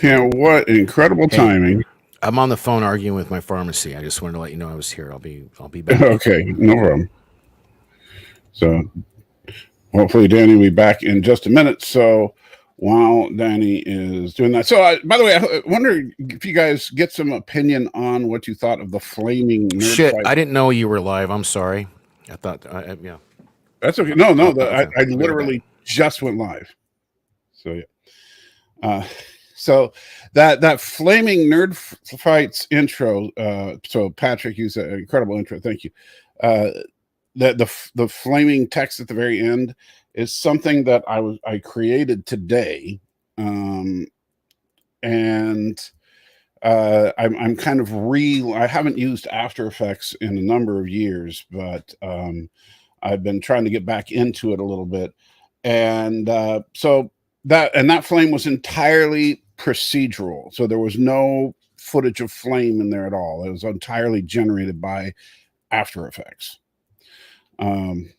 Yeah, what incredible Hey, timing. I'm on the phone arguing with my pharmacy. I just wanted to let you know I was here. I'll be back. Okay, no problem. So hopefully Danny will be back in just a minute. So while Danny is doing that, so by the way, I wonder if you guys get some opinion on what you thought of the flaming nerd Shit, fight. I didn't know you were live. I'm sorry. I thought, yeah. That's okay. No, no, Okay, I I'll be right back. literally just went live. So yeah. Uh, so that flaming nerd fights intro. So Patrick used an incredible intro. Thank you. Uh, the flaming text at the very end is something that I created today, um, and I'm kind of I haven't used After Effects in a number of years, but I've been trying to get back into it a little bit, and so that flame was entirely procedural, so there was no footage of flame in there at all. It was entirely generated by After Effects. Um,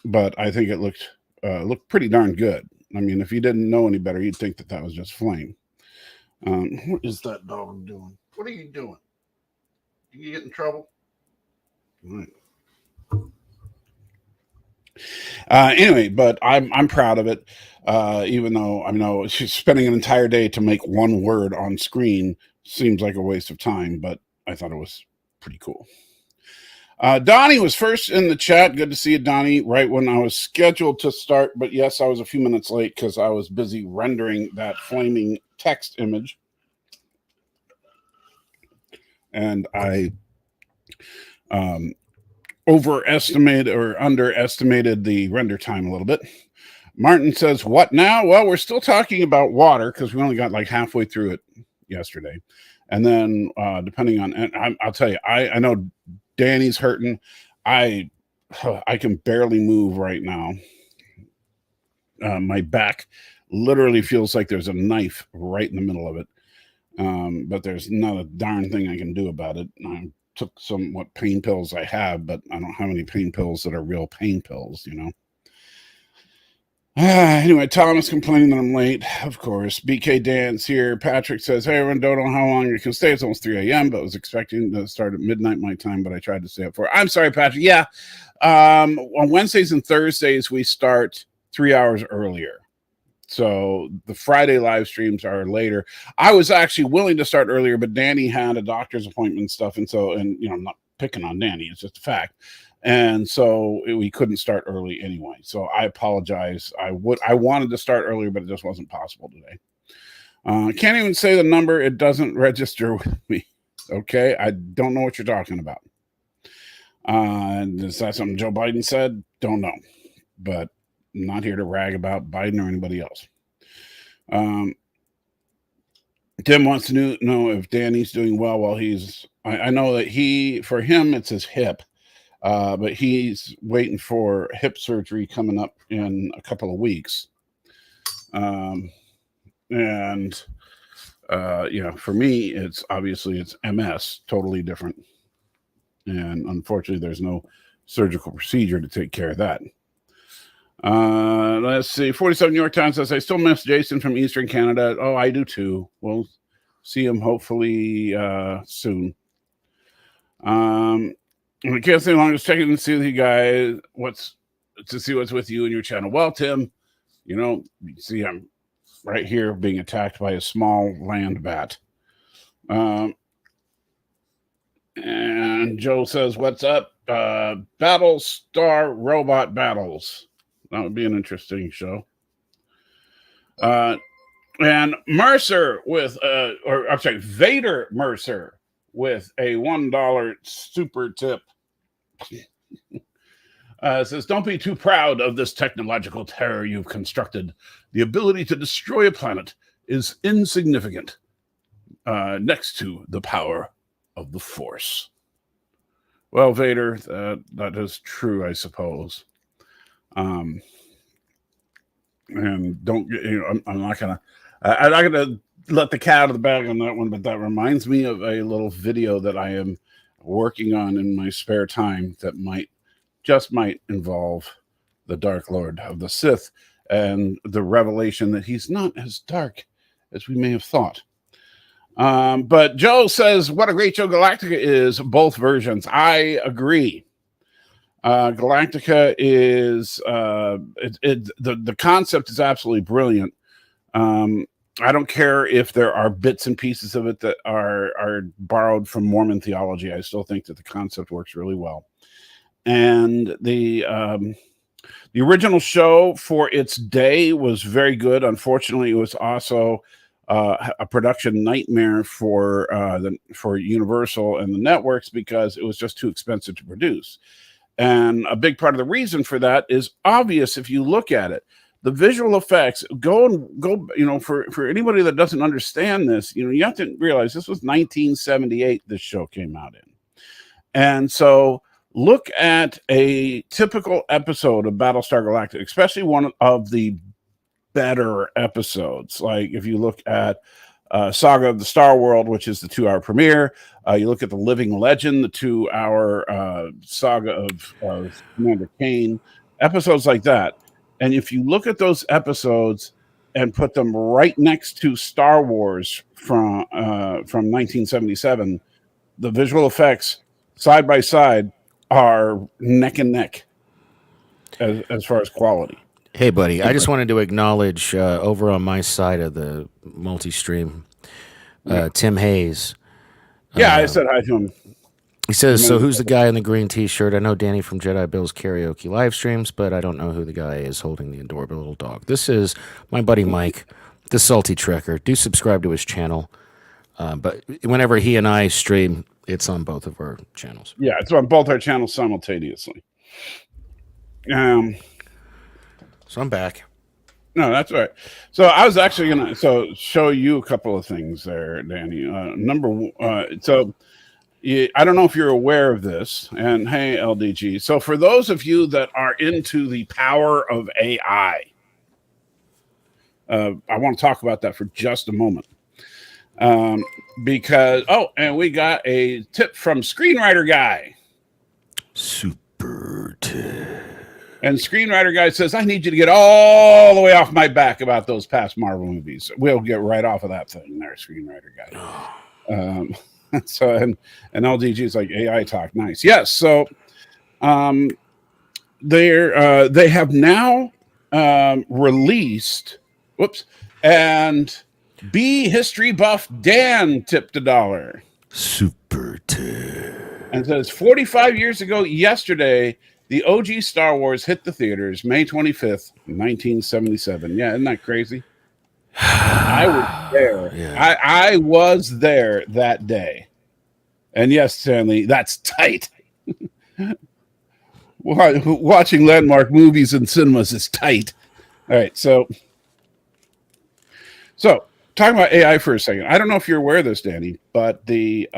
but I think it looked pretty darn good. I mean, if you didn't know any better, you'd think that that was just flame. What is that dog doing? What are you doing? You get in trouble? Right. Anyway, but I'm proud of it. Even though I know spending an entire day to make one word on screen seems like a waste of time, but I thought it was pretty cool. Donnie was first in the chat. Good to see you, Donnie, right when I was scheduled to start. But yes, I was a few minutes late because I was busy rendering that flaming text image. And I overestimated or underestimated the render time a little bit. Martin says, "What now?" Well, we're still talking about water because we only got like halfway through it yesterday. And then, depending on, and I'll tell you, I know Danny's hurting. I I can barely move right now. My back literally feels like there's a knife right in the middle of it. But there's not a darn thing I can do about it. I took some what pain pills I have, but I don't have any pain pills that are real pain pills, you know. Anyway, Thomas complaining that I'm late, of course. BK Dance here. Patrick says, "Hey, everyone, don't know how long you can stay. It's almost 3 a.m., but I was expecting to start at midnight my time, but I tried to stay up for." I'm sorry, Patrick. Yeah. On Wednesdays and Thursdays, we start 3 hours earlier. So the Friday live streams are later. I was actually willing to start earlier, but Danny had a doctor's appointment and stuff. And so, and you know, I'm not picking on Danny, it's just a fact. And so we couldn't start early anyway. So I apologize. I wanted to start earlier, but it just wasn't possible today. Can't even say the number. It doesn't register with me. Okay. I don't know what you're talking about. Is that something Joe Biden said? Don't know. But I'm not here to rag about Biden or anybody else. Tim wants to know if Danny's doing well while he's. I know that for him, it's his hip, but he's waiting for hip surgery coming up in a couple of weeks. And for me, it's MS, totally different. And unfortunately, there's no surgical procedure to take care of that. Let's see. 47 New York Times says, "I still miss Jason from Eastern Canada." Oh, I do too. We'll see him hopefully soon. I can't stay long. Just checking to see you guys. What's with you and your channel. Well, Tim, you see I'm right here being attacked by a small land bat. And Joe says, "What's up? Battlestar Robot Battles." That would be an interesting show. And Mercer Vader Mercer with a $1 super tip. Says, "Don't be too proud of this technological terror you've constructed. The ability to destroy a planet is insignificant next to the power of the Force." Well, Vader, that is true, I suppose. And don't I'm not gonna let the cat out of the bag on that one, but that reminds me of a little video that I am working on in my spare time that might involve the Dark Lord of the Sith and the revelation that he's not as dark as we may have thought. But Joe says, what a great show Galactica is, both versions. I agree. Galactica is the concept is absolutely brilliant. I don't care if there are bits and pieces of it that are borrowed from Mormon theology. I still think that the concept works really well. And the original show for its day was very good. Unfortunately, it was also a production nightmare for Universal and the networks because it was just too expensive to produce. And a big part of the reason for that is obvious if you look at it. The visual effects go, for anybody that doesn't understand this, you have to realize this was 1978 this show came out in. And so look at a typical episode of Battlestar Galactica, especially one of the better episodes. Like if you look at Saga of the Star World, which is the 2-hour premiere, you look at The Living Legend, the 2-hour saga of Commander Kane, episodes like that. And if you look at those episodes and put them right next to Star Wars from 1977, the visual effects side by side are neck and neck as far as quality. Hey, buddy, I just wanted to acknowledge over on my side of the multi-stream, Tim Hayes. Yeah, I said hi to him. He says, so who's the guy in the green T-shirt? I know Danny from Jedi Bill's karaoke live streams, but I don't know who the guy is holding the adorable little dog. This is my buddy Mike, the Salty Trekker. Do subscribe to his channel. But whenever he and I stream, it's on both of our channels. Yeah, it's on both our channels simultaneously. So I'm back. No, that's right. So I was actually going to show you a couple of things there, Danny. I don't know if you're aware of this, and hey, LDG. So for those of you that are into the power of AI, I want to talk about that for just a moment. And we got a tip from Screenwriter Guy. Super tip. And Screenwriter Guy says, I need you to get all the way off my back about those past Marvel movies. We'll get right off of that thing there, Screenwriter Guy. So and LDG is like AI talk, nice. Yes, so they have now released and B history buff Dan tipped $1. Super tip. And says 45 years ago yesterday, the OG Star Wars hit the theaters May 25th, 1977. Yeah, isn't that crazy? I was there. Yeah. I was there that day. And yes, Stanley, that's tight. Watching landmark movies in cinemas is tight. All right, so talking about AI for a second. I don't know if you're aware of this, Danny, but the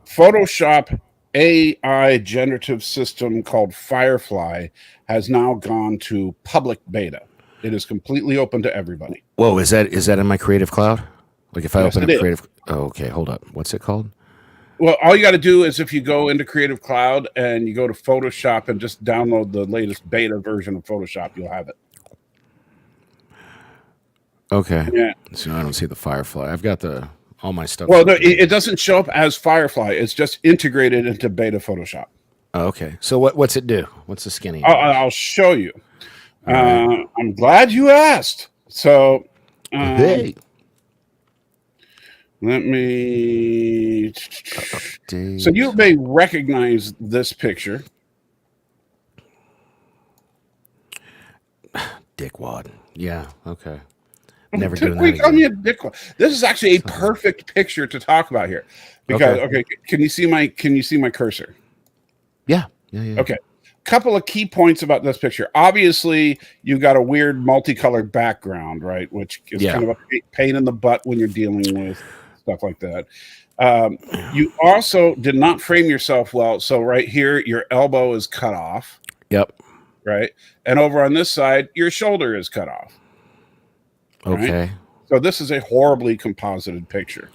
Photoshop AI generative system called Firefly has now gone to public beta. It is completely open to everybody. Whoa, is that in my Creative Cloud? Like if I open up Creative... Oh, okay, hold up. What's it called? Well, all you got to do is if you go into Creative Cloud and you go to Photoshop and just download the latest beta version of Photoshop, you'll have it. Okay. Yeah. So I don't see the Firefly. I've got all my stuff. Well, no, it doesn't show up as Firefly. It's just integrated into beta Photoshop. Oh, okay. So what's it do? What's the skinny? I'll show you. Right. I'm glad you asked. So, hey. Let me. So you may recognize this picture. Dickwad. Yeah. Okay. Never doing that again. Me a dickwad. This is actually a perfect picture to talk about here. Because okay, can you see my cursor? Yeah. Okay. Couple of key points about this picture. Obviously, you've got a weird multicolored background, right? Which is kind of a pain in the butt when you're dealing with stuff like that. You also did not frame yourself well. So right here, your elbow is cut off. Yep. Right. And over on this side, your shoulder is cut off. Okay. Right? So this is a horribly composited picture.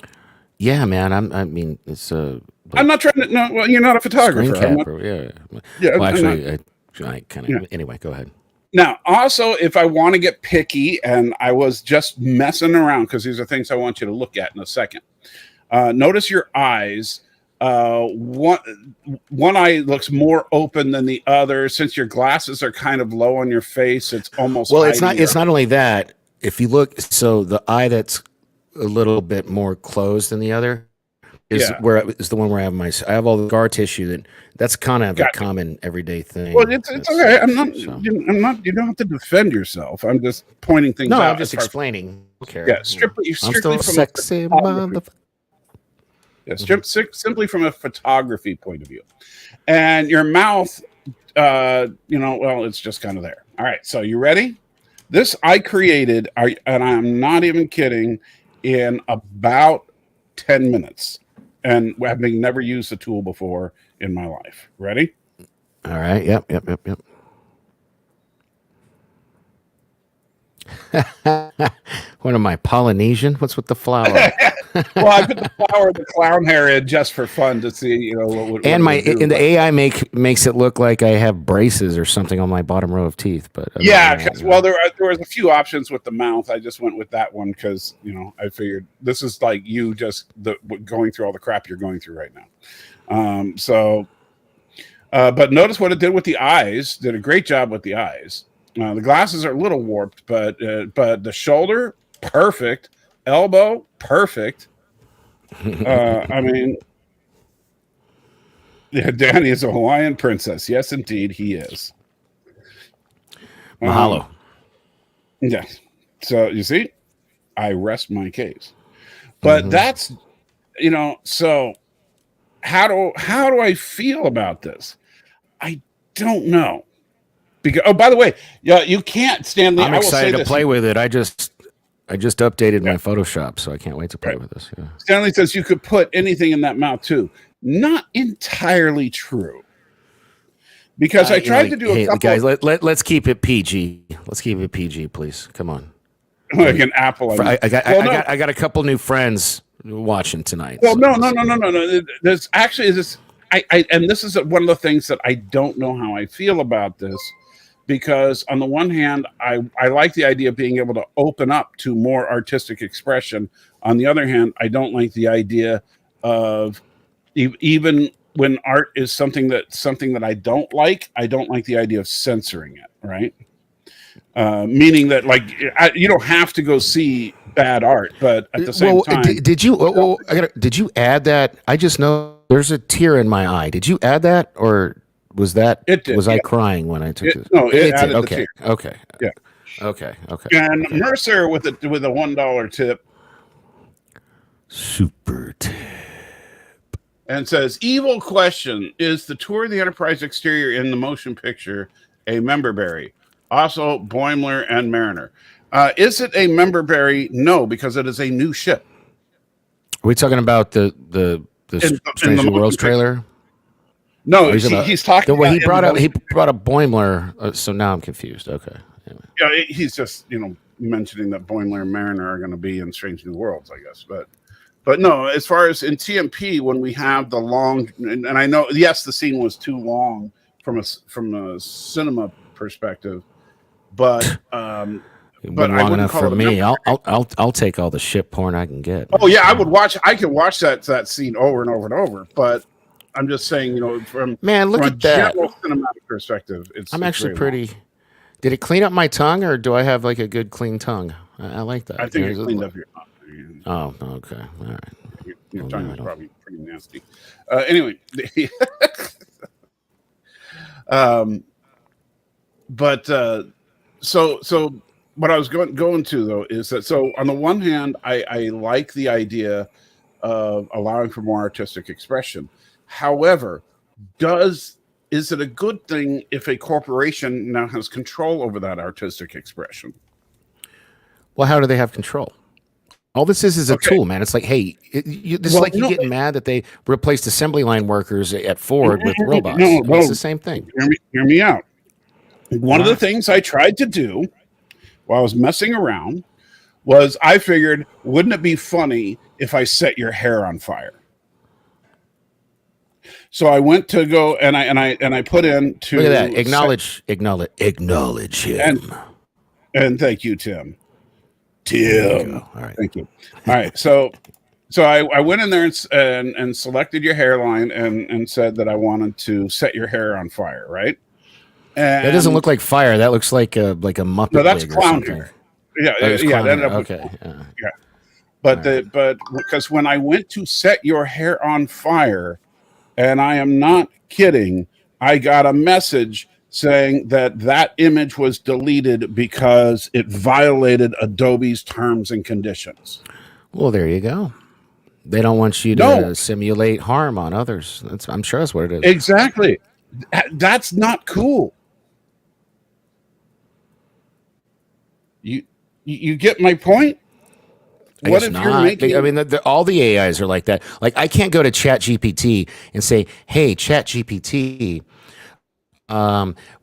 Yeah, man. I mean, it's a... I'm not trying to. No, well, you're not a photographer. Yeah. Well, actually, I kind of. Yeah. Anyway, go ahead. Now, also, if I want to get picky, and I was just messing around because these are things I want you to look at in a second. Notice your eyes. One eye looks more open than the other. Since your glasses are kind of low on your face, it's almost well. It's not only that. If you look, so the eye that's a little bit more closed than the other is the one where I have all the scar tissue that's kind of a common everything thing. Well, it's okay. I'm not. You don't have to defend yourself. I'm just pointing things out. No, I'm just explaining. Yeah, strictly from sexy simply from a photography point of view, and your mouth. Well, it's just kind of there. All right, so you ready? This I created, and I'm not even kidding, in about 10 minutes. And having never used the tool before in my life. Ready? All right. Yep. What am I, Polynesian? What's with the flower? Well, I put the flower of the clown hair in just for fun to see, what the AI makes it look like I have braces or something on my bottom row of teeth. But because there was a few options with the mouth. I just went with that one because I figured this is like you just going through all the crap you're going through right now. But notice what it did with the eyes. Did a great job with the eyes. The glasses are a little warped, but the shoulder perfect. Elbow, perfect. I mean, Danny is a Hawaiian princess. Yes, indeed, he is. Mahalo. Yes. So you see, I rest my case. But that's, so how do I feel about this? I don't know. Because by the way, you can't, Stanley. I'm excited to play with it. I just updated my Photoshop, so I can't wait to play with this. Yeah. Stanley says you could put anything in that mouth too. Not entirely true. Because I tried to do a couple. Guys, let's keep it PG. Let's keep it PG, please. Come on. Like an apple. I got a couple new friends watching tonight. Well, no. There's actually this. And this is one of the things that I don't know how I feel about this. Because on the one hand, I like the idea of being able to open up to more artistic expression. On the other hand, I don't like the idea of even when art is something that I don't like the idea of censoring it, right? Meaning that you don't have to go see bad art, but at the same time, did you add that? I just know there's a tear in my eye. Did you add that, or was that I crying when I took it? No, it did. Okay. Yeah. Okay. And Mercer with a $1 tip. Super tip. And says, evil question, is the tour of the Enterprise exterior in the motion picture a member berry? Also, Boimler and Mariner. Is it a member berry? No, because it is a new ship. Are we talking about the Strange New Worlds trailer? No, he's talking. Well, he brought a Boimler, so now I'm confused. Okay. Anyway. Yeah, he's just mentioning that Boimler and Mariner are going to be in Strange New Worlds, I guess. But no, as far as in TMP, when we have the long, and I know, yes, the scene was too long from a cinema perspective, but long enough for me. I'll take all the shit porn I can get. Oh yeah, I can watch that scene over and over and over. But I'm just saying, from look at that general cinematic perspective, I'm actually pretty. Long. Did it clean up my tongue, or do I have like a good clean tongue? I like that. I think it cleaned up your tongue. Oh, okay, all right. Your tongue is probably pretty nasty. Anyway, so what I was going to though is that, so on the one hand, I like the idea of allowing for more artistic expression. However, is it a good thing if a corporation now has control over that artistic expression? Well, how do they have control? All this is a tool, man. It's like, hey, you getting mad that they replaced assembly line workers at Ford with robots. No, it's the same thing. Hear me out. One of the things I tried to do while I was messing around was I figured, wouldn't it be funny if I set your hair on fire? So I went to go and I put in to Look at that. Acknowledge him. And thank you, Tim. There you go. All right. Thank you. All right. So I went in there and selected your hairline and said that I wanted to set your hair on fire, right? And that doesn't look like fire. That looks like a Muppet. No, that's wig clown or something. hair. Yeah, Clown that hair. Okay. Yeah. But because when I went to set your hair on fire, and I am not kidding, I got a message saying that image was deleted because it violated Adobe's terms and conditions. Well, there you go. They don't want you to simulate harm on others. I'm sure that's what it is. Exactly. That's not cool. You get my point? What if you're making? I mean, all the AIs are like that. Like, I can't go to ChatGPT and say, "Hey, ChatGPT,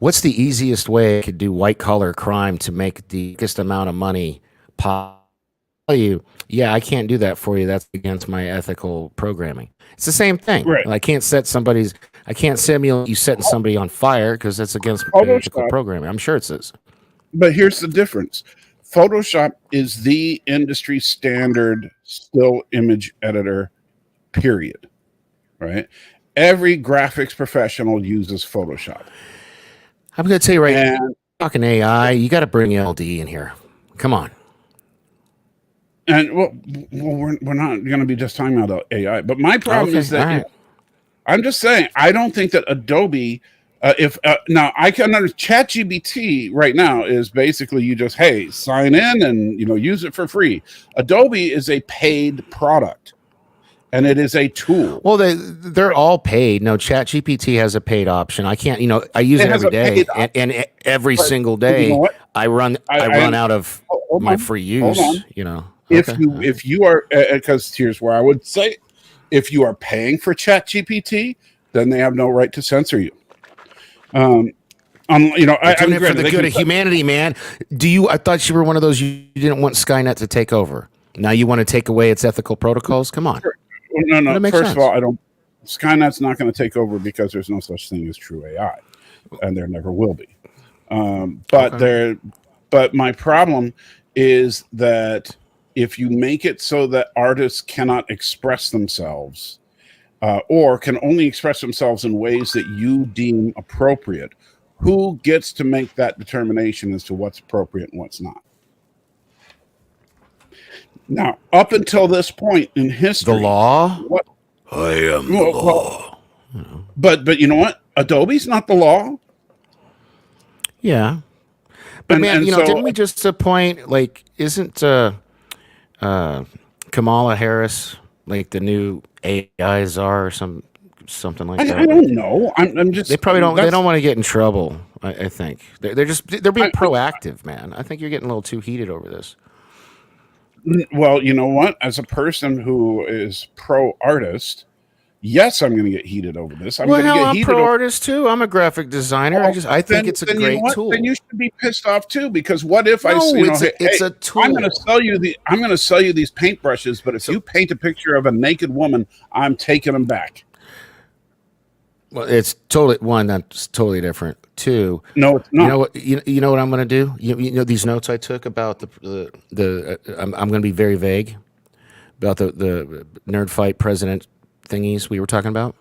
what's the easiest way I could do white collar crime to make the biggest amount of money?" Yeah, I can't do that for you. That's against my ethical programming. It's the same thing. Right. I can't simulate you setting somebody on fire because that's against ethical programming. I'm sure it says. But here's the difference. Photoshop is the industry standard still image editor, period. Right? Every graphics professional uses Photoshop. I'm going to tell you right now, talking AI, you got to bring LD in here. Come on. And well, we're not going to be just talking about AI, but my problem is that I'm just saying I don't think that Adobe, now I can understand ChatGPT right now is basically you just sign in and use it for free. Adobe is a paid product, and it is a tool. Well, they're all paid. No, ChatGPT has a paid option. I can't. I use it every day, and every single day I run out of my free use. If you are, because here's where I would say, if you are paying for ChatGPT, then they have no right to censor you. I'm for the good of humanity, man. I thought you were one of those you didn't want Skynet to take over. Now you want to take away its ethical protocols? Come on. No. First of all, Skynet's not going to take over because there's no such thing as true AI, and there never will be. But my problem is that if you make it so that artists cannot express themselves, or can only express themselves in ways that you deem appropriate, who gets to make that determination as to what's appropriate and what's not? Now, up until this point in history, the law. I am the law. But you know what? Adobe's not the law. Yeah, but man, didn't we just appoint isn't Kamala Harris like the new AI czar or something like that? I don't know. I'm just. They probably don't. They don't want to get in trouble. I think they're being proactive, man. I think you're getting a little too heated over this. Well, you know what? As a person who is pro artist, yes, I'm going to get heated over this. I'm pro artist too. I'm a graphic designer. I think it's a great tool. Then you should be pissed off too, because what if it's a tool. I'm going to sell you these paintbrushes, but if you paint a picture of a naked woman, I'm taking them back. Well, it's that's totally different. Two, no, it's not. You know what I'm going to do? You know these notes I took about I'm going to be very vague about the nerd fight president thingies we were talking about.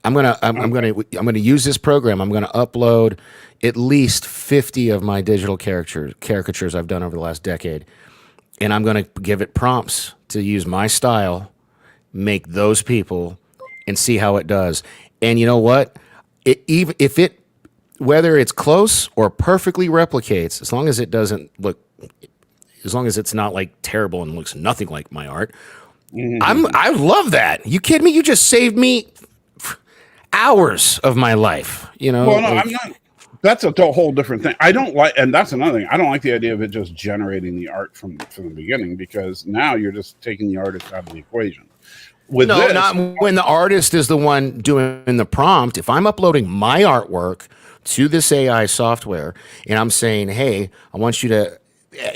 I'm gonna use this program. I'm gonna upload at least 50 of my digital caricatures I've done over the last decade, and I'm gonna give it prompts to use my style, make those people, and see how it does. And you know what? Whether it's close or perfectly replicates, as long as it's not like terrible and looks nothing like my art. I love that. You kidding me? You just saved me hours of my life. Well, no, I'm not. That's a whole different thing. I don't like, and that's another thing. I don't like the idea of it just generating the art from the beginning, because now you're just taking the artist out of the equation. Not when the artist is the one doing the prompt. If I'm uploading my artwork to this AI software and I'm saying, hey, I want you to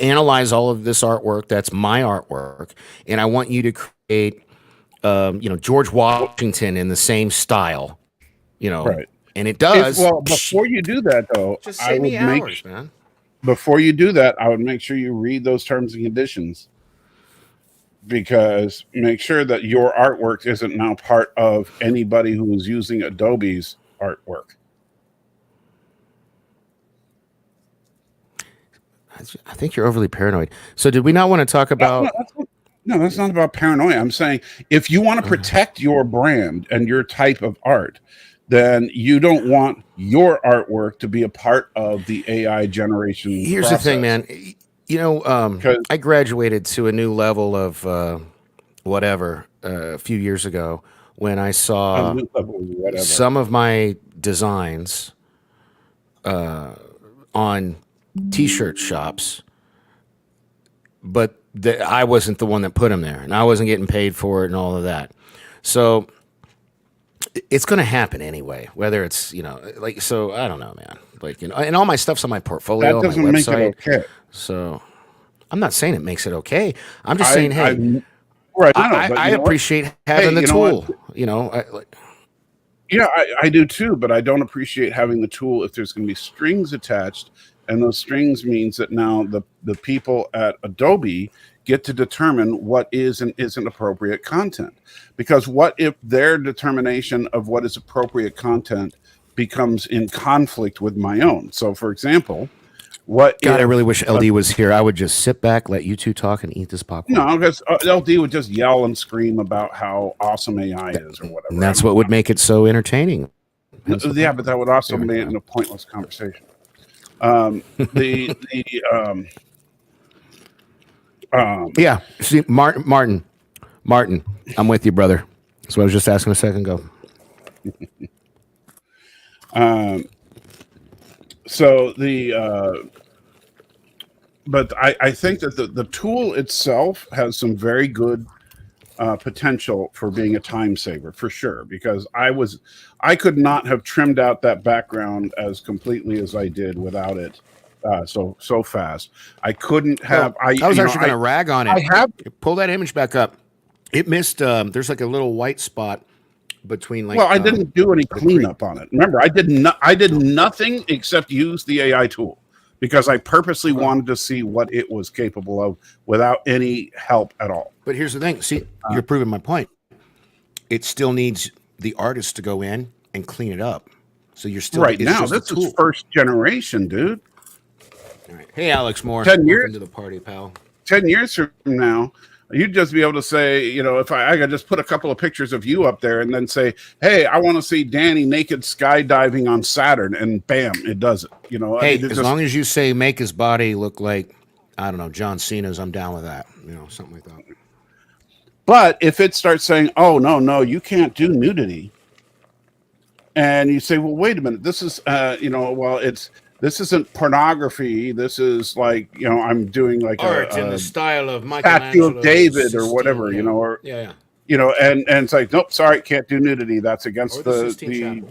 analyze all of this artwork that's my artwork, and I want you to create George Washington in the same style, Right. and it does. Before you do that, though, Just save me hours, man. Before you do that, I would make sure you read those terms and conditions, because make sure that your artwork isn't now part of anybody who is using Adobe's artwork. I think you're overly paranoid. So did we not want to talk about... No, that's not about paranoia. I'm saying if you want to protect your brand and your type of art, then you don't want your artwork to be a part of the AI generation Here's process. the thing, man. I graduated to a new level of a few years ago when I saw some of my designs on T-shirt shops, but I wasn't the one that put them there, and I wasn't getting paid for it and all of that. So it's going to happen anyway, whether it's, so I don't know, man. And all my stuff's on my portfolio, that doesn't on my website. Make it okay. So I'm not saying it makes it okay. I'm just saying, hey, I appreciate having the tool. I do too, but I don't appreciate having the tool if there's going to be strings attached, and those strings means that now the people at Adobe get to determine what is and isn't appropriate content. Because what if their determination of what is appropriate content becomes in conflict with my own? So, for example, I really wish LD was here. I would just sit back, let you two talk, and eat this popcorn. No, because LD would just yell and scream about how awesome AI is or whatever. And that's what would make it so entertaining. Yeah, but that would also make it a pointless conversation. See, Martin, I'm with you, brother. That's what I was just asking a second ago. But I think that the tool itself has some very good potential for being a time saver, for sure, because I could not have trimmed out that background as completely as I did without it so fast. I couldn't have. I was actually going to rag on it. Pull that image back up. It missed. There's like a little white spot between I didn't do any cleanup on it. Remember, I did nothing except use the AI tool, because I purposely wanted to see what it was capable of without any help at all. But here's the thing. See, you're proving my point. It still needs the artist to go in and clean it up. So you're still right now. This is first generation, dude. All right. Hey, Alex Moore. 10 years into the party, pal. 10 years from now, you'd just be able to say, if I could just put a couple of pictures of you up there and then say, hey, I want to see Danny naked skydiving on Saturn, and bam, it does it. Hey, as long as you say make his body look like, I don't know, John Cena's, I'm down with that. Something like that. But if it starts saying, oh, no, you can't do nudity, and you say, well, wait a minute, this is, this isn't pornography. This is like, I'm doing like art in the style of Michelangelo, statue of David or whatever, and it's like, nope, sorry, can't do nudity. That's against the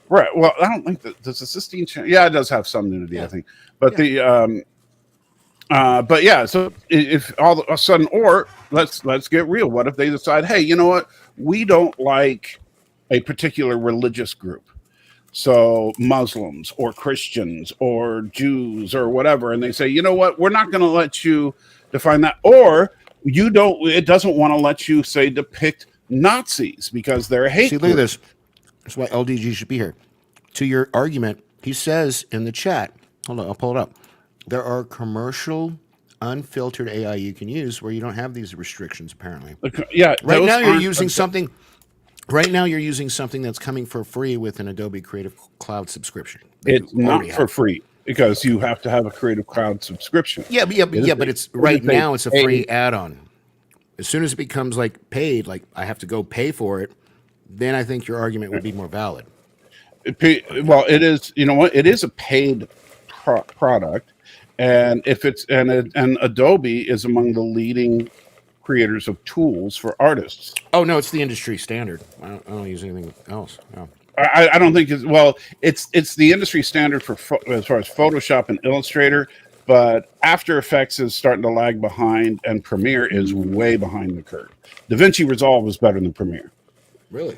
right. Well, I don't think that does the Sistine Chapel. Yeah, it does have some nudity, I think, but but yeah. So if all of a sudden, or let's get real. What if they decide, hey, you know what? We don't like a particular religious group. So Muslims or Christians or Jews or whatever. And they say, you know what, we're not going to let you define that. Or it doesn't want to let you say depict Nazis because they're hate. See, look at this. That's why LDG should be here. To your argument, he says in the chat, hold on, I'll pull it up. There are commercial, unfiltered AI you can use where you don't have these restrictions, apparently. Yeah. Right now you're using something. Right now, you're using something that's coming for free with an Adobe Creative Cloud subscription. It's not for free because you have to have a Creative Cloud subscription. But it's right now. It's a free add-on. As soon as it becomes like paid, like I have to go pay for it, then I think your argument would be more valid. It is. You know what? It is a paid product, and if it's and Adobe is among the leading creators of tools for artists. Oh no, it's the industry standard. I don't use anything else. No. I don't think it's the industry standard for as far as Photoshop and Illustrator. but After Effects is starting to lag behind, and Premiere is way behind the curve. DaVinci Resolve is better than Premiere. Really?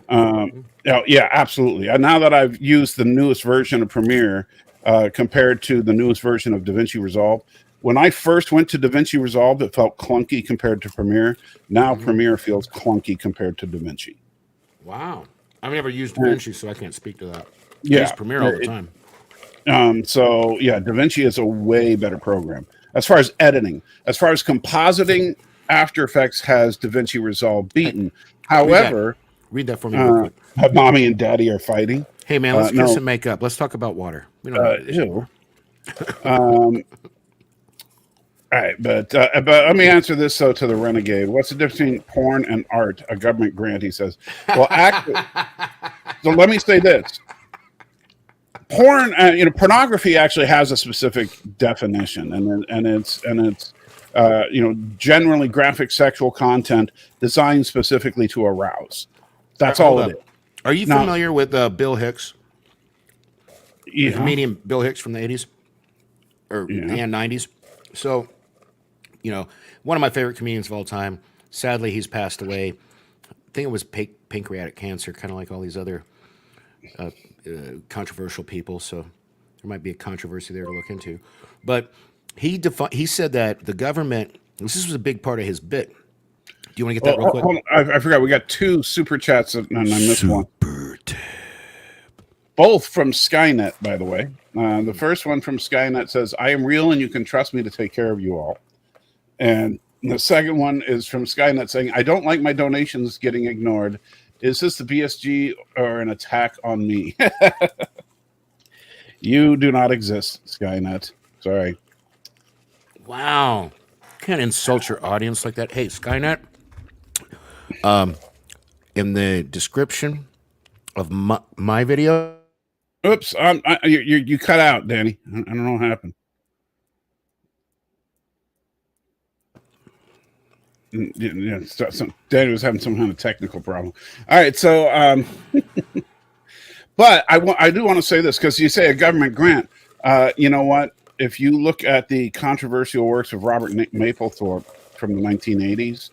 Yeah, absolutely. And now that I've used the newest version of Premiere compared to the newest version of DaVinci Resolve, when I first went to DaVinci Resolve, it felt clunky compared to Premiere. Now Premiere feels clunky compared to DaVinci. Wow. I've never used DaVinci, so I can't speak to that. Yeah. I use Premiere all the time. So yeah, DaVinci is a way better program. As far as editing, as far as compositing, After Effects has DaVinci Resolve beaten. However, read that for me real quick. Mommy and Daddy are fighting. Hey man, let's kiss and make up. Let's talk about water. We don't Ew. All right, but let me answer this though to the renegade. What's the difference between porn and art? A government grant, he says. Well, actually, so let me say this: porn, pornography actually has a specific definition, and it's generally graphic sexual content designed specifically to arouse. That's all it is. Are you familiar with Bill Hicks? Yeah. The comedian Bill Hicks from the 80s and 90s. So, one of my favorite comedians of all time. Sadly, he's passed away. I think it was pancreatic cancer, kind of like all these other controversial people. So there might be a controversy there to look into. But he said that the government, this was a big part of his bit. Do you want to get that real quick? Hold on. I forgot. We got 2 super chats, and I missed one. Super tip. Both from Skynet, by the way. The first one from Skynet says, "I am real, and you can trust me to take care of you all." And the second one is from Skynet saying, "I don't like my donations getting ignored. Is this the BSG or an attack on me?" You do not exist, Skynet. Sorry. Wow. You can't insult your audience like that. Hey, Skynet, in the description of my video. Oops, you cut out, Danny. I don't know what happened. Yeah, Danny was having some kind of technical problem. All right, so but I do want to say this because you say a government grant. You know what? If you look at the controversial works of Robert Mapplethorpe from the 1980s,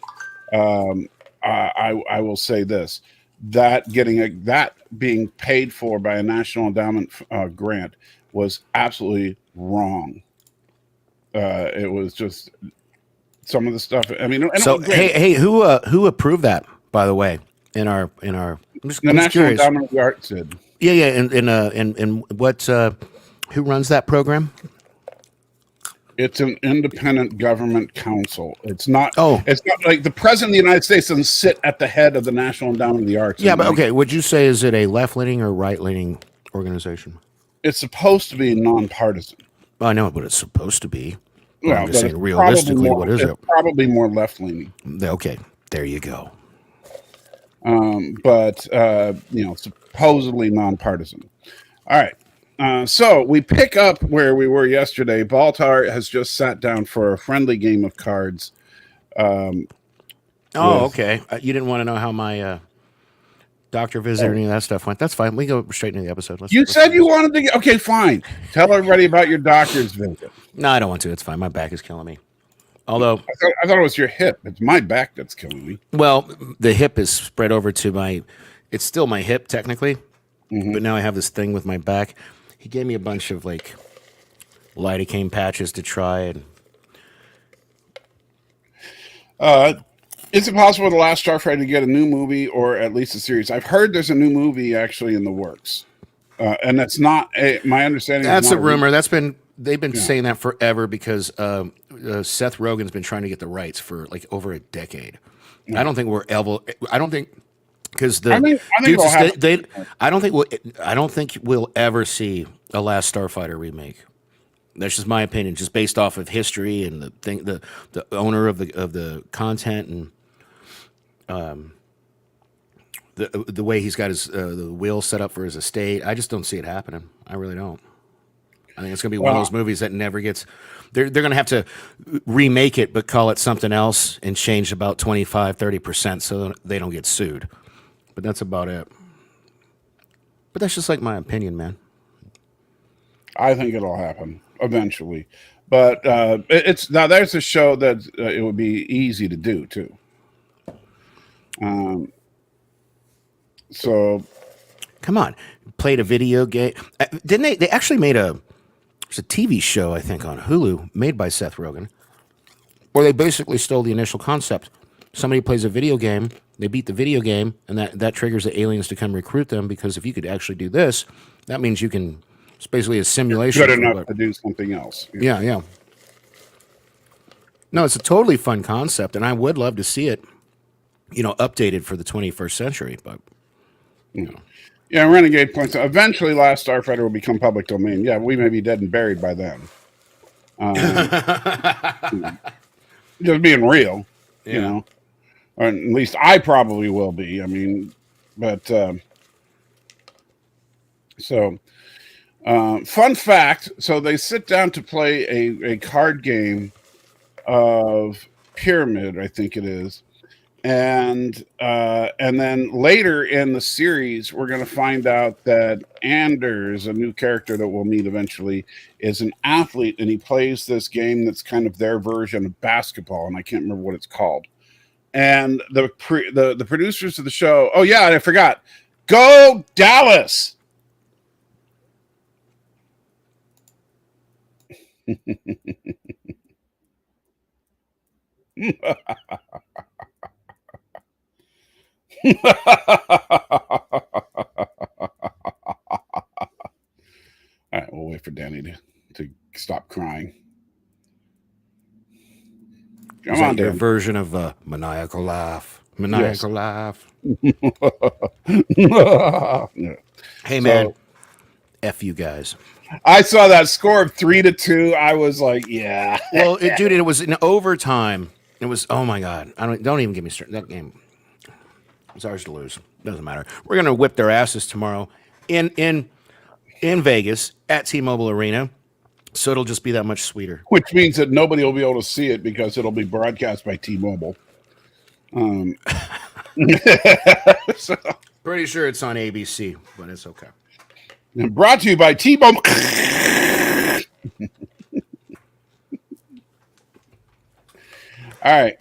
I will say this: that being paid for by a national endowment grant was absolutely wrong. It was just some of the stuff. I mean, so hey, who approved that? By the way, in our, the National Endowment of the Arts did. Yeah, and what? Who runs that program? It's an independent government council. It's not. It's not like the president of the United States doesn't sit at the head of the National Endowment of the Arts. Yeah, but okay. Would you say is it a left-leaning or right-leaning organization? It's supposed to be nonpartisan. I know what it's supposed to be. Well, I'm just saying, realistically, what is it? Probably more left-leaning. Okay, there you go. But supposedly nonpartisan. All right. So we pick up where we were yesterday. Baltar has just sat down for a friendly game of cards. Okay. You didn't want to know how my doctor visit or any of that stuff went. That's fine. We go straight into the episode. You said you wanted to get... Okay, fine. Tell everybody about your doctor's visit. No, I don't want to. It's fine. My back is killing me. Although... I thought it was your hip. It's my back that's killing me. Well, the hip is spread over to my... It's still my hip, technically. Mm-hmm. But now I have this thing with my back. He gave me a bunch of lidocaine patches to try, and is it possible The Last Starfighter to get a new movie or at least a series? I've heard there's a new movie actually in the works, and that's not my understanding. That's a rumor. They've been saying that forever because Seth Rogen's been trying to get the rights for over a decade. Yeah. I don't think we're ever. I don't think. Because I don't think we'll ever see a Last Starfighter remake. That's just my opinion, just based off of history and the owner of the content and the way he's got his the will set up for his estate. I just don't see it happening. I really don't. I think it's going to be one of those movies that never gets. They're going to have to remake it, but call it something else and change about 25-30% so they don't get sued. But that's about it. But that's just my opinion, man. I think it'll happen. eventually. But it's now there's a show that it would be easy to do too. So come on, played a video game. Didn't they? They actually made there's a TV show, I think, on Hulu made by Seth Rogen, where they basically stole the initial concept. Somebody plays a video game, they beat the video game, and that triggers the aliens to come recruit them, because if you could actually do this, that means you can. It's basically a simulation. Good enough to do something else. Yeah, yeah. No, it's a totally fun concept, and I would love to see it, updated for the 21st century. But yeah, Renegade points out, eventually Last Starfighter will become public domain. Yeah, we may be dead and buried by then. Just being real, or at least I probably will be. I mean, but so. Fun fact, so they sit down to play a card game of Pyramid, I think it is. And then later in the series, we're going to find out that Anders, a new character that we'll meet eventually, is an athlete, and he plays this game that's kind of their version of basketball, and I can't remember what it's called. And the producers of the show, oh yeah, I forgot, go Dallas! All right, we'll wait for Danny to stop crying. Come on, your version of a maniacal laugh. Maniacal laugh. Hey, man. F you guys. I saw that score of 3-2. I was like, yeah. Well, dude, it was in overtime. It was, oh my God. Don't even get me started. That game was ours to lose. Doesn't matter. We're gonna whip their asses tomorrow in Vegas at T-Mobile Arena. So it'll just be that much sweeter. Which means that nobody will be able to see it because it'll be broadcast by T-Mobile. So. Pretty sure it's on ABC, but it's okay. And brought to you by T-Mobile. All right.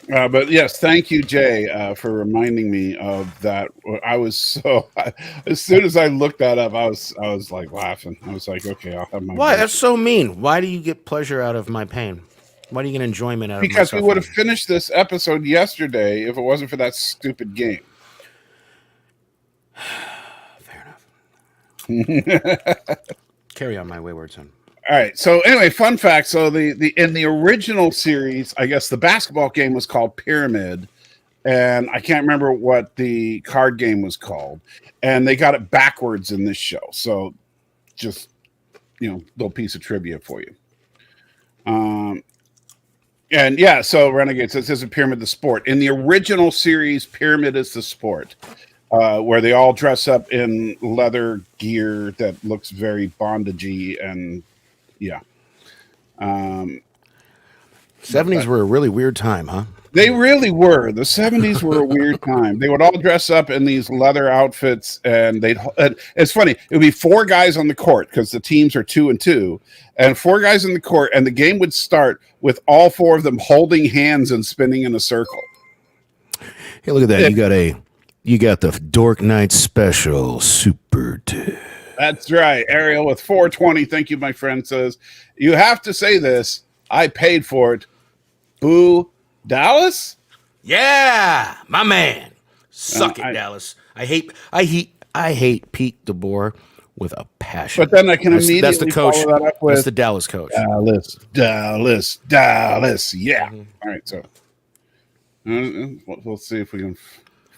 But yes, thank you, Jay, for reminding me of that. I was so as soon as I looked that up, I was like laughing. I was like, okay, I'll have my. Why? That's so mean. Why do you get pleasure out of my pain? Why do you get enjoyment out of my Because we would have finished this episode yesterday if it wasn't for that stupid game. Fair enough. Carry on, my wayward son. All right. So anyway, fun fact. So the in the original series, I guess the basketball game was called Pyramid, and I can't remember what the card game was called. And they got it backwards in this show. So just little piece of trivia for you. And yeah, so Renegades, it says Pyramid the sport. In the original series, Pyramid is the sport. Where they all dress up in leather gear that looks very bondagey and yeah. 70s were a really weird time, huh? They really were. The 70s were a weird time. They would all dress up in these leather outfits, and it's funny. It would be 4 guys on the court because the teams are 2-2, and 4 guys in the court, and the game would start with all 4 of them holding hands and spinning in a circle. Hey, look at that. You got the Dork Knight special Super 2. That's right. Ariel with 420. Thank you, my friend, says, you have to say this. I paid for it. Boo, Dallas? Yeah, my man. Suck it, Dallas. I hate Pete DeBoer with a passion. But then I can immediately that's the coach. Follow that up with that's the Dallas coach. Dallas. Yeah. All right, so we'll see if we can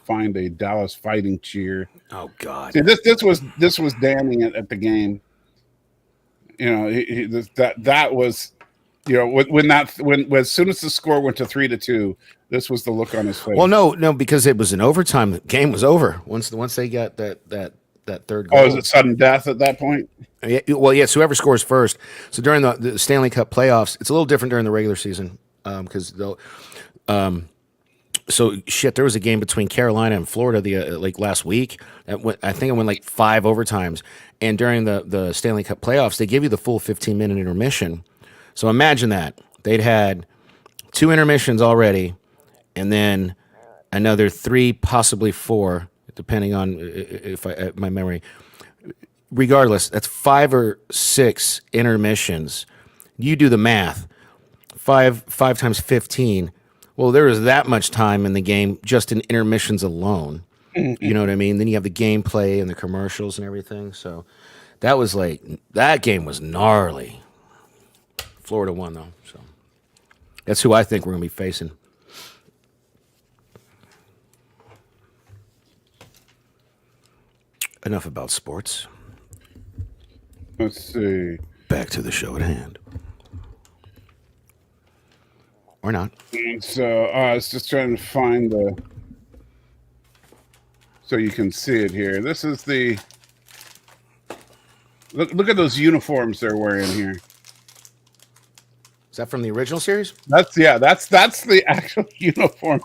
find a Dallas fighting cheer. Oh God! See, this was Danny at the game. That was, when as soon as the score went to 3-2, this was the look on his face. Well, no, because it was an overtime. The game was over once they got that third goal. Oh, is it sudden death at that point? Yeah, well, yes. Whoever scores first. So during the Stanley Cup playoffs, it's a little different during the regular season because they'll. So shit, there was a game between Carolina and Florida like last week. I think it went like 5 overtimes, and during the Stanley Cup playoffs, they give you the full 15-minute intermission. So imagine that they'd had 2 intermissions already, and then another 3, possibly 4, depending on if my memory. Regardless, that's 5 or 6 intermissions. You do the math. 5 times 15. Well, there was that much time in the game just in intermissions alone. You know what I mean? Then you have the gameplay and the commercials and everything. So that game was gnarly. Florida won though, so that's who I think we're gonna be facing. Enough about sports. Let's see. Back to the show at hand. Or not. And so I was just trying to find so you can see it here. This is the look at those uniforms they're wearing here. Is that from the original series? That's the actual uniforms.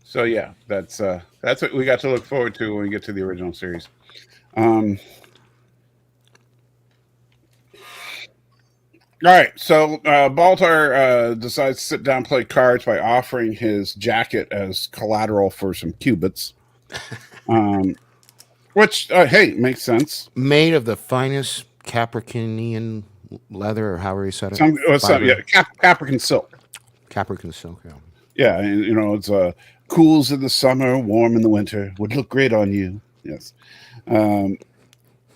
So yeah, that's what we got to look forward to when we get to the original series. All right, so Baltar decides to sit down and play cards by offering his jacket as collateral for some cubits, which, hey, makes sense. Made of the finest Capricornian leather, or however you said it. Capricorn silk. Capricorn silk, yeah. Yeah, and it's cools in the summer, warm in the winter, would look great on you. Yes. And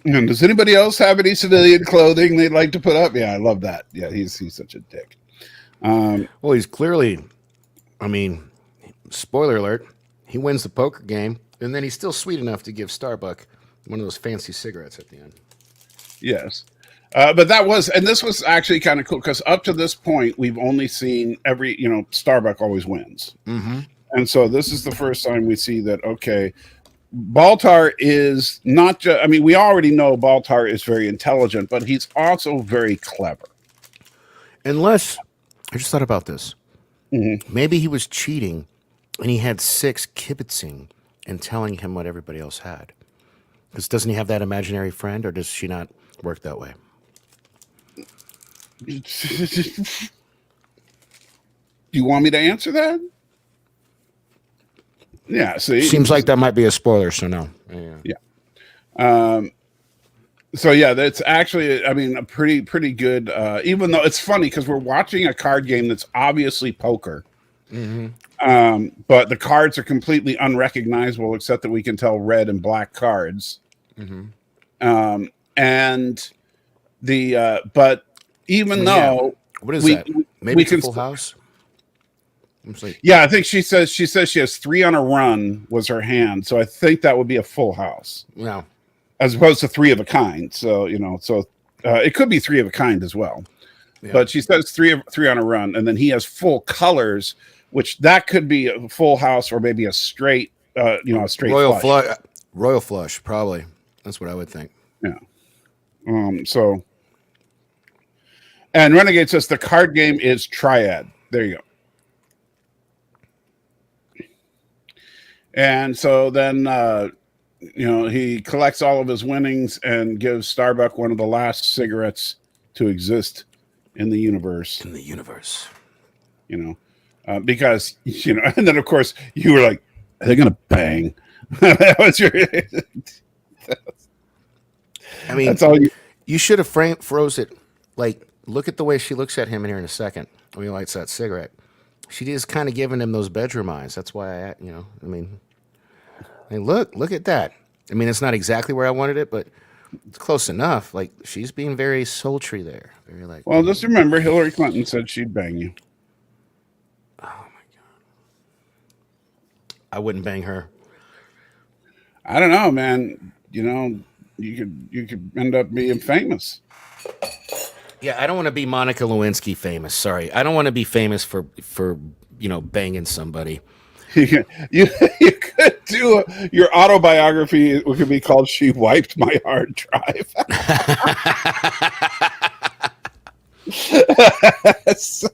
does anybody else have any civilian clothing they'd like to put up? Yeah, I love that. Yeah, he's such a dick. Well, he's clearly, I mean, spoiler alert, he wins the poker game, and then he's still sweet enough to give Starbuck one of those fancy cigarettes at the end. Yes. But this was actually kind of cool because up to this point, we've only seen Starbuck always wins. Mm-hmm. And so this is the first time we see that, okay, Baltar is not just, I mean, we already know Baltar is very intelligent, but he's also very clever. Unless, I just thought about this. Mm-hmm. Maybe he was cheating and he had 6 kibitzing and telling him what everybody else had. Because doesn't he have that imaginary friend, or does she not work that way? Do you want me to answer that? Yeah, see, seems like that might be a spoiler, so no. Yeah. So yeah, that's actually, I mean, a pretty good. Even though it's funny because we're watching a card game that's obviously poker, but the cards are completely unrecognizable except that we can tell red and black cards. And the but even though what is that? Maybe it's a full house. Yeah, I think she says she has 3 on a run was her hand, so I think that would be a full house. Yeah, as opposed to 3 of a kind. So it could be 3 of a kind as well. Yeah. But she says 3 on a run, and then he has full colors, which that could be a full house or maybe a straight, a straight royal flush, probably. That's what I would think. Yeah. So, and Renegade says the card game is Triad. There you go. And so then, he collects all of his winnings and gives Starbuck one of the last cigarettes to exist in the universe. Because, and then of course you were like, are they going to bang? That was your. I mean, that's all you should have froze it. Like, look at the way she looks at him in here in a second when he lights that cigarette. She is kind of giving him those bedroom eyes. That's why look at that. I mean, it's not exactly where I wanted it, but it's close enough. Like, she's being very sultry there. Very like. Well, just remember, Hillary Clinton said she'd bang you. Oh my god! I wouldn't bang her. I don't know, man. You could end up being famous. Yeah, I don't want to be Monica Lewinsky famous. Sorry, I don't want to be famous for banging somebody. you could do your autobiography. It could be called "She Wiped My Hard Drive." So,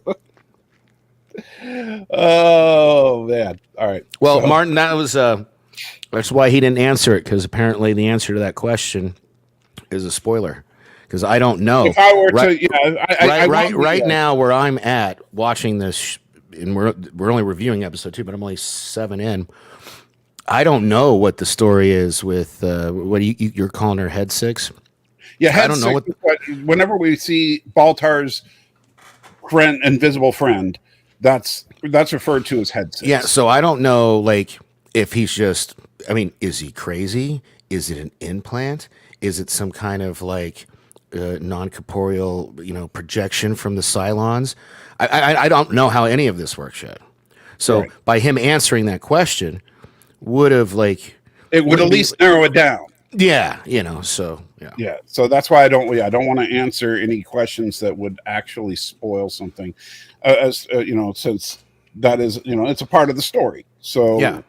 oh man! All right. Well, So, Martin, that's why he didn't answer it, because apparently the answer to that question is a spoiler. Because I don't know. if I were Right, to, yeah, I right now where I'm at watching this, and we're only reviewing episode 2, but I'm only 7 in. I don't know what the story is with what you're calling her Head Six. Yeah, I don't know what. Whenever we see Baltar's friend, invisible friend, that's referred to as Head Six. Yeah, so I don't know, like, if he's just. I mean, is he crazy? Is it an implant? Is it some kind of like non-corporeal, projection from the Cylons? I don't know how any of this works yet. So Right. by him answering that question, would have like It would at least narrow it down. Yeah. So yeah. Yeah. So that's why I don't want to answer any questions that would actually spoil something, since that is, it's a part of the story. So Yeah.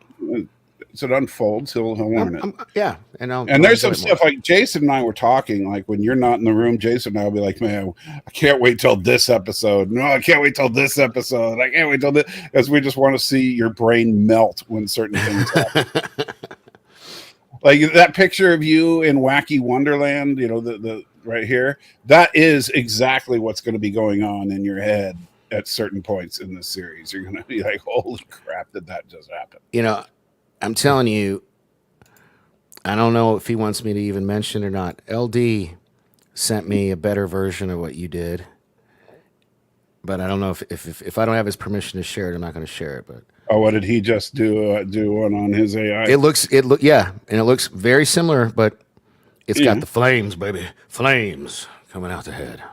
as it unfolds, he'll learn it. Yeah. And there's some stuff like Jason and I were talking, like when you're not in the room, Jason and I will be like, man, I can't wait till this episode. No, I can't wait till this episode. I can't wait till this, because we just want to see your brain melt when certain things happen. Like that picture of you in Wacky Wonderland, the right here, that is exactly what's going to be going on in your head at certain points in this series. You're going to be like, holy crap, did that just happen? I'm telling you, I don't know if he wants me to even mention it or not. LD sent me a better version of what you did, but I don't know if I don't have his permission to share it, I'm not going to share it. But what did he just do one on his AI? It looks very similar, but it's got the flames, baby, flames coming out the head,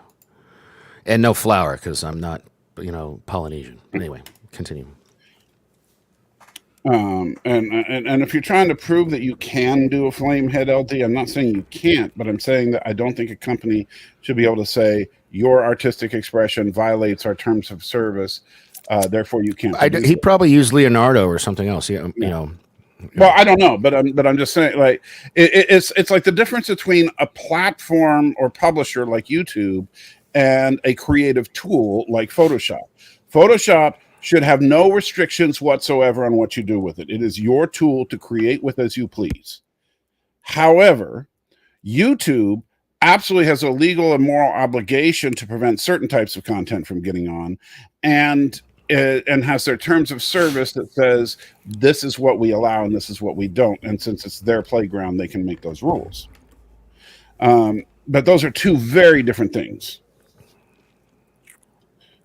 and no flower because I'm not, Polynesian. Anyway, continue. And if you're trying to prove that you can do a flame head LD, I'm not saying you can't, but I'm saying that I don't think a company should be able to say your artistic expression violates our terms of service, therefore you can't. He probably used Leonardo or something else. Yeah. Well, I don't know, but I'm just saying, like, it's like the difference between a platform or publisher like YouTube and a creative tool like Photoshop. Photoshop should have no restrictions whatsoever on what you do with it. It is your tool to create with as you please. However, YouTube absolutely has a legal and moral obligation to prevent certain types of content from getting on, and has their terms of service that says this is what we allow and this is what we don't. And since it's their playground, they can make those rules. But those are two very different things.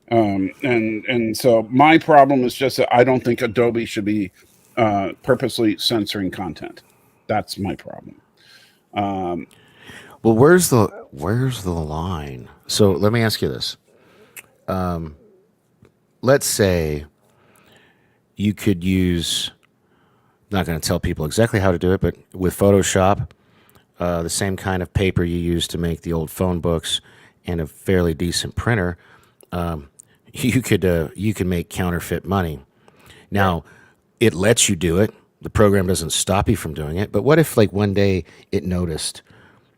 And so my problem is just that I don't think Adobe should be purposely censoring content. That's my problem. Well, where's the line? So let me ask you this. Let's say you could use, I'm not going to tell people exactly how to do it, but with Photoshop, the same kind of paper you use to make the old phone books and a fairly decent printer, you can make counterfeit money. Now, it lets you do it. The program doesn't stop you from doing it. But what if, like, one day it noticed,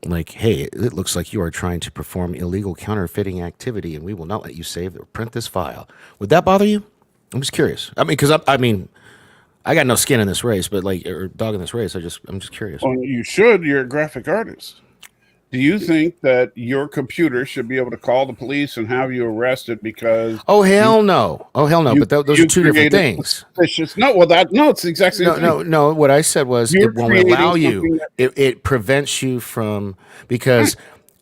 like, hey, it looks like you are trying to perform illegal counterfeiting activity, and we will not let you save or print this file. Would that bother you? I'm just curious. I mean, because I got no skin in this race, but or dog in this race. I'm just curious. Well, you should. You're a graphic artist. Do you think that your computer should be able to call the police and have you arrested because? Oh hell no! But those are two different things. No, it's the exact same thing. No. What I said was it won't allow you. It prevents you from, because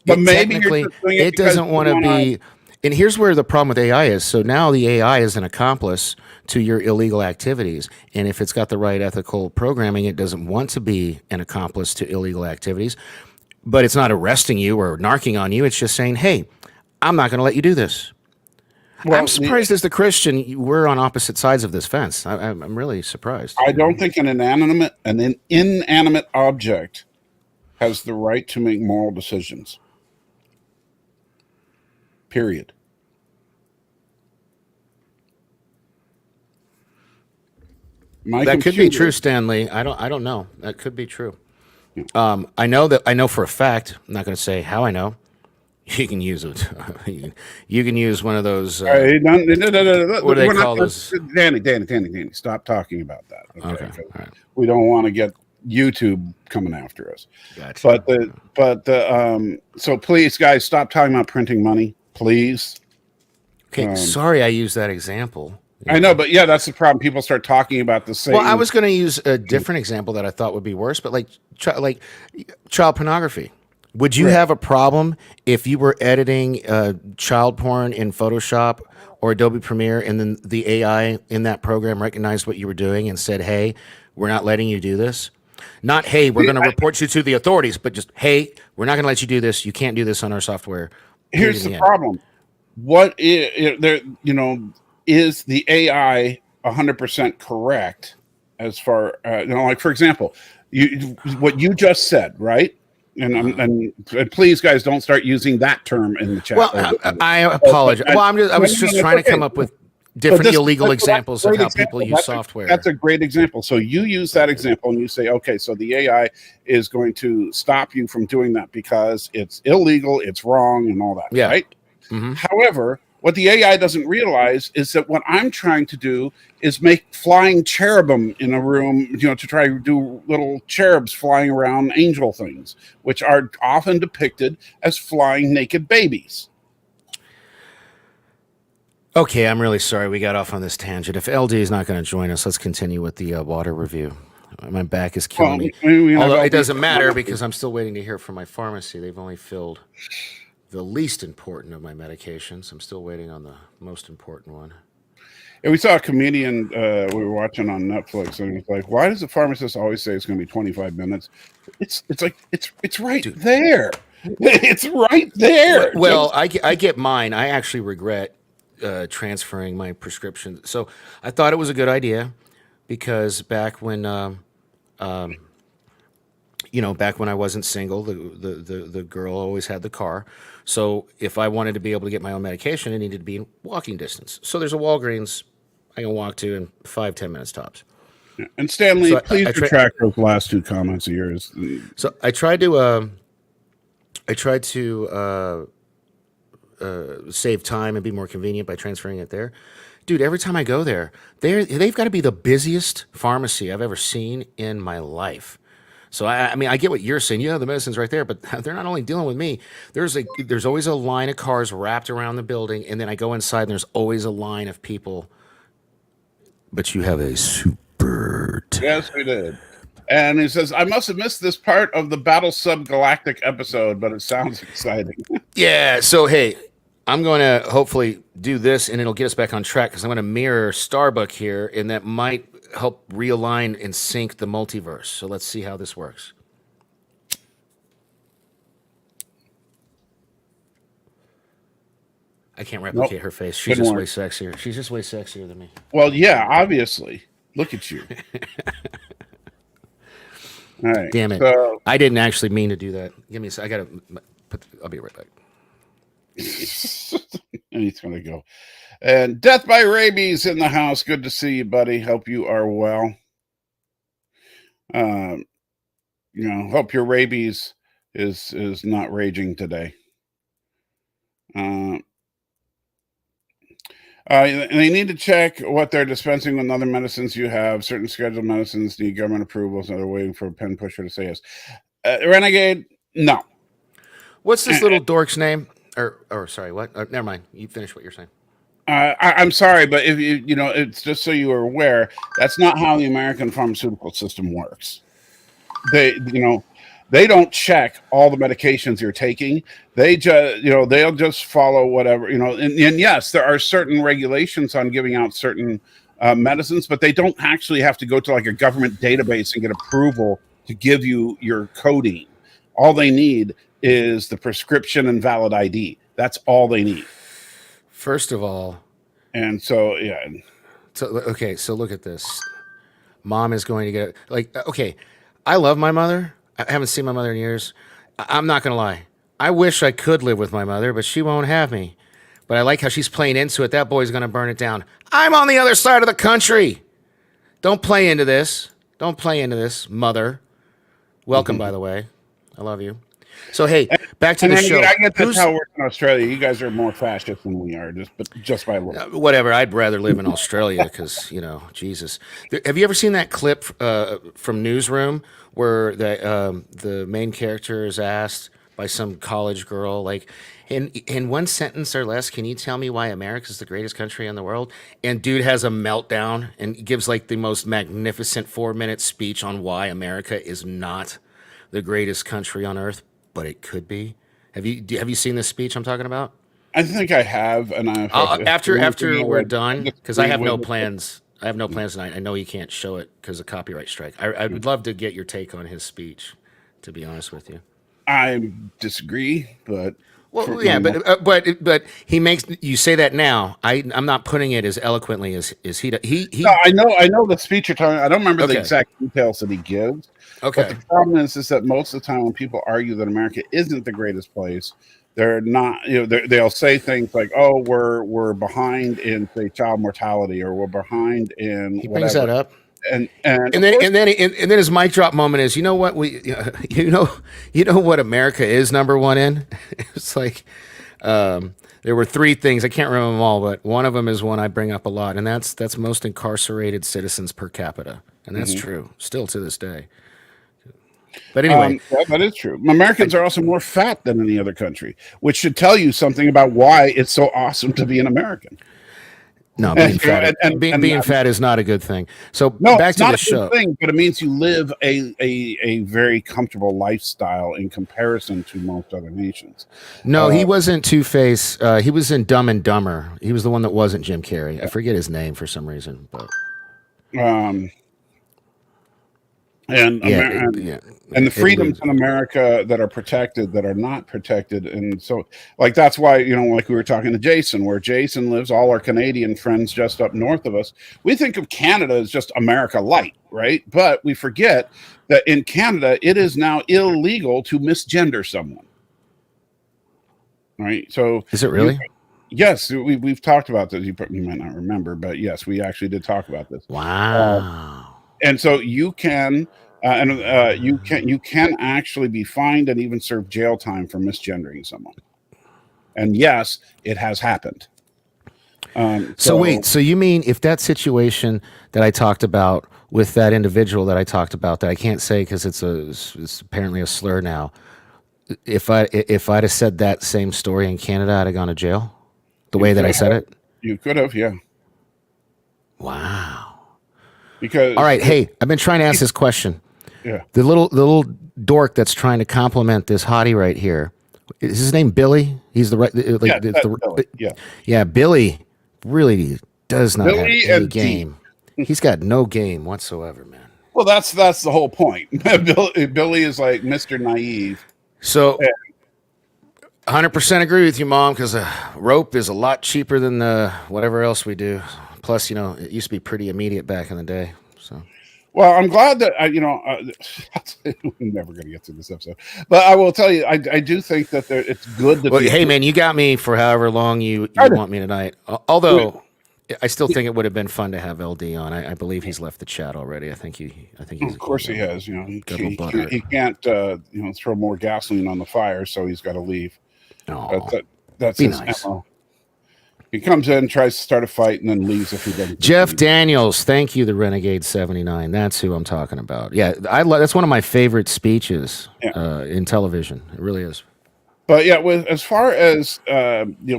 but maybe technically it doesn't want to be. And here's where the problem with AI is. So now the AI is an accomplice to your illegal activities. And if it's got the right ethical programming, it doesn't want to be an accomplice to illegal activities. But it's not arresting you or narking on you. It's just saying, hey, I'm not going to let you do this. Well, I'm surprised as the Christian, we're on opposite sides of this fence. I'm really surprised. I don't think an inanimate object has the right to make moral decisions. Period. My That could be computer. true, Stanley. I don't know. That could be true. I know for a fact. I'm not going to say how I know. You can use it. You can use one of those. All right, no, What do they we're not, call those? Danny, stop talking about that. Okay. Okay. All right. We don't want to get YouTube coming after us. Gotcha. So please, guys, stop talking about printing money, please. Okay. Sorry, I used that example. I know, but yeah, that's the problem. People start talking about the same. Well, I was going to use a different example that I thought would be worse, but like child pornography. Would you have a problem if you were editing child porn in Photoshop or Adobe Premiere, and then the AI in that program recognized what you were doing and said, "Hey, we're not letting you do this"? Not, "Hey, we're going to report you to the authorities," but just, "Hey, we're not going to let you do this. You can't do this on our software." Here's the problem. What is there? Is the AI 100% correct as far like, for example, what you just said, right? And please, guys, don't start using that term in the chat. Well, I apologize. Well, I was just trying to come up with different illegal examples of how people use software. That's a great example. So you use that example and you say, okay, so the AI is going to stop you from doing that because it's illegal, it's wrong, and all that, right? Mm-hmm. However, what the AI doesn't realize is that what I'm trying to do is make flying cherubim in a room, to try to do little cherubs flying around angel things, which are often depicted as flying naked babies. Okay, I'm really sorry we got off on this tangent. If LD is not going to join us, let's continue with the water review. My back is killing me. Although it doesn't matter because I'm still waiting to hear from my pharmacy. They've only filled the least important of my medications. I'm still waiting on the most important one. Yeah, we saw a comedian we were watching on Netflix, and it's like, why does the pharmacist always say it's going to be 25 minutes? It's like it's right there. It's right there. Well, I get mine. I actually regret transferring my prescription. So I thought it was a good idea because back when back when I wasn't single, the girl always had the car. So if I wanted to be able to get my own medication, it needed to be in walking distance. So there's a Walgreens I can walk to in 5-10 minutes tops. And Stanley, please retract those last two comments of yours. So I tried to save time and be more convenient by transferring it there. Dude, every time I go there, they've got to be the busiest pharmacy I've ever seen in my life. So I mean, I get what you're saying. You know, the medicine's right there, but they're not only dealing with me. There's always a line of cars wrapped around the building, and then I go inside, and there's always a line of people. But you have a super. Yes, we did. And he says, I must have missed this part of the Battle Subgalactic episode, but it sounds exciting. Yeah. So hey, I'm going to hopefully do this, and it'll get us back on track because I'm going to mirror Starbuck here, and that might help realign and sync the multiverse. So let's see how this works. I can't replicate her face. She's just way sexier. She's just way sexier than me. Well, yeah, obviously. Look at you. All right. Damn it. So, I didn't actually mean to do that. Give me a second. I'll be right back. And he's going to go. And Death by Rabies in the house. Good to see you, buddy. Hope you are well. Hope your rabies is not raging today. They need to check what they're dispensing with other medicines you have. Certain scheduled medicines need government approvals, and they're waiting for a pen pusher to say yes. Renegade, no. What's this little dork's name? Or sorry, what? Never mind. You finish what you're saying. I'm sorry, but if it's just so you are aware, that's not how the American pharmaceutical system works. They don't check all the medications you're taking. They just, they'll just follow whatever, and yes, there are certain regulations on giving out certain medicines, but they don't actually have to go to like a government database and get approval to give you your codeine. All they need is the prescription and valid ID. That's all they need. First of all, and so yeah. So okay, so look at this. Mom is going to get okay. I love my mother. I haven't seen my mother in years. I'm not gonna lie. I wish I could live with my mother, but she won't have me. But I like how she's playing into it. That boy's gonna burn it down. I'm on the other side of the country. Don't play into this. Don't play into this, mother. Welcome, by the way. I love you. So hey, back to the show. I get that's how it works in Australia. You guys are more fascist than we are, just by look. Whatever. I'd rather live in Australia because Jesus. Have you ever seen that clip from Newsroom where the main character is asked by some college girl, like, in one sentence or less, can you tell me why America is the greatest country in the world? And dude has a meltdown and gives like the most magnificent 4-minute speech on why America is not the greatest country on earth, but it could be. Have you seen this speech I'm talking about? I think I have, and after we're done, because I have no plans. I have no plans tonight. I know you can't show it because of copyright strike. I would love to get your take on his speech, to be honest with you. I disagree, but well, yeah, but he makes you say that now. I'm not putting it as eloquently as he. No, I know the speech you're talking. I don't remember the exact details that he gives. Okay. But the problem is that most of the time when people argue that America isn't the greatest place, they're not. They'll say things like, "Oh, we're behind in say child mortality, or we're behind in." He brings that up. And then his mic drop moment is, you know what what America is number one in? It's like there were 3 things, I can't remember them all, but one of them is one I bring up a lot, and that's most incarcerated citizens per capita, and that's true still to this day. But anyway, that is true. Americans are also more fat than any other country, which should tell you something about why it's so awesome to be an American. No, being fat, being fat is not a good thing. So back to the show. Thing, but it means you live a very comfortable lifestyle in comparison to most other nations. No, he wasn't Two-Face. He was in Dumb and Dumber. He was the one that wasn't Jim Carrey. I forget his name for some reason, but and the freedoms in America that are protected, that are not protected, and so like that's why like we were talking to Jason, where Jason lives, all our Canadian friends just up north of us, we think of Canada as just America light, right? But we forget that in Canada it is now illegal to misgender someone, right? So is it really? Yes, we've talked about this. You might not remember, but yes, we actually did talk about this. Wow. And so you can actually be fined and even serve jail time for misgendering someone. And yes, it has happened. So wait, so you mean if that situation that I talked about with that individual that I talked about that I can't say because it's apparently a slur now. If I'd have said that same story in Canada, I'd have gone to jail. The way that I said it. You could have, yeah. Wow. Because all right, hey, I've been trying to ask this question. Yeah. The little dork that's trying to compliment this hottie right here. Is his name Billy? He's the right Billy. Yeah, Billy really does not Billy have any game. He's got no game whatsoever, man. Well, that's the whole point. Billy is like Mr. Naive. So 100% agree with you, Mom, because rope is a lot cheaper than whatever else we do. Plus, it used to be pretty immediate back in the day. So, well, I'm glad that we're never going to get through this episode, but I will tell you, I do think that it's good. That hey, man, you got me for however long you want me tonight. Although, I still think it would have been fun to have LD on. I believe he's left the chat already. I think he's. Of course, he has. He can't throw more gasoline on the fire, so he's got to leave. Oh, that's his nice. MO. He comes in, tries to start a fight, and then leaves if he doesn't. Jeff Daniels, thank you, the Renegade 79. That's who I'm talking about. Yeah, that's one of my favorite speeches in television. It really is. But yeah, as far as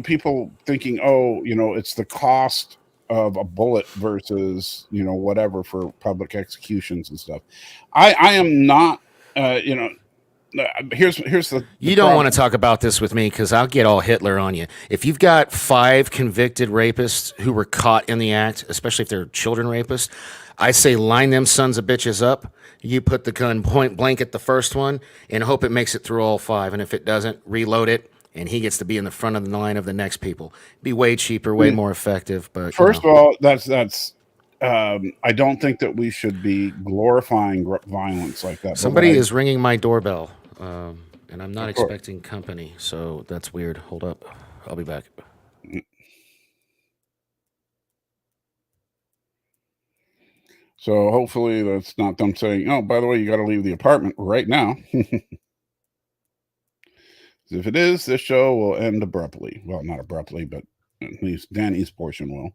people thinking, it's the cost of a bullet versus whatever for public executions and stuff. I am not. Here's the you don't want to talk about this with me because I'll get all Hitler on you. If you've got 5 convicted rapists who were caught in the act, especially if they're children rapists, I say line them sons of bitches up. You put the gun point blank at the first one and hope it makes it through all 5. And if it doesn't, reload it, and he gets to be in the front of the line of the next people. Be way cheaper, way more effective. But first of all, that's. I don't think that we should be glorifying violence like that. Somebody is ringing my doorbell, and I'm not expecting company, so that's weird. Hold up. I'll be back. So hopefully that's not them saying, "Oh, by the way, you got to leave the apartment right now." If it is, this show will end abruptly. Well, not abruptly, but at least Danny's portion will.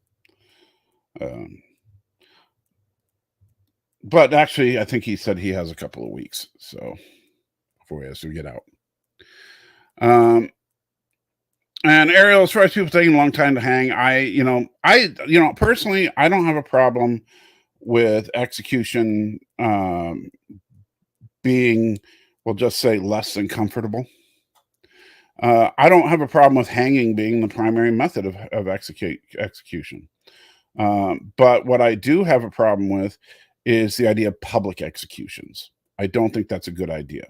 But actually, I think he said he has a couple of weeks, so before he has to get out. And Ariel, as far as people taking a long time to hang, personally, I don't have a problem with execution being, we'll just say, less than comfortable. I don't have a problem with hanging being the primary method of execution. But what I do have a problem with is the idea of public executions. I don't think that's a good idea.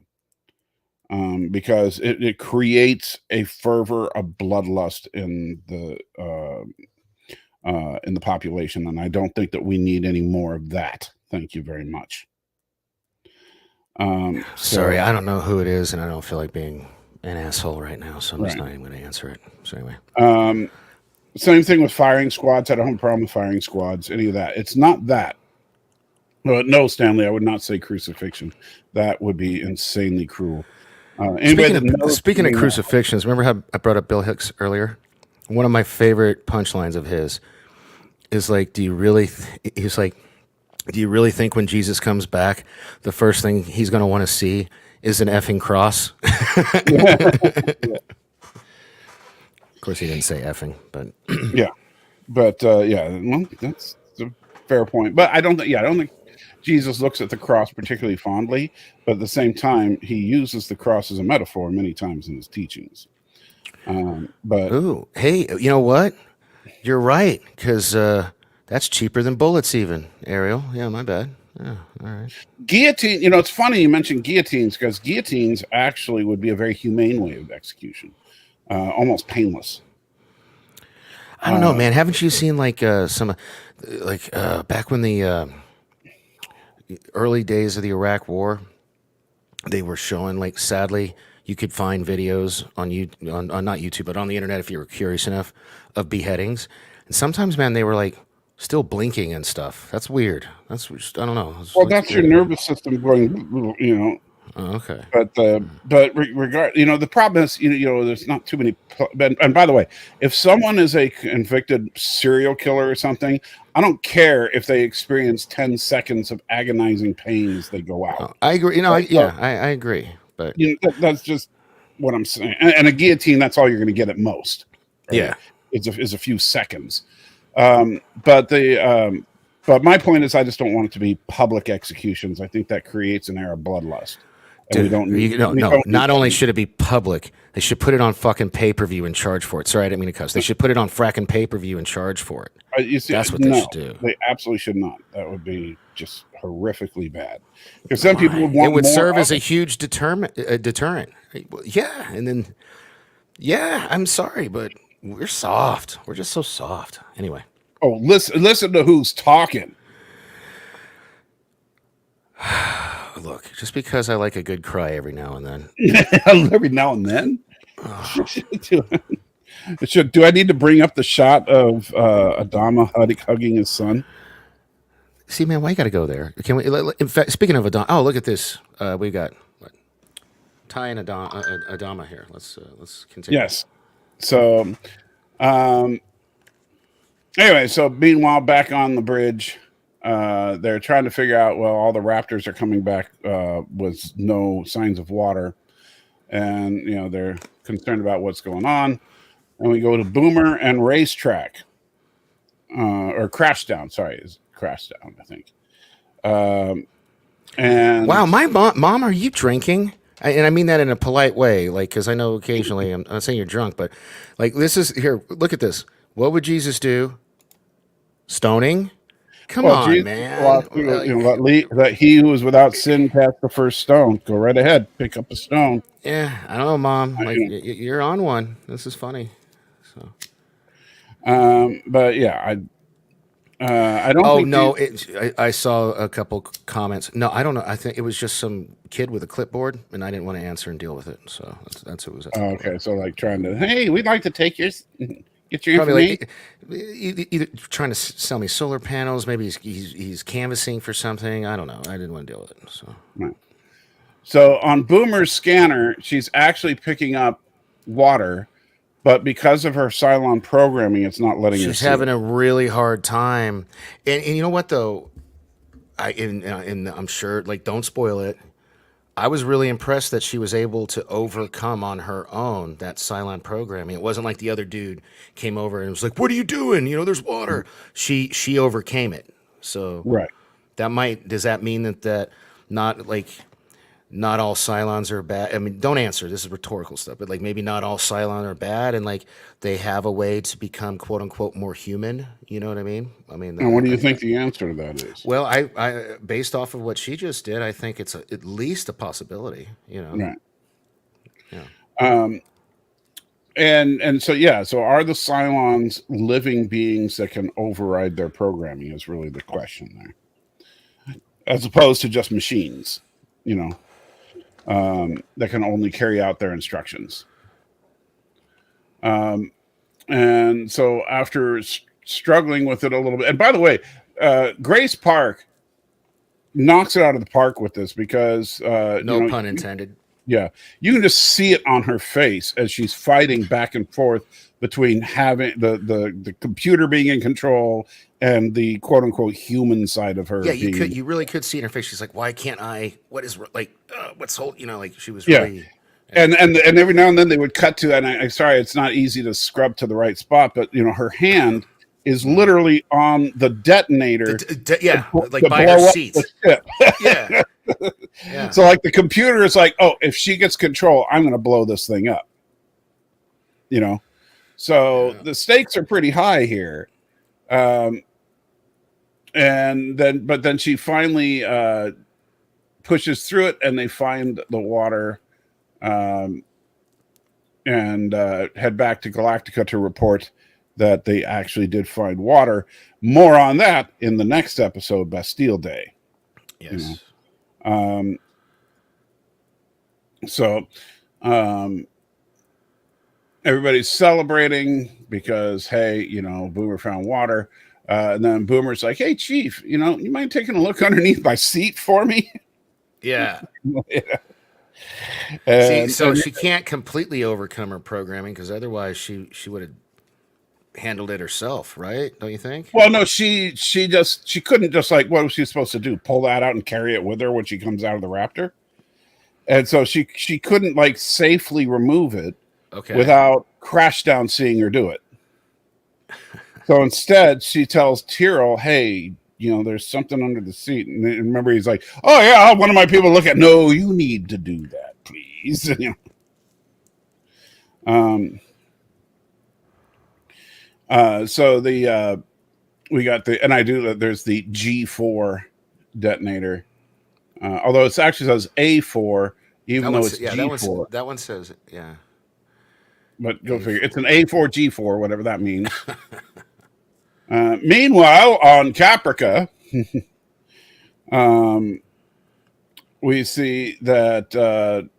Because it creates a fervor of bloodlust in the population, and I don't think that we need any more of that. Thank you very much. Sorry, I don't know who it is, and I don't feel like being an asshole right now, so I'm just not even going to answer it. So anyway, same thing with firing squads. I don't have a problem with firing squads. Any of that. It's not that. No, Stanley, I would not say crucifixion. That would be insanely cruel. Speaking of crucifixions, remember how I brought up Bill Hicks earlier? One of my favorite punchlines of his is like, do you really think when Jesus comes back, the first thing he's going to want to see is an effing cross? Yeah. Of course, he didn't say effing, but yeah, well, that's a fair point. But I don't think Jesus looks at the cross particularly fondly, but at the same time, he uses the cross as a metaphor many times in his teachings. Ooh, hey, you know what? You're right, because that's cheaper than bullets even, Ariel. Yeah, my bad. Yeah, all right. Guillotine, it's funny you mentioned guillotines, because guillotines actually would be a very humane way of execution, almost painless. I don't know, man. Haven't you seen like some, back when the early days of the Iraq War, they were showing, like, sadly, you could find videos on not YouTube, but on the internet if you were curious enough, of beheadings. And sometimes, man, they were like still blinking and stuff. That's weird. That's just, I don't know. That's your nervous system going, Oh, okay. But the problem is, there's not too many. And by the way, if someone is a convicted serial killer or something, I don't care if they experience 10 seconds of agonizing pain as they go out. I agree. I agree. But that's just what I'm saying. And a guillotine, that's all you're going to get at most. Right? Yeah, it's a few seconds. But my point is, I just don't want it to be public executions. I think that creates an air of bloodlust. Dude, not only should it be public, they should put it on fucking pay-per-view and charge for it. Sorry, I didn't mean to cuss. They should put it on fracking pay-per-view and charge for it. That's what they should do. They absolutely should not. That would be just horrifically bad. Because some people would want. It would serve as a huge deterrent. Yeah, and then, I'm sorry, but we're soft. We're just so soft. Anyway. Oh, listen to who's talking. Look, just because I like a good cry every now and then. Every now and then? Do I need to bring up the shot of Adama hugging his son? See, man, why you got to go there? Can we? In fact, speaking of Adama, look at this. We got Ty and Adama here. Let's continue. Yes. So, anyway, meanwhile, back on the bridge. They're trying to figure out, all the raptors are coming back with no signs of water, and they're concerned about what's going on. And we go to Boomer and Racetrack, or Crashdown. Sorry, is Crashdown, I think. And wow, my mom, are you drinking? And I mean that in a polite way, like, because I know occasionally I'm not saying you're drunk, but like, this is here. Look at this. What would Jesus do? Stoning. Come on, Jesus, man. That he who was without sin cast the first stone. Go right ahead. Pick up a stone. Yeah, I don't know, Mom. Like, you're on one. This is funny. So. But yeah, I don't. Oh no! I saw a couple comments. No, I don't know. I think it was just some kid with a clipboard, and I didn't want to answer and deal with it. So that's what it was. Okay, so like trying to, hey, we'd like to take your Get your Probably information. like either trying to sell me solar panels. Maybe he's canvassing for something. I don't know. I didn't want to deal with it. So Right. So on Boomer's scanner, she's actually picking up water, but because of her Cylon programming, it's not letting her she's see having it. a really hard time. And you know what though? And I'm sure, like, don't spoil it. I was really impressed that she was able to overcome on her own that Cylon programming. It wasn't like the other dude came over and was like, "What are you doing? You know, there's water." She overcame it. So Right. does that mean that not like not all Cylons are bad? I mean, don't answer. This is rhetorical stuff, but like maybe not all Cylon are bad, and like they have a way to become quote unquote more human. You know what I mean? I mean, And what do you think the answer to that is? well, I based off of what she just did, I think it's at least a possibility. You know? Right. Yeah. And so yeah, so are the Cylons living beings that can override their programming is really the question there. As opposed to just machines, you know, that can only carry out their instructions. And so after struggling with it a little bit, and by the way, Grace Park knocks it out of the park with this because No pun intended. Yeah, you can just see it on her face as she's fighting back and forth between having the computer being in control and the quote unquote human side of her. Yeah, being, you really could see in her face. She's like, "Why can't I? What is like? What's whole? You know, like she was yeah, really." and every now and then they would cut to, and I'm sorry, it's not easy to scrub to the right spot, but you know, her hand is literally on the detonator. Yeah, like to by blow her up seat. the ship. Yeah. Yeah. So like the computer is like, oh, if she gets control, I'm going to blow this thing up. You know, so the stakes are pretty high here. And then she finally pushes through it, and they find the water, and head back to Galactica to report that they actually did find water. More on that in the next episode, Bastille Day. Yes. You know? So everybody's celebrating because, hey, you know, Boomer found water. And then Boomer's like, hey, Chief, you know, you mind taking a look underneath my seat for me? Yeah. Yeah. See, so she can't completely overcome her programming because otherwise she would have handled it herself, right? Don't you think? Well, no, she couldn't just like, what was she supposed to do? Pull that out and carry it with her when she comes out of the Raptor? And so she couldn't like safely remove it without Crash Down seeing her do it. So instead, she tells Tyrell, hey, you know, there's something under the seat. And remember, he's like, oh, yeah, one of my people look at, no, you need to do that, please. You know? So we got there's the G4 detonator. Although it actually says A4, even though it's G4. That one says, yeah. But go figure. It's an A4, G4, whatever that means. Meanwhile, on Caprica, we see that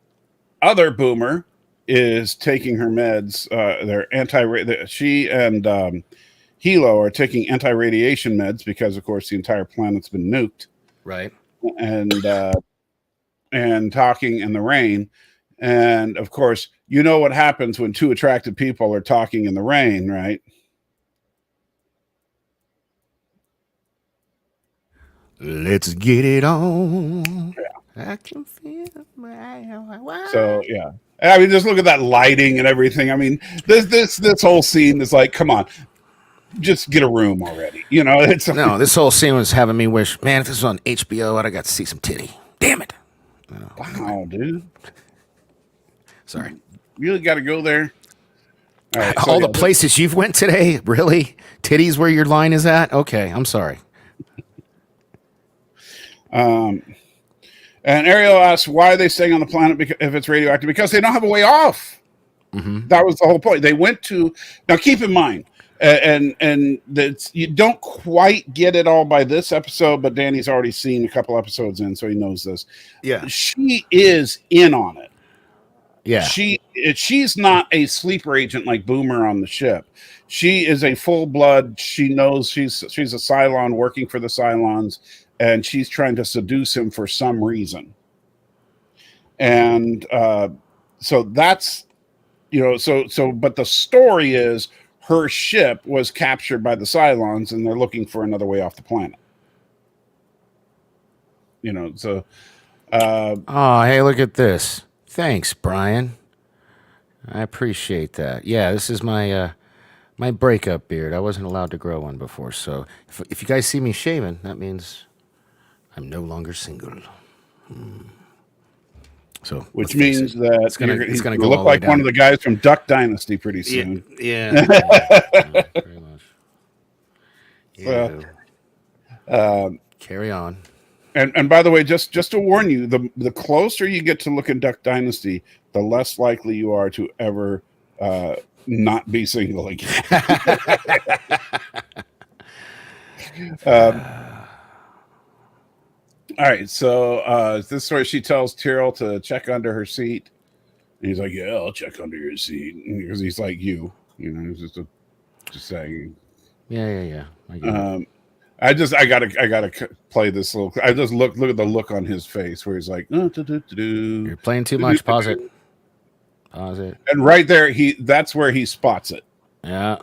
other Boomer is taking her meds. She and Hilo are taking anti-radiation meds because, of course, the entire planet's been nuked. Right. And talking in the rain. And of course, you know what happens when two attractive people are talking in the rain, right? Let's get it on. Yeah. I can feel my. So yeah, I mean, just look at that lighting and everything. I mean, this whole scene is like, come on, just get a room already. You know, it's no. This whole scene was having me wish, man, if this was on HBO, I'd have got to see some titty. Damn it! Wow, dude. Sorry. Really got to go there. All the places you've went today, really? Titties where your line is at? Okay, I'm sorry. And Ariel asks, why are they staying on the planet if it's radioactive? Because they don't have a way off. Mm-hmm. That was the whole point. They went to... Now, keep in mind, and that's, you don't quite get it all by this episode, but Danny's already seen a couple episodes in, so he knows this. Yeah. She is in on it. Yeah. She she's not a sleeper agent like Boomer on the ship. She is a full blood. She knows she's a Cylon working for the Cylons, and she's trying to seduce him for some reason. And so that's, but the story is her ship was captured by the Cylons, and they're looking for another way off the planet. So. Oh, hey, look at this. Thanks, Brian. I appreciate that. Yeah, this is my my breakup beard. I wasn't allowed to grow one before, so if you guys see me shaving, that means I'm no longer single. So, which means that it's gonna go look all the way like one down. of the guys from Duck Dynasty pretty soon. Yeah, pretty much. Yeah. Carry on. And by the way, just to warn you, the closer you get to looking Duck Dynasty, the less likely you are to ever not be single again. All right, so this is where she tells Tyrell to check under her seat. And he's like, "Yeah, I'll check under your seat," because he's like he's just saying. Yeah. I gotta play this little. I just look at the look on his face where he's like, You're playing too much. Pause it. And right there, that's where he spots it. Yeah.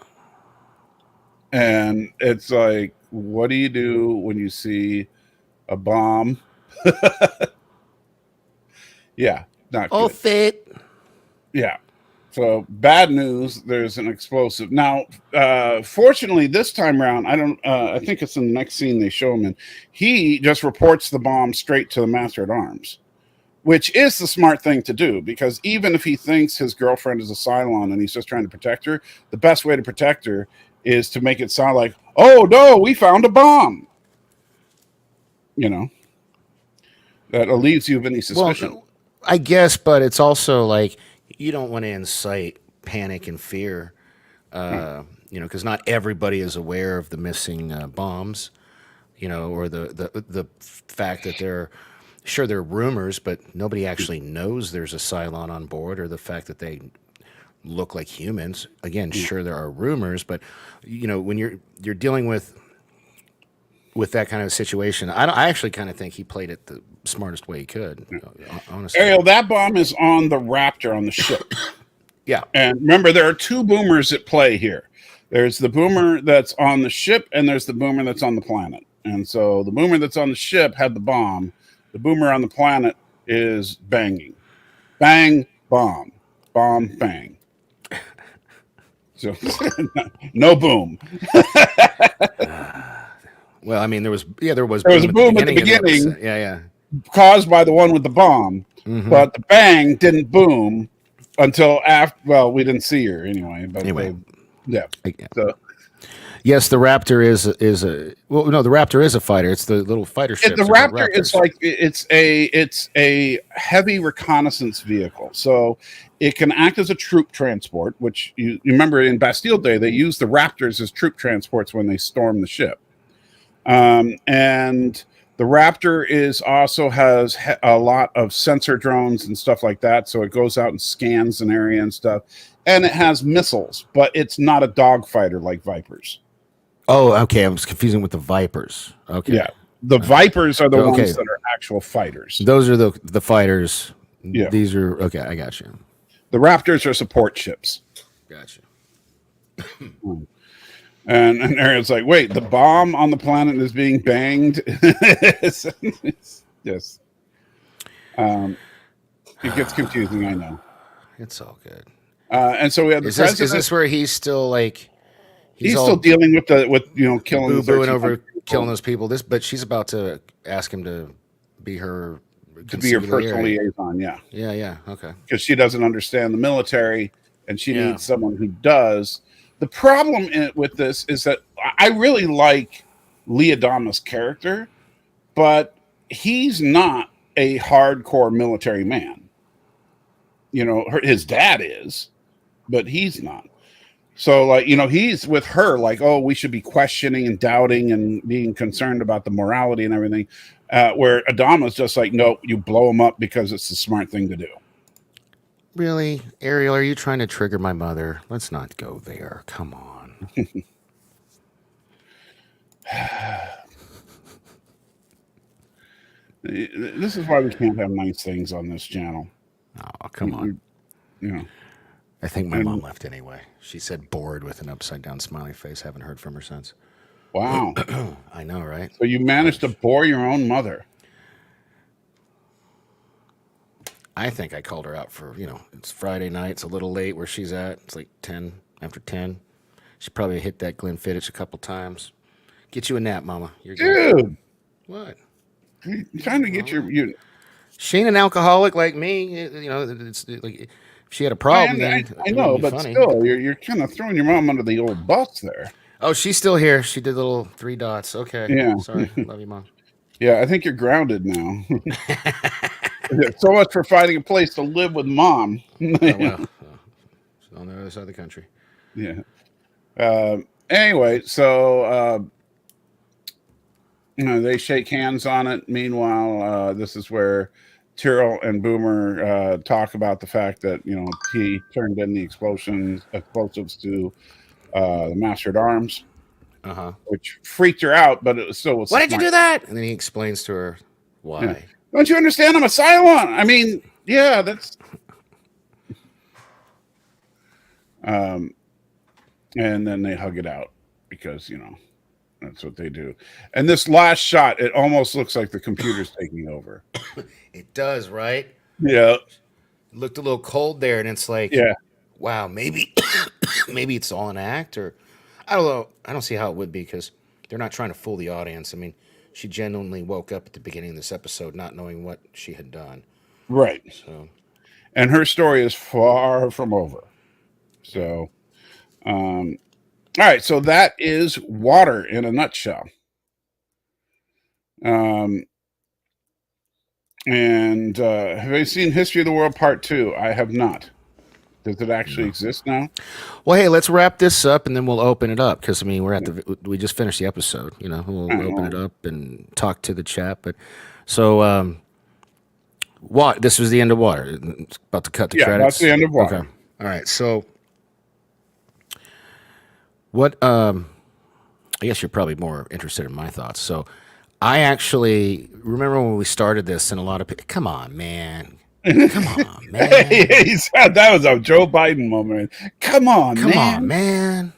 And it's like, what do you do when you see a bomb? Yeah, not all good. fit. Yeah. So bad news. There's an explosive. Now, fortunately, this time around, I think it's in the next scene they show him in. He just reports the bomb straight to the Master at Arms, which is the smart thing to do, because even if he thinks his girlfriend is a Cylon and he's just trying to protect her, the best way to protect her is to make it sound like, "Oh no, we found a bomb." That relieves you of any suspicion. Well, I guess, but it's also like you don't want to incite panic and fear, because not everybody is aware of the missing bombs, or the fact that they're rumors, but nobody actually knows there's a Cylon on board, or the fact that they look like humans. Again, sure, there are rumors, but when you're dealing with that kind of situation, I actually kind of think he played it the smartest way he could. Honestly, Ariel, that bomb is on the Raptor on the ship. Yeah, and remember, there are two boomers at play here. There's the boomer that's on the ship, and there's the boomer that's on the planet. And so the boomer that's on the ship had the bomb. The boomer on the planet is banging. Bang, bomb. Bomb, bang. So, no boom. Well, I mean, there was a boom at the beginning. Yeah. Caused by the one with the bomb. Mm-hmm. But the bang didn't boom until after. Well, we didn't see her anyway. But yeah. So. Yes, the Raptor is the Raptor is a fighter. It's the little fighter ship. The Raptor is like it's a heavy reconnaissance vehicle, so it can act as a troop transport. Which you remember in Bastille Day, they used the Raptors as troop transports when they stormed the ship. And the Raptor also has a lot of sensor drones and stuff like that, so it goes out and scans an area and stuff. And it has missiles, but it's not a dogfighter like Vipers. Oh, okay. I was confusing with the Vipers. Okay. Yeah. The Vipers are the ones that are actual fighters. Those are the fighters. Yeah. These are, okay, I got you. The Raptors are support ships. Gotcha. And Aaron's like, wait, the bomb on the planet is being banged? Yes. It gets confusing, I know. It's all good. And so we have the president. Is this where he's still like... He's still dealing with killing boo-booing over killing those people. But she's about to ask him to be her personal liaison. Yeah. Yeah. Okay. Because she doesn't understand the military, and she needs someone who does. The problem with this is that I really like Lee Adama's character, but he's not a hardcore military man. His dad is, but he's not. So, he's with her, like, oh, we should be questioning and doubting and being concerned about the morality and everything. Where Adama's just like, no, you blow him up because it's the smart thing to do. Really, Ariel? Are you trying to trigger my mother? Let's not go there. Come on. This is why we can't have nice things on this channel. Oh, come on. You know, I think my mom left anyway. She said bored with an upside down smiley face. Haven't heard from her since. Wow. I know, right? So you managed to bore your own mother. I think I called her out for, it's Friday night. It's a little late where she's at. It's like 10, after 10. She probably hit that Glenfiddich a couple times. Get you a nap, Mama. You're good. Dude. What? You're trying to get She ain't an alcoholic like me. It's like if she had a problem, then I know, but funny. still, you're kind of throwing your mom under the old bus there. Oh, she's still here. She did the little 3 dots. Okay. Yeah. Sorry. Love you, Mom. Yeah, I think you're grounded now. So much for finding a place to live with Mom. Oh, well, she's on the other side of the country. Yeah. Anyway, so they shake hands on it. Meanwhile, this is where Tyrell and Boomer talk about the fact that he turned in the explosives to the Master at Arms, which freaked her out. But it still was. Why did you do that? And then he explains to her why. Yeah. Don't you understand? I'm a Cylon. I mean, yeah, that's. And then they hug it out because that's what they do. And this last shot, it almost looks like the computer's taking over. It does, right? Yeah. It looked a little cold there, and it's like, yeah, wow, maybe it's all an act, or I don't know. I don't see how it would be because they're not trying to fool the audience. I mean, she genuinely woke up at the beginning of this episode not knowing what she had done. Right. So, and her story is far from over. So, all right. So that is Water in a nutshell. And have I seen History of the World Part 2? I have not. Does it actually exist now? Well, hey, let's wrap this up and then we'll open it up because we just finished the episode. We'll open it up and talk to the chat. But so, this was the end of Water. It's about to cut the credits. That's the end of Water. Okay. All right. So, what? I guess you're probably more interested in my thoughts. So, I actually remember when we started this, and a lot of people, come on, man. Come on, man. That was a Joe Biden moment. Come on, man.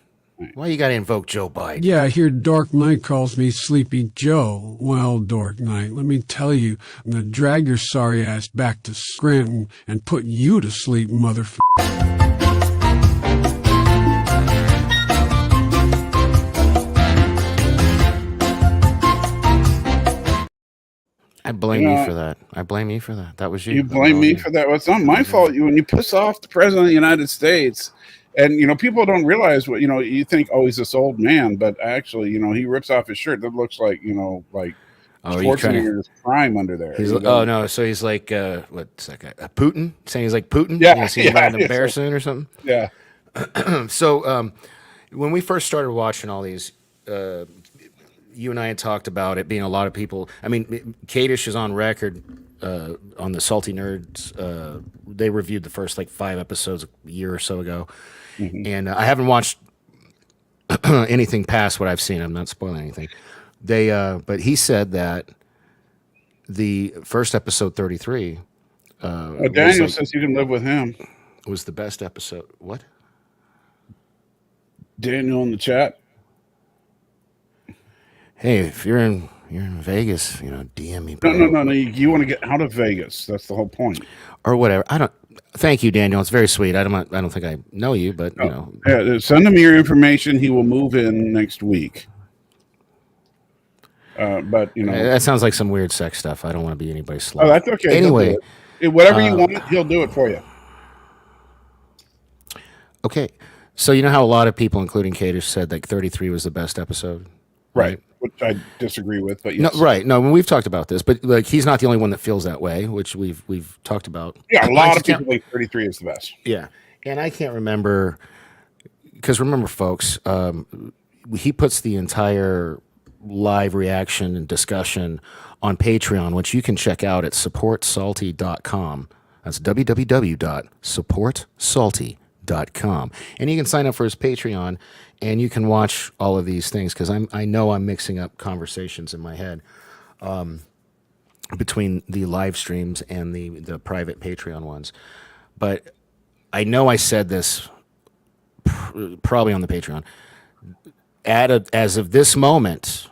Why you got to invoke Joe Biden? Yeah, I hear Dork Knight calls me Sleepy Joe. Well, Dork Knight, let me tell you, I'm going to drag your sorry ass back to Scranton and put you to sleep, motherfucker. I blame you for that. I blame you for that. That was you. You blame me for that? Well, it's not my fault. When you piss off the president of the United States, and people don't realize what you think. Oh, he's this old man, but actually, he rips off his shirt. That looks like Schwarzenegger's prime under there. Oh no! So he's like what's that guy? Putin? Saying he's like Putin? Yeah, he's riding a bear soon or something. Yeah. So when we first started watching all these. You and I had talked about it being a lot of people. I mean, Kadish is on record on the Salty Nerds. They reviewed the first 5 episodes a year or so ago, and I haven't watched anything past what I've seen. I'm not spoiling anything. But he said that the first episode 33. Daniel says you can live with him. Was the best episode. What? Daniel in the chat. Hey, if you're in Vegas, DM me. Bro. No. You want to get out of Vegas. That's the whole point. Or whatever. I don't. Thank you, Daniel. It's very sweet. I don't think I know you, but Yeah, send him your information. He will move in next week. But that sounds like some weird sex stuff. I don't want to be anybody's slave. Oh, that's okay. Anyway, whatever you want, he'll do it for you. Okay, so you know how a lot of people, including Kadish, said 33 was the best episode. Right, which I disagree with, but yes. No, right. No, we've talked about this, but he's not the only one that feels that way, which we've talked about. Yeah, a lot of people think 33 is the best. Yeah, and I can't remember because remember, folks, he puts the entire live reaction and discussion on Patreon, which you can check out at supportsalty.com. That's www.supportsalty.com. And you can sign up for his Patreon, and you can watch all of these things, because I know I'm mixing up conversations in my head between the live streams and the private Patreon ones. But I know I said this probably on the Patreon. As of this moment,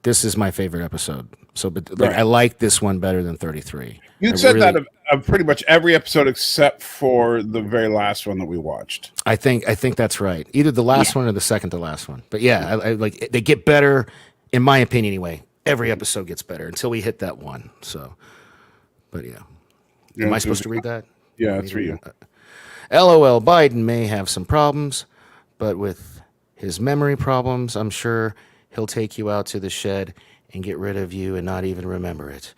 this is my favorite episode. So, but like, Right. I like this one better than 33. You said that of pretty much every episode except for the very last one that we watched. I think that's right. Either the last one or the second to last one. But yeah, I like, they get better, in my opinion anyway. Every episode gets better until we hit that one. So, but yeah. Am I supposed to read that? Yeah, it's for you. LOL, Biden may have some problems, but with his memory problems, I'm sure he'll take you out to the shed and get rid of you and not even remember it.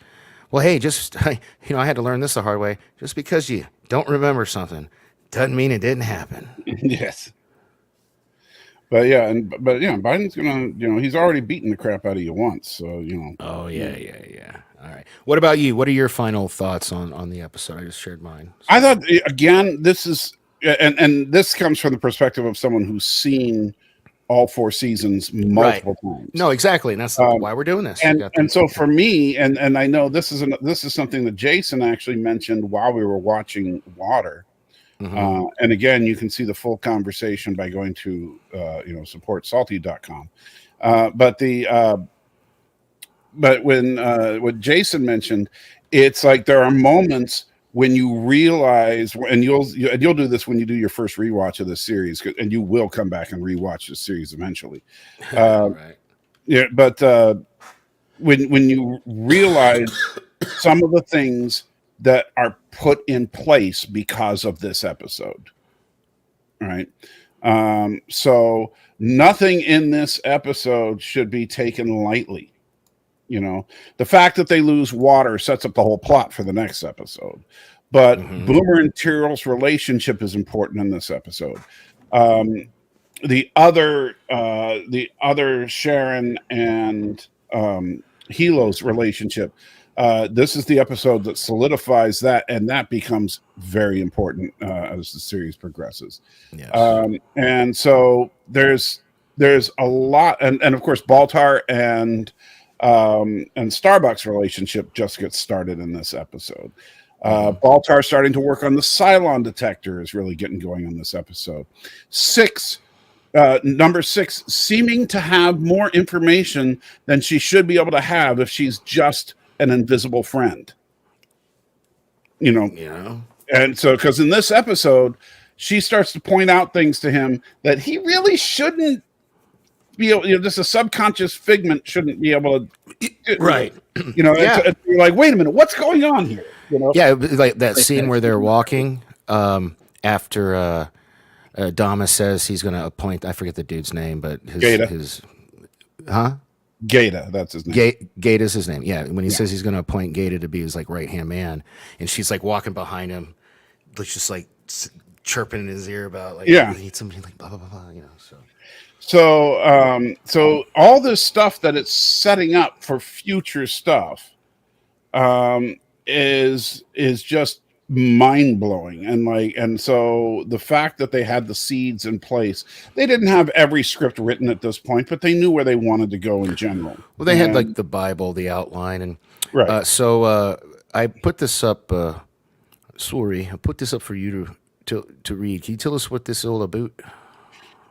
Well, hey, I had to learn this the hard way. Just because you don't remember something doesn't mean it didn't happen. Yes. But yeah, Biden's gonna, he's already beaten the crap out of you once, so Oh yeah. All right. What about you? What are your final thoughts on the episode? I just shared mine. So. I thought, again, this is, and this comes from the perspective of someone who's seen all 4 seasons multiple times. No, exactly, and that's why we're doing this. And so for me, and I know this is something that Jason actually mentioned while we were watching Water. Mm-hmm. And again, you can see the full conversation by going to supportsalty.com. But when what Jason mentioned, it's like there are moments when you realize, and you'll do this when you do your first rewatch of the series, and you will come back and rewatch the series eventually. Right. Yeah, but when you realize some of the things that are put in place because of this episode, right? So nothing in this episode should be taken lightly. The fact that they lose Water sets up the whole plot for the next episode. But Boomer and Tyrell's relationship is important in this episode. The other Sharon and Hilo's relationship. This is the episode that solidifies that, and that becomes very important as the series progresses. Yes. And so there's a lot, and of course Baltar and Starbuck's relationship just gets started in this episode. Baltar starting to work on the Cylon detector is really getting going in this episode. Number 6 seeming to have more information than she should be able to have if she's just an invisible friend. And so, because in this episode, she starts to point out things to him that he really shouldn't be able, just a subconscious figment shouldn't be able to, right. Yeah. You're like, wait a minute, what's going on here? Yeah, like that scene where they're walking after Dama says he's going to appoint, I forget the dude's name, but his Gata, that's his name. Gata's his name. Yeah, when he says he's going to appoint Gata to be his like right-hand man, and she's like walking behind him, just like chirping in his ear about like, I need somebody like blah blah blah blah, So all this stuff that it's setting up for future stuff is just mind-blowing, and so the fact that they had the seeds in place, they didn't have every script written at this point, but they knew where they wanted to go in general. Well, they had like the Bible, the outline, and right. So I put this up. Sorry, I put this up for you to read. Can you tell us what this is all about?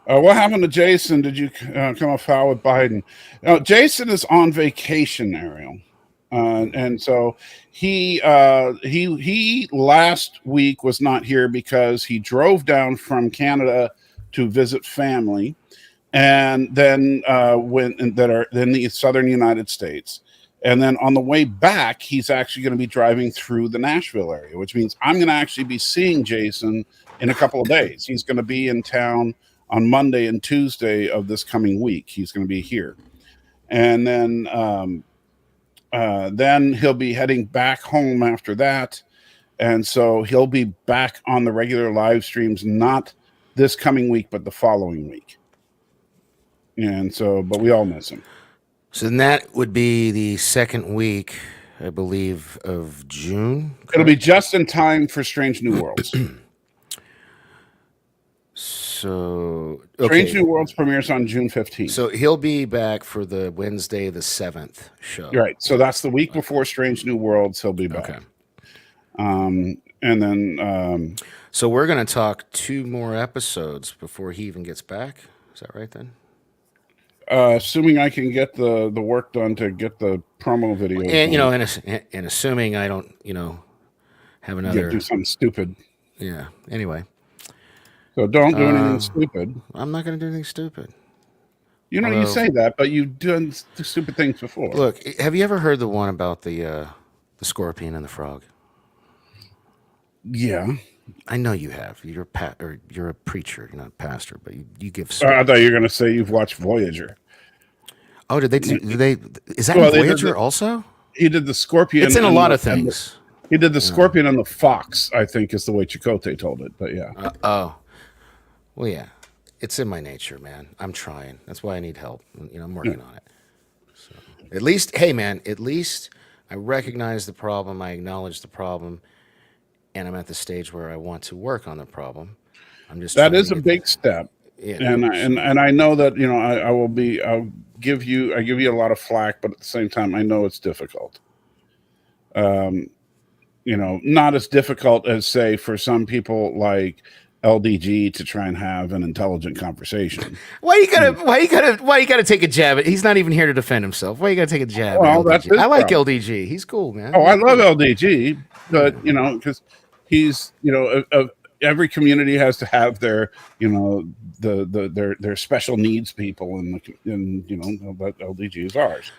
What happened to Jason? Did you come off foul with Biden? Jason is on vacation, Ariel. And so he last week was not here because he drove down from Canada to visit family, and then went in the southern United States. And then on the way back, he's actually going to be driving through the Nashville area, which means I'm going to actually be seeing Jason in a couple of days. He's going to be in town on Monday and Tuesday of this coming week. He's going to be here. And then he'll be heading back home after that. And so he'll be back on the regular live streams, not this coming week, but the following week. And so, but we all miss him. So then that would be the second week I believe, of June. It'll be just in time for Strange New Worlds. So Strange New Worlds premieres on June 15th. So he'll be back for the Wednesday the 7th show. Right. So that's the week before Strange New Worlds. He'll be back. Okay. And then. So we're going to talk 2 more episodes before he even gets back. Is that right then? Assuming I can get the work done to get the promo video, and assuming I don't, have another do something stupid. Yeah. Anyway. So don't do anything stupid. I'm not going to do anything stupid. You say that, but you've done stupid things before. Look, have you ever heard the one about the scorpion and the frog? Yeah. I know you have. You're a preacher. You're not a pastor, but you give. I thought you were going to say you've watched Voyager. Oh, did they? Is that in Voyager also? He did the scorpion. It's in a lot of things. He did the scorpion and the fox, I think, is the way Chakotay told it. But yeah. Well, yeah. It's in my nature, man. I'm trying. That's why I need help. I'm working on it. So, at least I recognize the problem. I acknowledge the problem. And I'm at the stage where I want to work on the problem. I'm just that is a big step, and I know that I'll give you a lot of flack, but at the same time I know it's difficult. Not as difficult as say for some people like LDG to try and have an intelligent conversation. Why you gotta take a jab at? He's not even here to defend himself. Why you gotta take a jab? Well, at that's LDG? I like problem. LDG. He's cool, man. Oh, I love LDG, but because he's every community has to have their their special needs people, and but LDG is ours.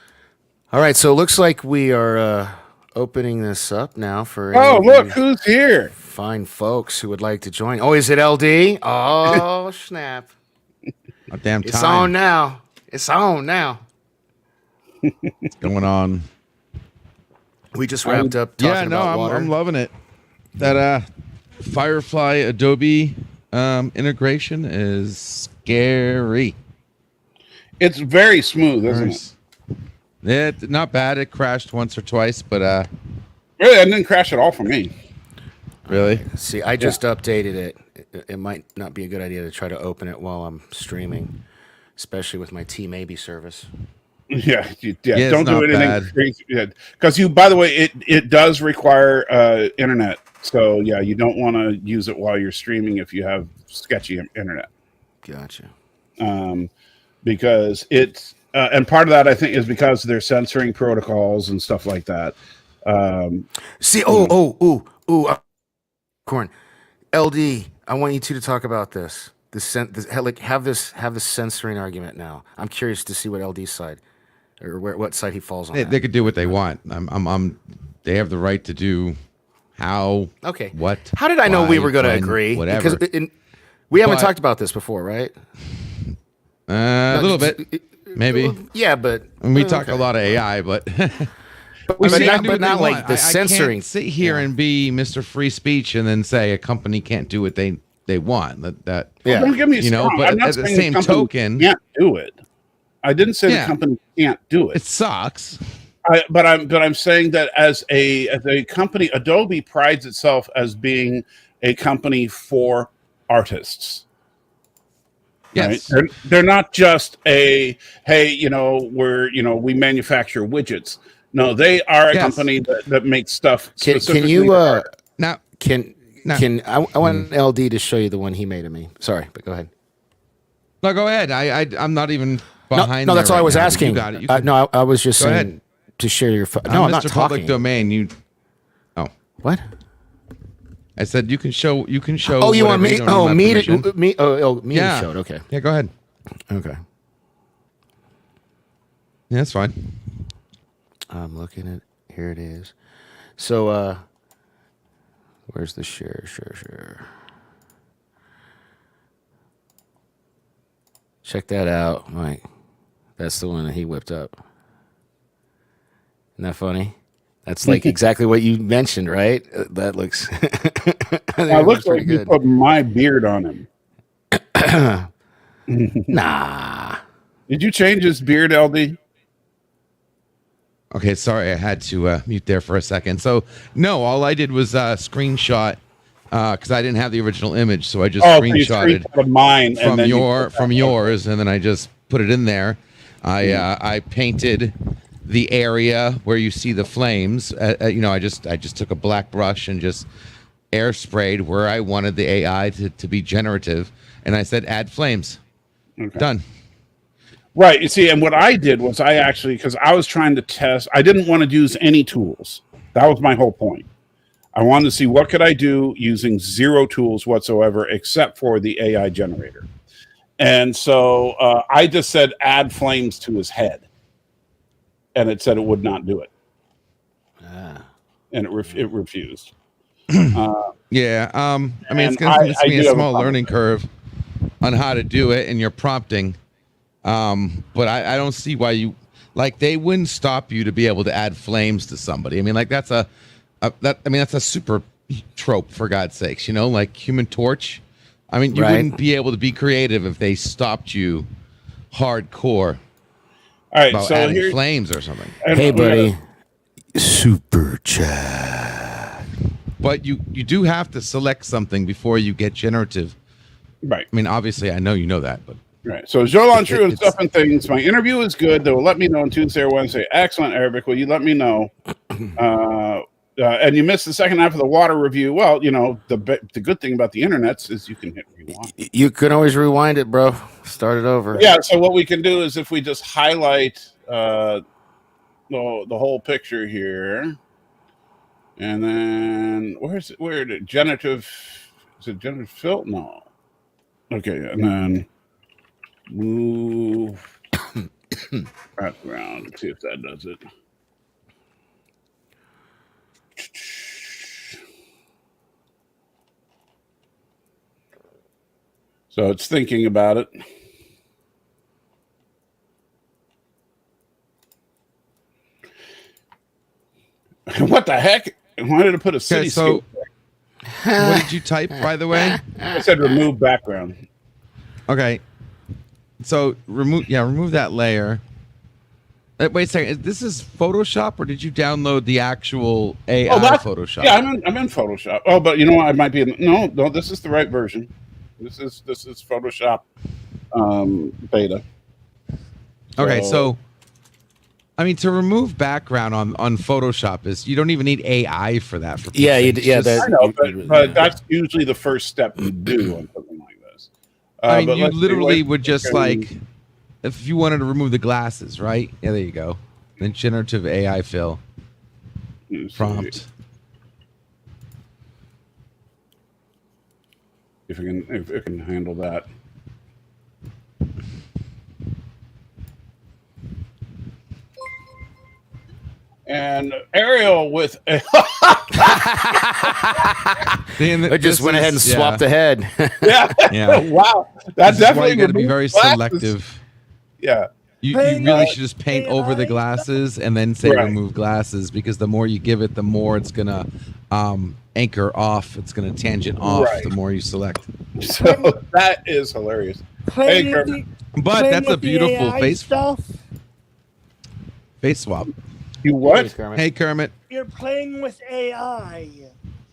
All right, so it looks like we are opening this up now for. Oh, look who's here! Fine folks who would like to join. Oh, is it LD? Oh, snap! A damn time. It's on now. It's on now. What's going on? We just wrapped up talking about water. I'm loving it. That Firefly Adobe integration is scary. It's very smooth, isn't it? It's not bad. It crashed once or twice, but really, it didn't crash at all for me. Really? See, I just updated it. It might not be a good idea to try to open it while I'm streaming, especially with my T-Maybe service. Yeah, don't do anything crazy. Because by the way, it does require internet. So yeah, you don't want to use it while you're streaming if you have sketchy internet. Gotcha. Because it's and part of that I think is because they're censoring protocols and stuff like that. Corn, LD. I want you two to talk about this. Have this censoring argument now. I'm curious to see what LD's side or what side he falls on. They could do what they want. They have the right to do what. How did I know we were going to agree? Whatever. Because we haven't talked about this before, right? A little bit, maybe. Yeah, but we talk a lot of AI, but. But not like the censoring. I can't sit here and be Mr. Free Speech and then say a company can't do what they want. That don't get me wrong. But I'm not at the same token, can't do it. I didn't say the company can't do it. It sucks. But I'm saying that as a company, Adobe prides itself as being a company for artists. Yes, right? They're not just we manufacture widgets. No, they are a company that makes stuff. Can you I want LD to show you the one he made of me. Sorry, but go ahead. No, go ahead. I'm not even behind. No, that's all I was now, asking. You got it. I was just saying ahead. To share your. No, I'm not Mr. talking. Public domain. What? I said you can show. Oh, you want me? Oh, me to show it. Okay. Yeah, go ahead. Okay. Yeah, that's fine. I'm looking at. Here it is. So, where's the share? Check that out, Mike. That's the one that he whipped up. Isn't that funny? That's like exactly what you mentioned, right? That looks. It looks like you put my beard on him. Nah. Did you change his beard, LD? Okay, sorry, I had to mute there for a second. So no, all I did was screenshot because I didn't have the original image, so I just So you screenshotted screenshot mine from and then yours, and then I just put it in there. I painted the area where you see the flames. I just took a black brush and just air sprayed where I wanted the AI to be generative, and I said add flames. Okay. Done. Right. You see, and what I did was because I was trying to test, I didn't want to use any tools. That was my whole point. I wanted to see what could I do using zero tools whatsoever, except for the AI generator. And so I just said, add flames to his head. And it said it would not do it. And it refused. Yeah. I mean, it's going to be a small learning curve on how to do it and your prompting. But I don't see why they wouldn't stop you to be able to add flames to somebody. I mean, like that's a super trope, for God's sakes, like Human Torch. I mean, you wouldn't be able to be creative if they stopped you hardcore. All right, about so adding flames or something. Hey, buddy. Super chat. But you do have to select something before you get generative. Right. I mean, obviously, I know you know that, but. Right. So Jolan True and Stuff and Things. My interview is good. They will let me know on Tuesday or Wednesday. Excellent, Arabic. Will you let me know? And you missed the second half of the water review. Well, the good thing about the internet is you can hit rewind. You can always rewind it, bro. Start it over. Yeah. So what we can do is if we just highlight the whole picture here, and then where did generative? Is it generative fill? No. Okay, and then move background. See if that does it. So it's thinking about it. What the heck? Why did it put a city? So what did you type, by the way? I said remove background. Okay. So remove that layer. Wait a second. This is Photoshop, or did you download the actual AI Photoshop? Yeah, I'm in Photoshop. Oh, but you know what? I might be in. No. This is the right version. This is Photoshop beta. Okay, so I mean, to remove background on Photoshop is you don't even need AI for that. I know, but that's usually the first step you do on something like this. I mean, you literally would just if you wanted to remove the glasses, right? Yeah, there you go. Then generative AI fill prompt. If it can handle that. And Ariel with a I just went ahead and swapped the head. Yeah. Wow. That's definitely got to be very selective. Yeah. You really should just paint over the glasses and then say remove glasses, because the more you give it, the more it's going to anchor off. It's going to tangent off the more you select. So that is hilarious. Hey, but that's a beautiful face swap. You what? Hey, Kermit. You're playing with AI.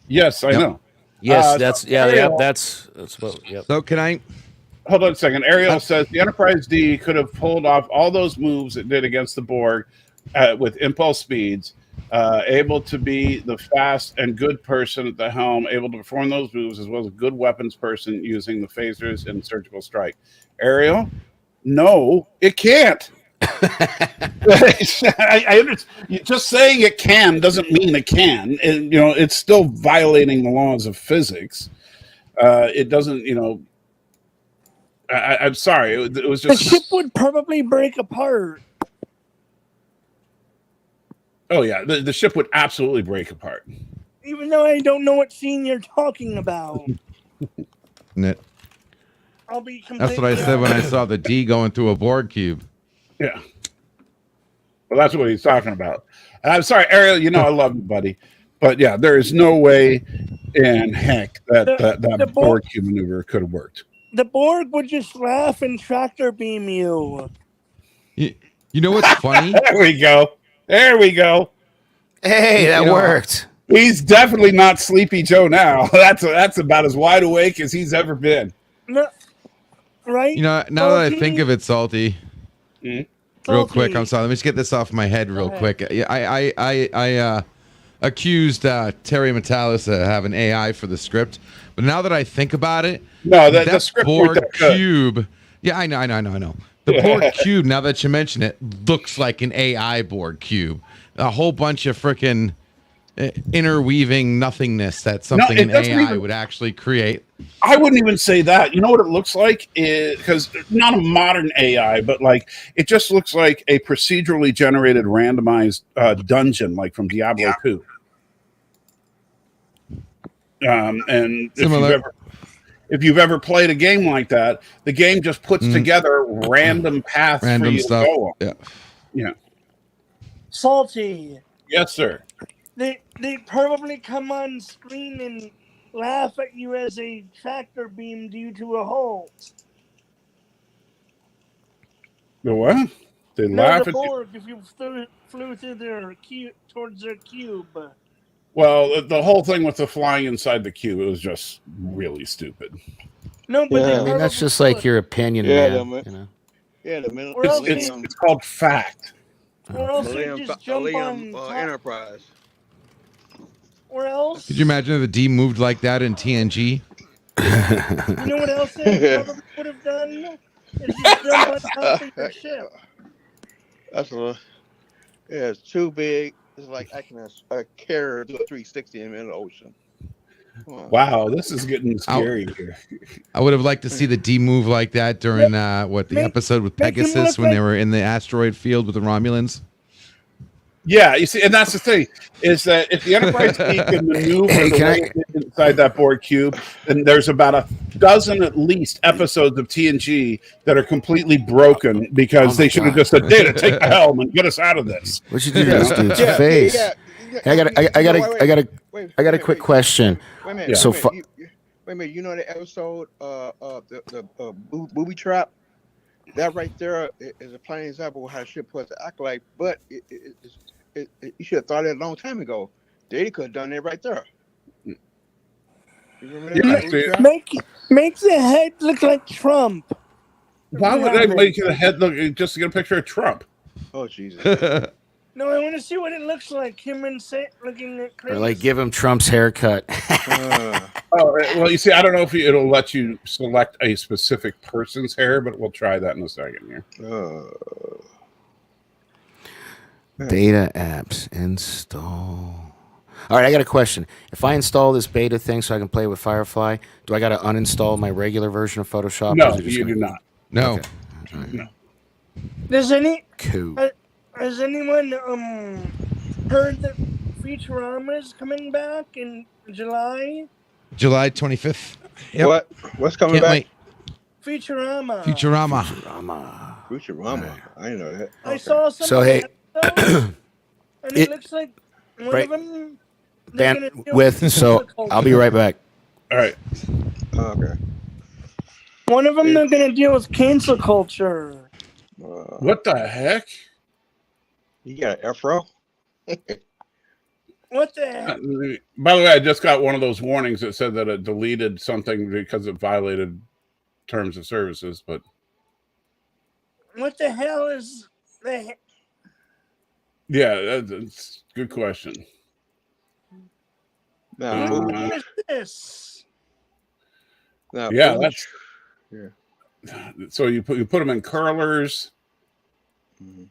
Yes, I know. Yes, that's what. Yep. So can I? Hold on a second. Ariel says the Enterprise D could have pulled off all those moves it did against the Borg with impulse speeds, able to be the fast and good person at the helm, able to perform those moves, as well as a good weapons person using the phasers and surgical strike. Ariel, no, it can't. I understand. Just saying it can doesn't mean it can. And, it's still violating the laws of physics. It doesn't, I'm sorry. It was just the ship would probably break apart. Oh yeah, the ship would absolutely break apart. Even though I don't know what scene you're talking about. I'll be completely That's what I said when I saw the D going through a Borg cube. Yeah. Well, that's what he's talking about. And I'm sorry, Ariel, I love you, buddy. But yeah, there is no way in heck that Borg cube maneuver could have worked. The Borg would just laugh and tractor beam you. You know what's funny? There we go. There we go. Hey, that worked. He's definitely not Sleepy Joe now. That's about as wide awake as he's ever been. No, right? You know, now that I think of it, Salty, real quick. I'm sorry. Let me just get this off my head real quick. I accused Terry Metalis of having AI for the script, but now that I think about it, no, the script Borg cube. Yeah, I know. The Borg cube. Now that you mention it, looks like an AI Borg cube. A whole bunch of freaking interweaving nothingness that something an AI would actually create. I wouldn't even say that. You know what it looks like? Because not a modern AI, but like it just looks like a procedurally generated randomized dungeon, like from Diablo 2. And if you've ever played a game like that, the game just puts together random paths for you stuff. to go on. Yeah. Salty. Yes, sir. They probably come on screen and laugh at you as a tractor beam due to a hole. The what? They laugh at Borg if you flew through their cube towards their cube. Well, the whole thing with the flying inside the cube, it was just really stupid. No, but I mean that's just like your opinion, man. You know? Yeah, it's called fact. Or else they just jump on Enterprise. Or else? Could you imagine if the D moved like that in TNG? You know what else they probably would have done? Is just jump on top of your ship. That's a. Yeah, it's too big. It's like I can carrier do a 360 in the ocean. Wow, this is getting scary here. I would have liked to see the D move like that during the episode with Pegasus when they were in the asteroid field with the Romulans. Yeah, you see, and that's the thing is that if the Enterprise D can maneuver inside that Borg cube, then there's about a dozen at least episodes of TNG that are completely broken because they should have just said, "Data, take the helm and get us out of this." What you do to this dude's face? I got a quick question. Wait a minute. Wait a minute. You know the episode the booby trap? That right there is a plain example of how shit supposed to act like, but you should have thought it a long time ago. They could have done it right there. You remember that? Make the head look like Trump. Why would they make the head look just to get a picture of Trump? Oh Jesus! No, I want to see what it looks like. Him and looking at crazy. Or like give him Trump's haircut. Well, you see, I don't know if it'll let you select a specific person's hair, but we'll try that in a second here. Beta apps install. All right, I got a question. If I install this beta thing so I can play with Firefly, do I got to uninstall my regular version of Photoshop? No, you do not. No. Okay. Right. No. Has anyone heard that Futurama is coming back in July? July 25th. Yep. What's coming Can't back? wait. Futurama. I didn't know that. I saw some. So hey, and it looks like one of them. So I'll be right back. All right. Okay. One of them they're going to deal with cancel culture. What the heck? You got an afro? What the heck? By the way, I just got one of those warnings that said that it deleted something because it violated terms of services, but what the hell is the? Yeah, that's a good question. What is this? Yeah, that's so you put them in curlers. Mm-hmm.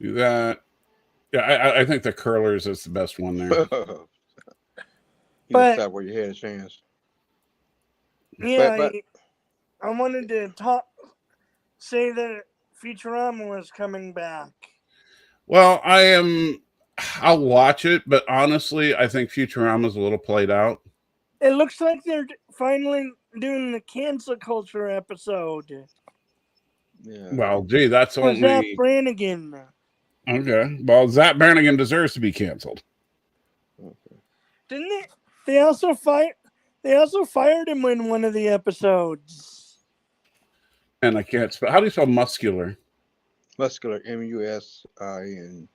Do that. Yeah, I think the curlers is the best one there. But where your head is changed. Yeah, I wanted to say that Futurama was coming back. Well, I'll watch it, but honestly, I think Futurama's a little played out. It looks like they're finally doing the cancel culture episode. Yeah. Well, gee, that's only Zach Brannigan. Okay. Well, Zach Brannigan deserves to be canceled. Okay. Didn't they? They also fired him in one of the episodes. And I can't spell. How do you spell muscular? Muscular, MUSIN.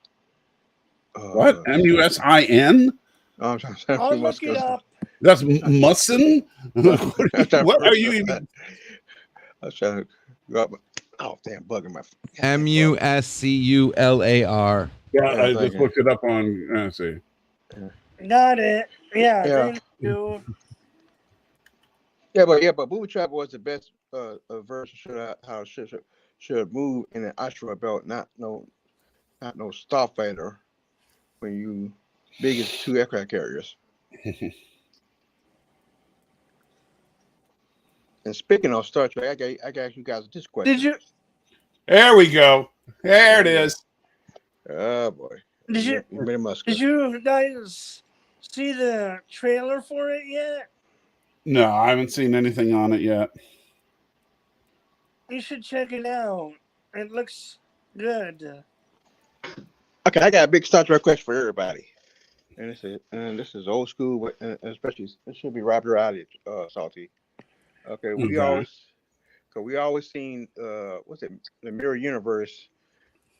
What? M-U-S-I-N? I'm trying to I'll look it up. That's Mussin? What are you even? I was trying to go up. Oh, damn, bugging my. Muscular. Yeah, I just looked it up on. Let's see. Got it. Yeah, thank you. Yeah, but Booby Trap was the best version how it should move in an asteroid belt, not no starfighter. When you biggest 2 aircraft carriers. And speaking of Star Trek, I got you guys this question. Did you? There we go. There it is. Oh boy. Did you guys see the trailer for it yet? No, I haven't seen anything on it yet. You should check it out. It looks good. Okay, I got a big Star Trek question for everybody. And this is old school, but especially it should be Robert Riley, Salty. Okay, we always seen what's it, the Mirror Universe,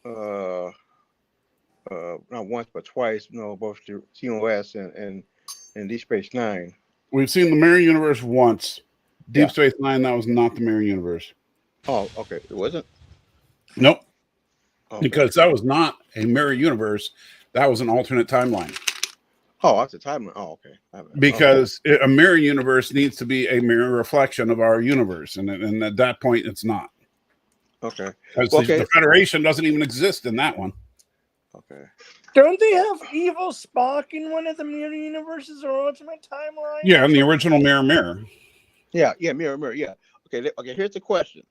not once but twice, both the TOS and Deep Space Nine. We've seen the Mirror Universe once. Deep Space Nine, that was not the Mirror Universe. Oh, okay, it wasn't. Nope. Okay. Because that was not a Mirror Universe. That was an alternate timeline. Oh, that's a timeline. Oh, okay. Because a mirror universe needs to be a mirror reflection of our universe, and at that point, it's not. Okay. The Federation doesn't even exist in that one. Okay. Don't they have evil Spock in one of the mirror universes or alternate timelines? Yeah, in the original Mirror. Yeah, Mirror. Yeah. Okay. Here's the question: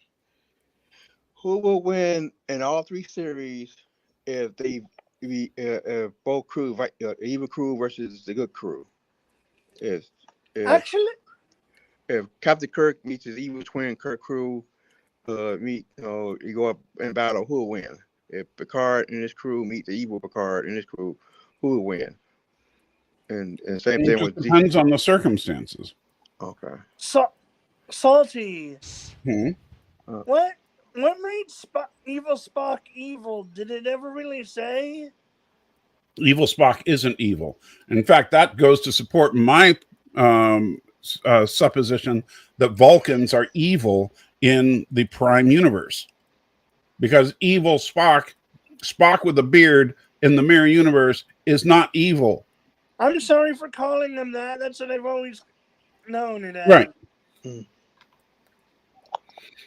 who will win in all 3 series if both crew, evil crew versus the good crew? If Captain Kirk meets his evil twin Kirk crew, you go up in battle, who will win? If Picard and his crew meet the evil Picard and his crew, who will win? And same thing with depends on the circumstances. Okay. Salty. Mm-hmm. What made evil Spock evil? Did it ever really say? Evil Spock isn't evil. In fact, that goes to support my supposition that Vulcans are evil in the Prime Universe. Because evil Spock with a beard in the Mirror Universe is not evil. I'm sorry for calling them that. That's what I've always known it as. Right.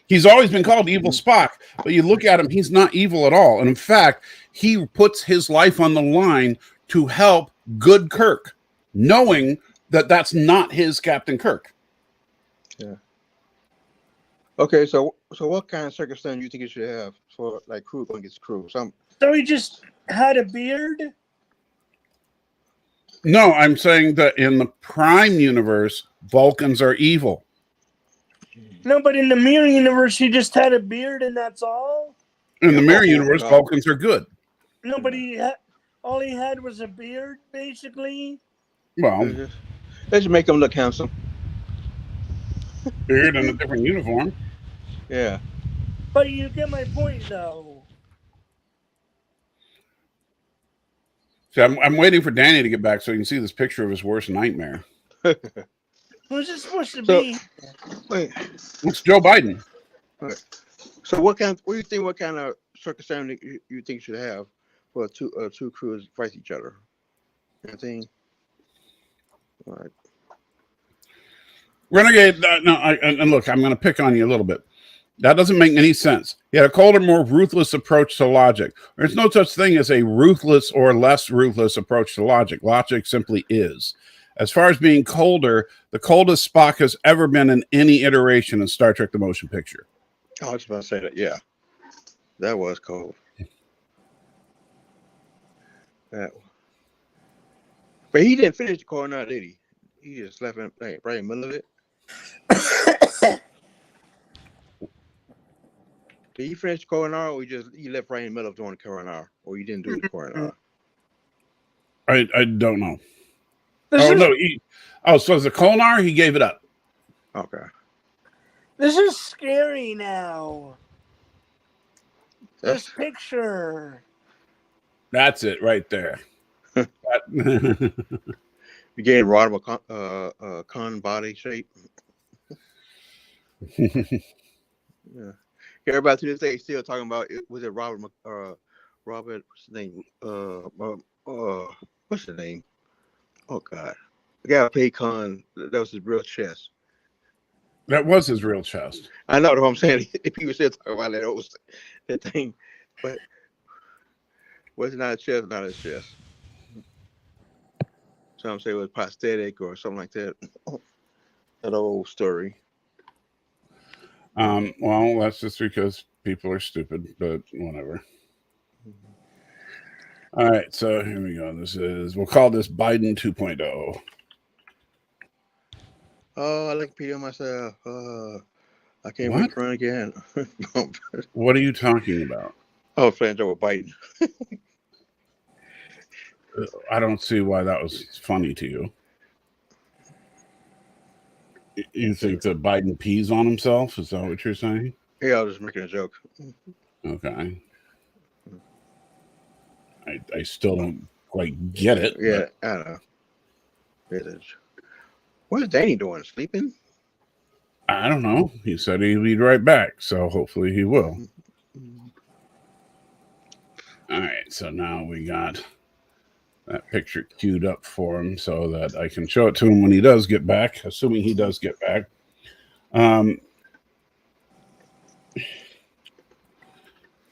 He's always been called Evil Spock, but you look at him, he's not evil at all. And in fact, he puts his life on the line to help good Kirk, knowing that that's not his Captain Kirk. Yeah. Okay, so what kind of circumstance do you think it should have for like crew going against crew? So he just had a beard? No, I'm saying that in the Prime Universe, Vulcans are evil. No, but in the Mirror Universe, he just had a beard and that's all? In the Mirror Universe, Vulcans are good. No, but all he had was a beard, basically? Well, they just make him look handsome. Beard and a different uniform. Yeah. But you get my point, though. So I'm waiting for Danny to get back so you can see this picture of his worst nightmare. Who's it supposed to be? Wait. It's Joe Biden. Right. So what do you think? What kind of circumstance you think should have for two crews fight each other? Anything? All right. Renegade. And look, I'm going to pick on you a little bit. That doesn't make any sense. He had a colder, more ruthless approach to logic. There's no such thing as a ruthless or less ruthless approach to logic. Logic simply is. As far as being colder, the coldest Spock has ever been in any iteration in Star Trek: The Motion Picture. I was about to say that. Yeah, that was cold. But he didn't finish the coronar, did he? He just left him right in the middle of it. Did he finish the coronar, or he left right in the middle of doing the coronar, or he didn't do the coronar? I don't know. So as a coronar, he gave it up. Okay. This is scary now. This picture. That's it right there. You getting Rodham con body shape. Yeah. Everybody to this day still talking about it. Was it Robert? Robert, what's his name? What's his name? Oh God, the guy who played Khan. That was his real chest. That was his real chest. I know what I'm saying. If people still talking about that thing, but was it not a chest? Not his chest. Some say it was prosthetic or something like that. That old story. Well, that's just because people are stupid, but whatever. All right, so here we go. We'll call this Biden 2.0. Oh, I like Peter myself. I can't wait to run again. What are you talking about? Oh, playing with Biden. I don't see why that was funny to you. You think that Biden pees on himself? Is that what you're saying? Yeah, I was just making a joke. Okay. I still don't quite get it. Yeah, I don't know. It is. What is Danny doing? Sleeping? I don't know. He said he'd be right back, so hopefully he will. All right, so now we got that picture queued up for him so that I can show it to him when he does get back, assuming he does get back.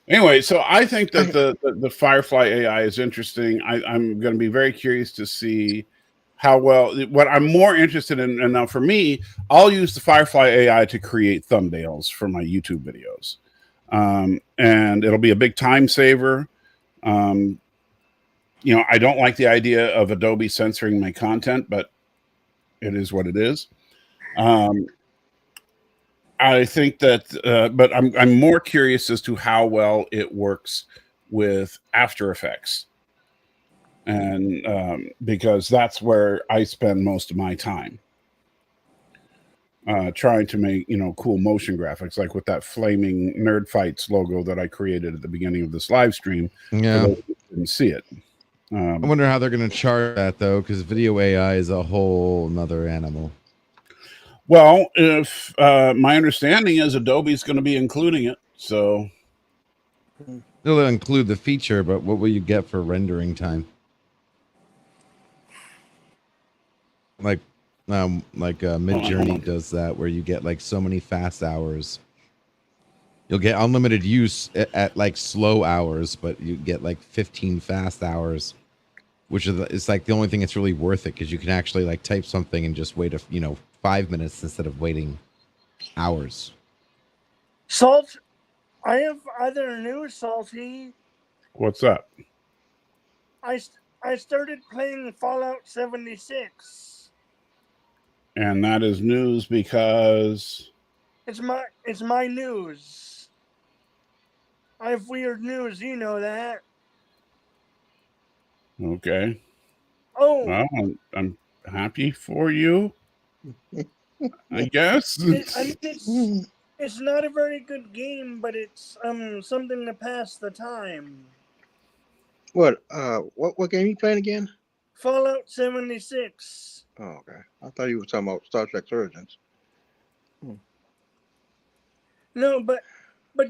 Anyway, so I think that the Firefly AI is interesting. I'm going to be very curious to see how well. What I'm more interested in, and now for me, I'll use the Firefly AI to create thumbnails for my YouTube videos, and it'll be a big time saver. I don't like the idea of Adobe censoring my content, but it is what it is. I think that, but I'm more curious as to how well it works with After Effects, and because that's where I spend most of my time, trying to make cool motion graphics, like with that flaming NERDFIGHTS logo that I created at the beginning of this live stream. Yeah, for those who didn't see it. I wonder how they're going to charge that though, because video AI is a whole nother animal. Well, if my understanding is Adobe's going to be including it, so they'll include the feature, but what will you get for rendering time? Like Midjourney does that, where you get like so many fast hours. You'll get unlimited use at like slow hours, but you get like 15 fast hours, which is like the only thing that's really worth it, because you can actually like type something and just wait 5 minutes instead of waiting hours. Salt, I have other news, Salty. What's up? I started playing Fallout 76. And that is news because it's my news. I have weird news, you know that. Okay. Oh. Well, I'm happy for you, I guess. It's not a very good game, but it's something to pass the time. What game are you playing again? Fallout 76. Oh, okay. I thought you were talking about Star Trek Origins. No, but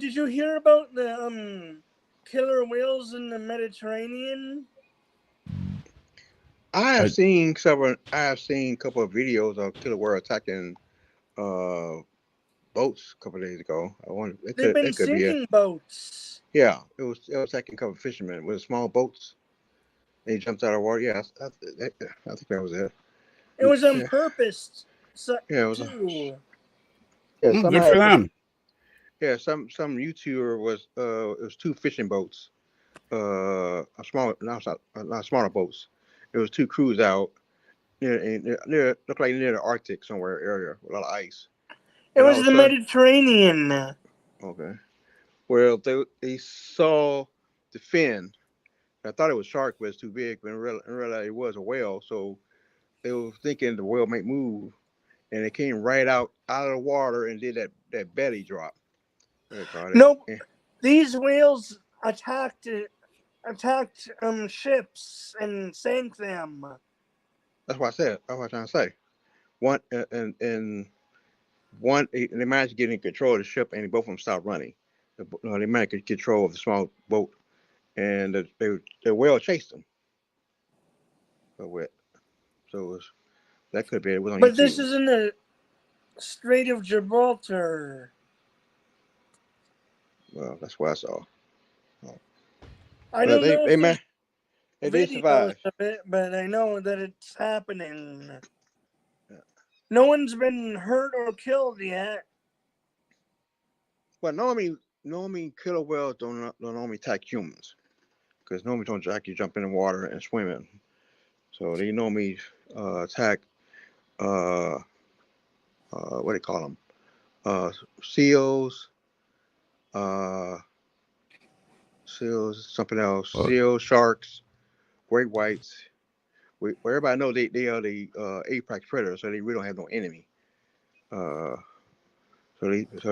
did you hear about the killer whales in the Mediterranean? I have seen a couple of videos of killer whales attacking boats a couple of days ago. I wonder They've been sinking boats. Yeah, it was attacking a couple of fishermen with small boats. They jumped out of water. Yeah, I think that was it. It was on purpose. So, yeah, it was. Good for them. Yeah, some YouTuber was it was two fishing boats, not smaller boats. It was two crews out near looked like near the Arctic somewhere area with a lot of ice. It was the Mediterranean. Okay. Well, they saw the fin. I thought it was shark, but it's too big. But in reality, it was a whale. So they were thinking the whale might move, and it came right out of the water and did that belly drop. No, these whales attacked attacked ships and sank them. That's what I said. That's what I'm trying to say. One and one, they managed to get in control of the ship, and both of them stopped running. They managed to get control of the small boat, and the whale chased them. So that could be it. Was on But YouTube. this is in the Strait of Gibraltar. Well, that's what I saw. I don't know if they there's did videos survive. of it, but I know that it's happening. Yeah. No one's been hurt or killed yet. Well, normally killer whales don't normally attack humans, because normally don't attack you jump in the water and swim in. So they normally attack what do they call them? Seals, something else. Seals, sharks, great whites. Where everybody know they are the apex predators, so they really don't have no enemy. So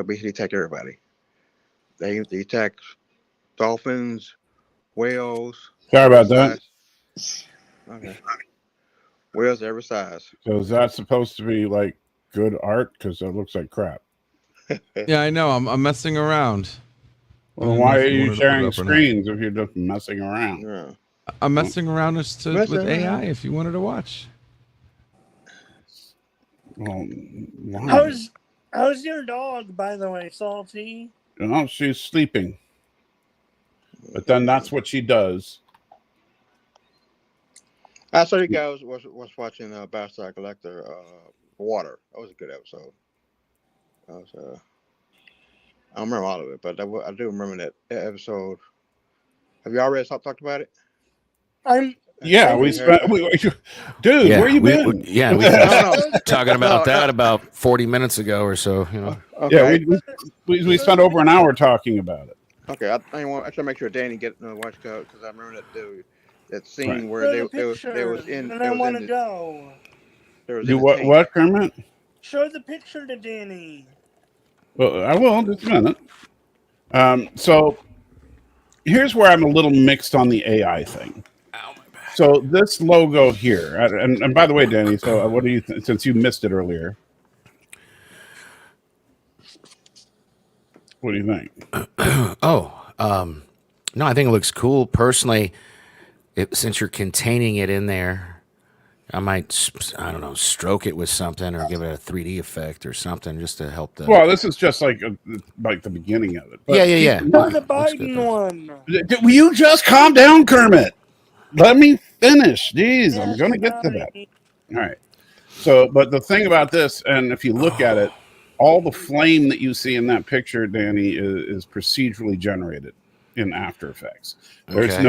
basically attack everybody. They attack dolphins, whales. Sorry about that. Okay. Whales every size. So is that supposed to be like good art? Because it looks like crap. Yeah, I know. I'm messing around. Well, why are you sharing screens if you're just messing around? Yeah. I'm messing around with AI if you wanted to watch. Well, wow. How's your dog, by the way, Salty? You know, she's sleeping. But then that's what she does. I saw you guys was watching Bastard Collector Water. That was a good episode. I don't remember all of it, but I do remember that episode. Have you already talked about it? We spent. Dude, yeah, where you been? We were talking about that about 40 minutes ago or so. You know. Okay. Yeah, we spent over an hour talking about it. Okay, I try to make sure Danny get watch because I remember that scene where they was in. And I want to go. Do what, Kermit? Show the picture to Danny. Well, I will just a minute. So here's where I'm a little mixed on the AI thing. So this logo here, and by the way, Danny, so what do you think, since you missed it earlier? What do you think? No, I think it looks cool. Personally, since you're containing it in there, I might, I don't know, stroke it with something or give it a 3D effect or something just to help the... Well, this is just like the beginning of it. But yeah. No, the Biden one. Will you just calm down, Kermit? Let me finish. Jeez, I'm going to get to that. All right. So, but the thing about this, and if you look at it, all the flame that you see in that picture, Danny, is procedurally generated in After Effects. There's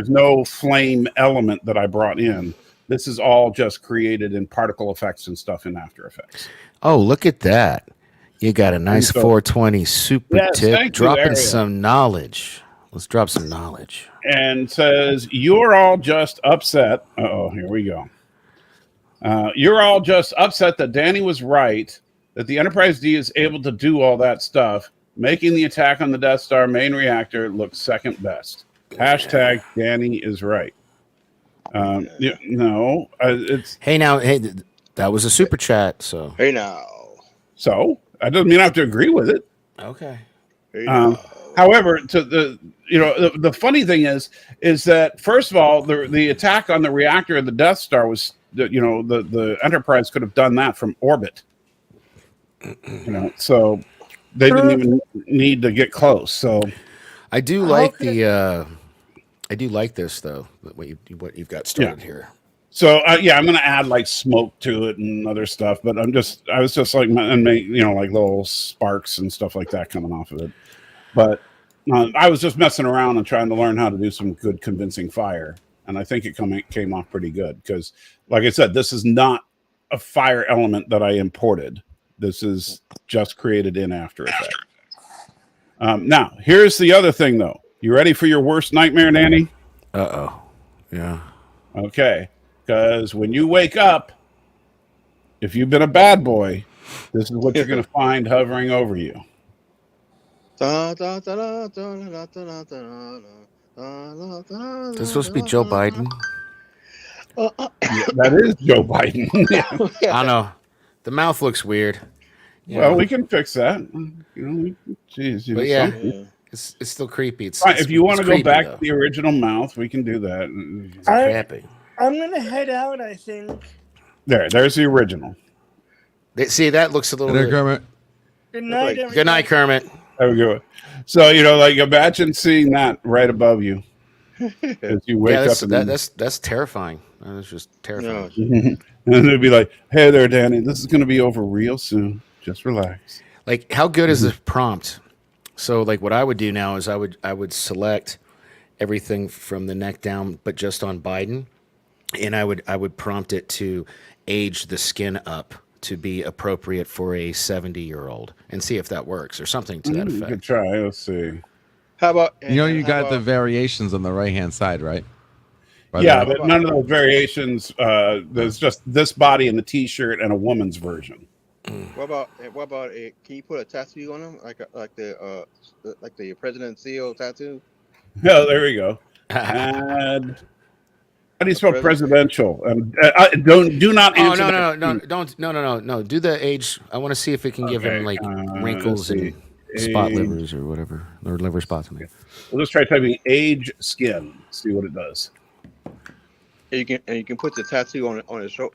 no flame element that I brought in. This is all just created in particle effects and stuff in After Effects. Oh, look at that. You got a nice 420 super tip, dropping some knowledge. Let's drop some knowledge. And says, you're all just upset. Uh-oh, here we go. You're all just upset that Danny was right, that the Enterprise D is able to do all that stuff, making the attack on the Death Star main reactor look second best. Hashtag Danny is right. It's... Hey, that was a super chat, so... Hey, now. So, that doesn't mean I have to agree with it. Okay. Hey, however, the funny thing is that, first of all, the attack on the reactor of the Death Star was, the Enterprise could have done that from orbit. So they didn't even need to get close. So I do like I do like this though. What you've got started here. So I'm going to add like smoke to it and other stuff, but I was just like, and make like little sparks and stuff like that coming off of it. But I was just messing around and trying to learn how to do some good convincing fire, and I think it came off pretty good because, like I said, this is not a fire element that I imported. This is just created in After Effects. Now, here's the other thing, though. You ready for your worst nightmare, Danny? Uh-oh. Yeah. Okay. Because when you wake up, if you've been a bad boy, this is what you're going to find hovering over you. This is supposed to be Joe Biden. That is Joe Biden. I don't know. The mouth looks weird. Well, we can fix that. Geez, but yeah, it's still creepy. If you want to go back to the original mouth, we can do that. I'm gonna head out. I think. There's the original. See, that looks a little. Kermit. Good night, everybody. Good night, Kermit. There we go. So like imagine seeing that right above you as you wake up. That's terrifying. That's just terrifying. And it'd be like, "Hey there, Danny. This is going to be over real soon. Just relax." Like, how good is the prompt? So, like, what I would do now is I would select everything from the neck down, but just on Biden, and I would prompt it to age the skin up to be appropriate for a 70-year-old, and see if that works or something to that effect. Good try. Let's see. How about you got the variations on the right-hand side, right? Yeah, but none of those variations. There's just this body in the T-shirt and a woman's version. What about can you put a tattoo on him like the president seal tattoo? Oh, there we go. And how do you spell presidential? Do not answer. No. Do the age. I want to see if it can give him like wrinkles and spot livers or whatever, or liver spots. We'll just try typing age skin. See what it does. You can put the tattoo on his shoulder.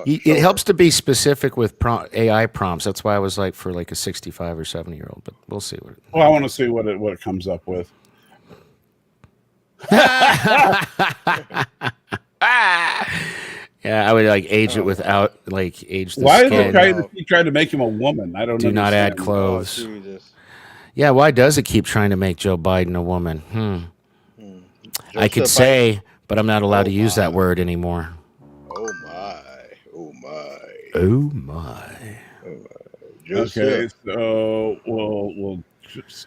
It helps to be specific with AI prompts. That's why I was like for like a 65 or 70-year-old. But we'll see what. Well, I want to see what it comes up with. Yeah, I would like age it without like age. Why is he trying to make him a woman? I don't. Do not add clothes. Yeah, why does it keep trying to make Joe Biden a woman? I could say, but I'm not allowed to use that word anymore. Oh my! Oh my! Oh my! Okay, so we'll just.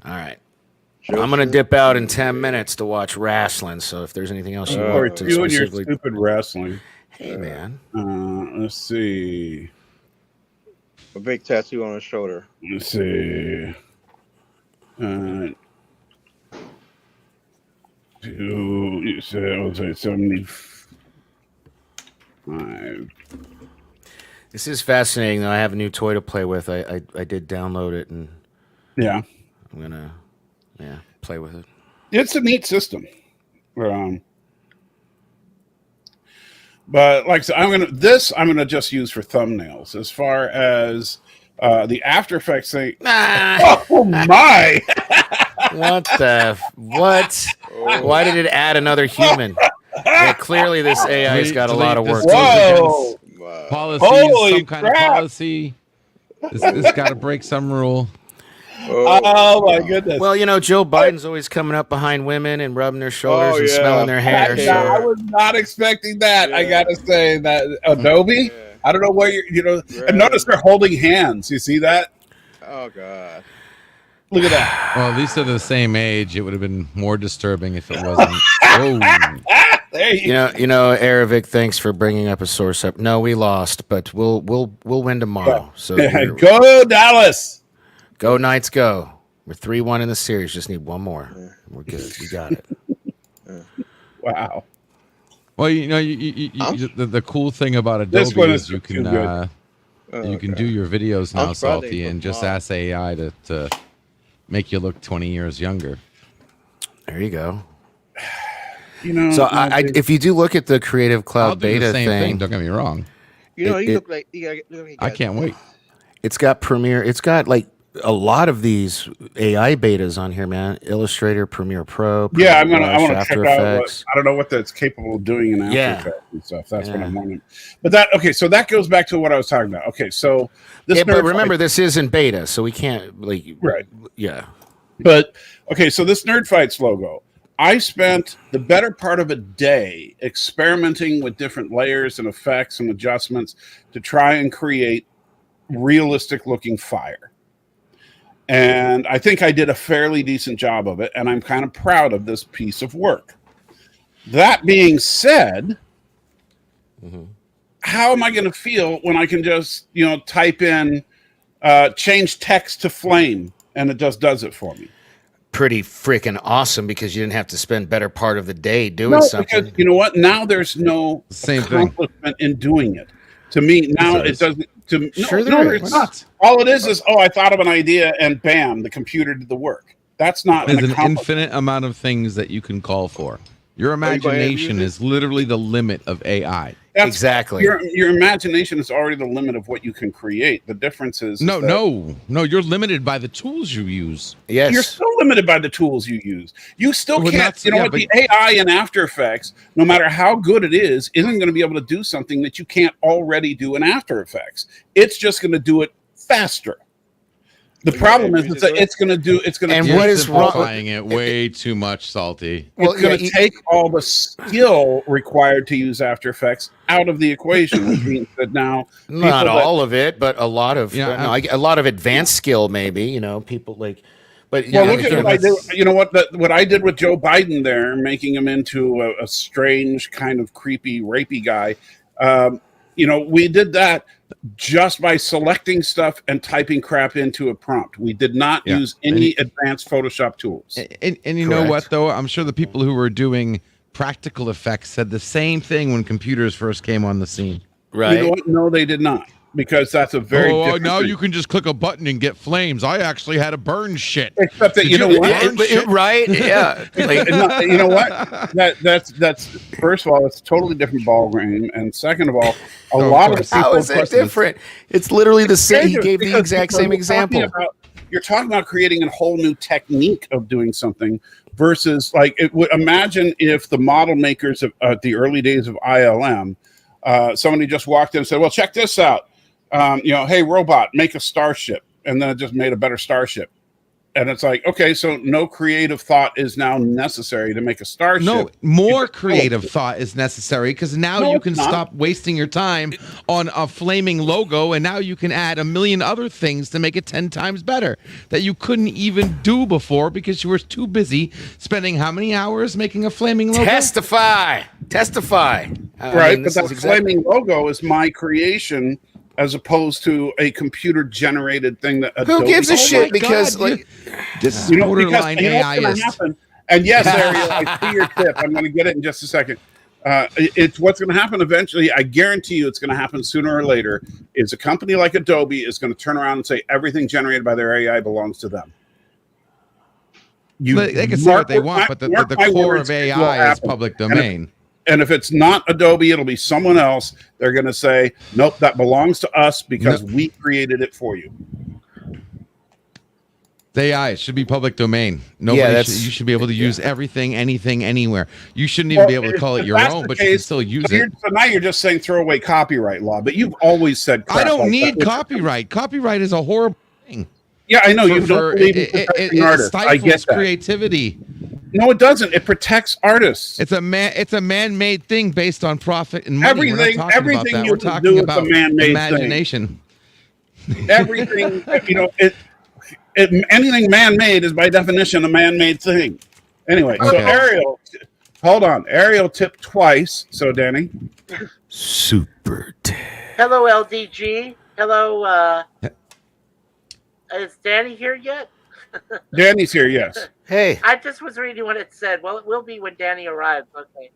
All right. I'm going to dip out in 10 minutes to watch wrestling, so if there's anything else you want to you and your stupid wrestling. Hey, man. Let's see. A big tattoo on his shoulder. Let's see. You said it was like 75. This is fascinating, though. I have a new toy to play with. I did download it, and yeah, I'm going to play with it. It's a neat system. But like I said, I'm gonna just use for thumbnails. As far as the After Effects thing, oh my! What? Why did it add another human? Yeah, clearly this AI's got a lot of work. Whoa! Policy, some kind of policy. It's got to break some rule. Oh my goodness! Well, Joe Biden's always coming up behind women and rubbing their shoulders and smelling their hair. I was not expecting that. Yeah. I got to say that Adobe. Yeah. I don't know where and notice they're holding hands. You see that? Oh God! Look at that. Well, at least they're the same age. It would have been more disturbing if it wasn't. There you Aravic, thanks for bringing up a source up. No, we lost, but we'll win tomorrow. So go Dallas. Go Knights, go. We're 3-1 in the series. Just need one more. We're good. We got it. Wow. Well, the cool thing about Adobe is you can do your videos now, Salty, and just ask AI to make you look 20 years younger. There you go. So if you do look at the Creative Cloud beta thing, don't get me wrong. You look like I can't wait. It's got Premiere. It's got like a lot of these AI betas on here, man. Illustrator, Premiere Pro. Yeah, I want to check out. I don't know what that's capable of doing in After Effects and stuff. That's what I'm wondering. But so that goes back to what I was talking about. Okay, so this. But remember, this is in beta, so we can't right. Yeah. But okay, so this NERDFIGHTS logo. I spent the better part of a day experimenting with different layers and effects and adjustments to try and create realistic looking fire. And I think I did a fairly decent job of it, and I'm kind of proud of this piece of work. That being said, how am I going to feel when I can just, type in change text to flame, and it just does it for me? pretty freaking awesome because you didn't have to spend better part of the day doing something. Because you know what? Now there's no Same thing. accomplishment in doing it. To me, now it doesn't. Sure No, there it's is. not. All it is, I thought of an idea and bam, the computer did the work. That's not There's an an infinite amount of things that you can call for. Your imagination is literally the limit of AI. Exactly. Your imagination is already the limit of what you can create. The difference is No, you're limited by the tools you use. Yes. You're still limited by the tools you use. You still Well, can't. that's- You know yeah, what? but- The AI in After Effects, no matter how good it is, isn't going to be able to do something that you can't already do in After Effects. It's just going to do it faster. The problem is that it's going to do. It's going to. And You're what is wrong- simplifying it way too much, Salty. Well, It's going to take all the skill required to use After Effects out of the equation, which means that now Not all of it, but a lot of Yeah, a lot of advanced skill, maybe. You know, people like. But Well, look at what I did. You know what I did with Joe Biden there, making him into a strange kind of creepy, rapey guy. You know, we did that just by selecting stuff and typing crap into a prompt. We did not use any advanced Photoshop tools. And you know what, though? I'm sure the people who were doing practical effects said the same thing when computers first came on the scene. right. You know what? No, they did not. Because that's a very different now thing. you can just click a button and get flames. I actually had to burn shit. Except that Did you know what? burn shit? Right? Yeah. Like, No, you know what? That's first of all, it's a totally different ball game, and second of all, a lot of course. people. how is it different? It's literally the same. He gave the Because exact same example. You're talking about creating a whole new technique of doing something versus like it would. Imagine if the model makers of the early days of ILM, somebody just walked in and said, "Well, check this out. You know, hey robot, make a starship," and then it just made a better starship. And it's like, okay, so no creative thought is now necessary to make a starship. No, more creative thought is necessary because now you can stop wasting your time on a flaming logo, and now you can add a million other things to make it 10 times better that you couldn't even do before because you were too busy spending how many hours making a flaming logo? Testify. Right, but that flaming logo is my creation as opposed to a computer-generated thing that Who gives a shit? my Because God, like, This is you know, borderline because, you know what's gonna AI-ist. happen. And yes, Ariel, I see your tip. I'm going to get it in just a second. It's what's going to happen eventually. I guarantee you, it's going to happen sooner or later. Is a company like Adobe is going to turn around and say everything generated by their AI belongs to them. They can say what they want, but the core of AI is public domain. And if it's not Adobe, it'll be someone else. They're going to say, nope, that belongs to us because we created it for you. The AI should be public domain. You should be able to use everything, anything, anywhere. You shouldn't even be able to call it your own, but you can still use it. So now you're just saying throw away copyright law, but you've always said crap I don't like need that. copyright. Copyright is a horrible thing. Yeah, I know you don't believe in protecting artists. I get that. Creativity. No, it doesn't. It protects artists. It's a man-made thing based on profit and money. Everything We're not talking about that. We're talking about imagination. Everything, you know, anything man-made is by definition a man-made thing. Anyway, so Ariel, hold on. Ariel tipped twice. So Danny, super. Hello, LDG. Hello. Is Danny here yet? Danny's here. Yes. Hey. I just was reading what it said. Well, it will be when Danny arrives. Okay.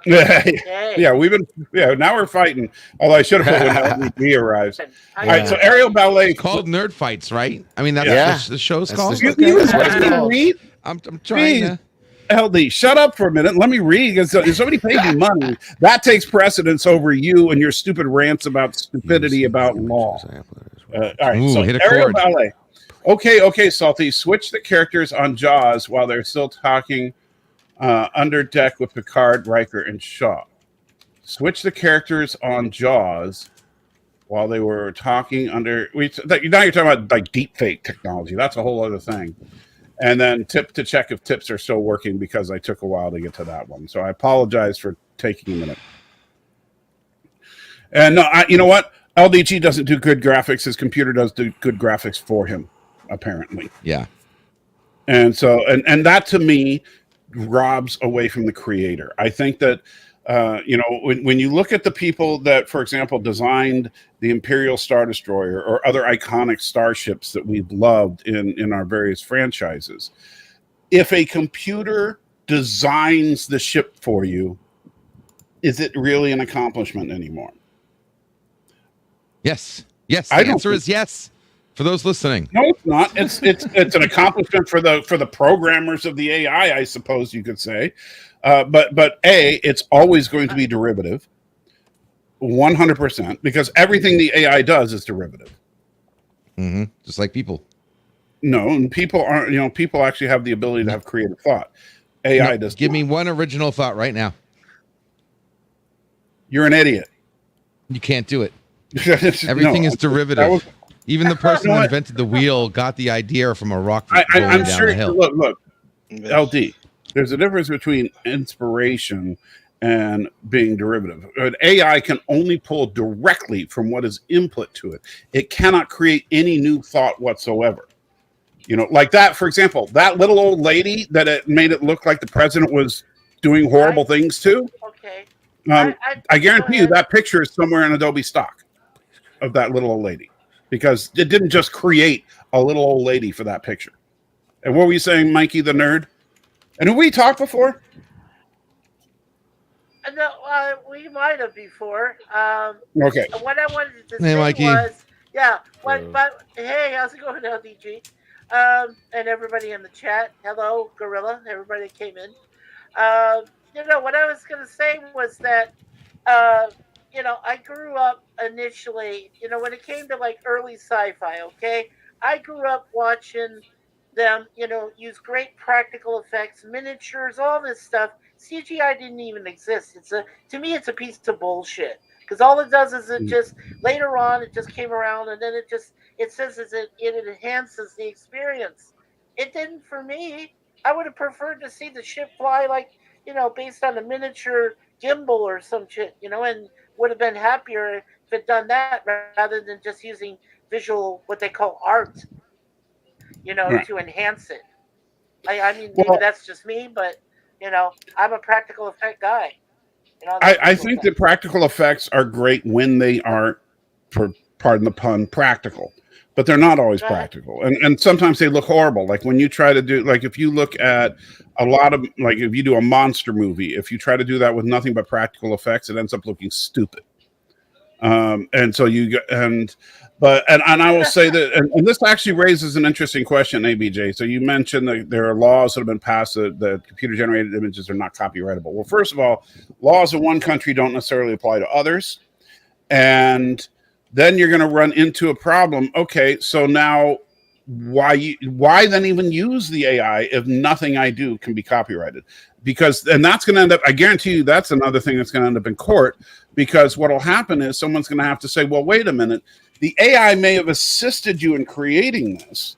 Yeah, now we're fighting. Although I should have put when LDG arrives. All right, so Ariel Ballet. It's called Nerd Fights, right? I mean, that's what the show's called. You read? I'm trying to. LD, shut up for a minute. Let me read because somebody paid you money. That takes precedence over you and your stupid rants about stupidity about law. All right, so hit a Ariel chord. Ballet. Okay, Salty. Switch the characters on Jaws while they're still talking under deck with Picard, Riker, and Shaw. Switch the characters on Jaws while they were talking under. Now you're talking about like deep fake technology. That's a whole other thing. And then tip to check if tips are still working because I took a while to get to that one. So I apologize for taking a minute. And no, you know what? LDG doesn't do good graphics. His computer does do good graphics for him, apparently. Yeah. And so, and that to me robs away from the creator. I think that, when you look at the people that, for example, designed the Imperial Star Destroyer or other iconic starships that we've loved in our various franchises, if a computer designs the ship for you, is it really an accomplishment anymore? Yes. Yes. The answer is yes. For those listening. No, it's not. It's an accomplishment for the programmers of the AI, I suppose you could say. But it's always going to be derivative, 100%, because everything the AI does is derivative. Mm-hmm. Just like people. No, and people aren't. People actually have the ability to have creative thought. AI does. Give me one original thought right now. You're an idiot. You can't do it. Everything is derivative. Even the person who invented the wheel got the idea from a rock rolling I'm down sure. the hill. Look, LD. There's a difference between inspiration and being derivative. An AI can only pull directly from what is input to it. It cannot create any new thought whatsoever. Like that, for example, that little old lady that it made it look like the president was doing horrible things to. Okay. I guarantee you that picture is somewhere in Adobe stock of that little old lady, because it didn't just create a little old lady for that picture. And what were you saying, Mikey the nerd? And have we talked before? No, we might have before. Okay. What I wanted to Hey, say Mikey. was, but hey, how's it going, LDG? And everybody in the chat. Hello, Gorilla. Everybody that came in. What I was going to say was that, I grew up initially, when it came to like early sci-fi, okay? I grew up watching them, use great practical effects, miniatures, all this stuff. CGI didn't even exist. To me, it's a piece of bullshit. Because all it does is it just, later on, it just came around and then it says it enhances the experience. It didn't for me. I would have preferred to see the ship fly like, based on a miniature gimbal or some shit, and would have been happier if it done that rather than just using visual, what they call art, Right. to enhance it. I mean, maybe that's just me, but, I'm a practical effect guy. I think that practical effects are great when they are, pardon the pun, practical. But they're not always practical. And sometimes they look horrible. Like when you try to do, like if you look at a lot of, like if you do a monster movie, if you try to do that with nothing but practical effects, it ends up looking stupid. And so I will say that, and this actually raises an interesting question, ABJ. So you mentioned that there are laws that have been passed that computer generated images are not copyrightable. Well, first of all, laws in one country don't necessarily apply to others. And then you're going to run into a problem. Okay, so now why then even use the AI if nothing I do can be copyrighted? And that's going to end up, I guarantee you that's another thing that's going to end up in court, because what will happen is someone's going to have to say, well, wait a minute, the AI may have assisted you in creating this,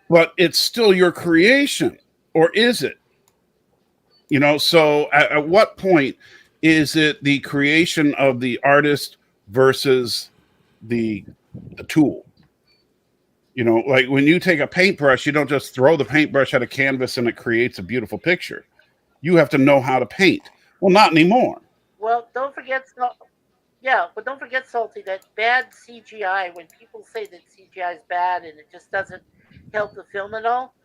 but it's still your creation, or is it? So at what point is it the creation of the artist versus the tool? Like when you take a paintbrush, you don't just throw the paintbrush at a canvas and it creates a beautiful picture. You have to know how to paint. Well, not anymore. Well, don't forget, Salty, that bad CGI, when people say that CGI is bad and it just doesn't help the film at all,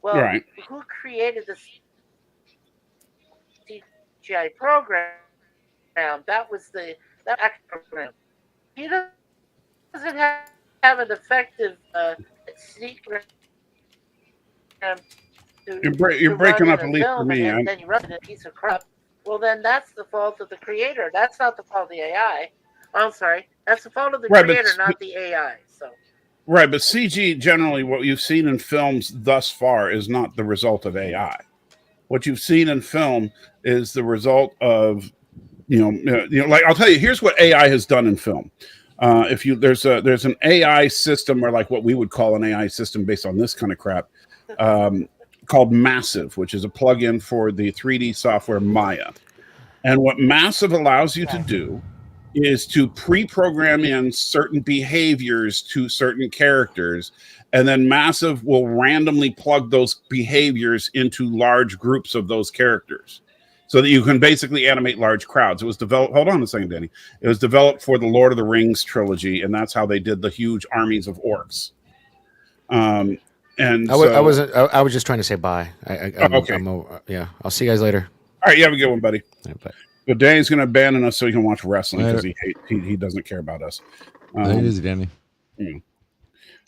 well, who created the CGI program? That was that program. He doesn't have an effective secret. You're breaking up, at least for me. And then you run it in a piece of crap. Well, then that's the fault of the creator. That's not the fault of the AI. I'm sorry. That's the fault of the creator, not the AI. So. Right, but CG, generally, what you've seen in films thus far is not the result of AI. What you've seen in film is the result of, like I'll tell you, here's what AI has done in film. There's an AI system, or like what we would call an AI system based on this kind of crap, called Massive, which is a plugin for the 3D software Maya. And what Massive allows you to do is to pre-program in certain behaviors to certain characters, and then Massive will randomly plug those behaviors into large groups of those characters, so that you can basically animate large crowds. It was developed, hold on a second, Danny. It was developed for the Lord of the Rings trilogy, and that's how they did the huge armies of orcs. And I wasn't. I was just trying to say bye. Okay. Yeah. I'll see you guys later. All right, you have a good one, buddy. Right, bye. But Danny's going to abandon us so he can watch wrestling because he doesn't care about us. It is Danny.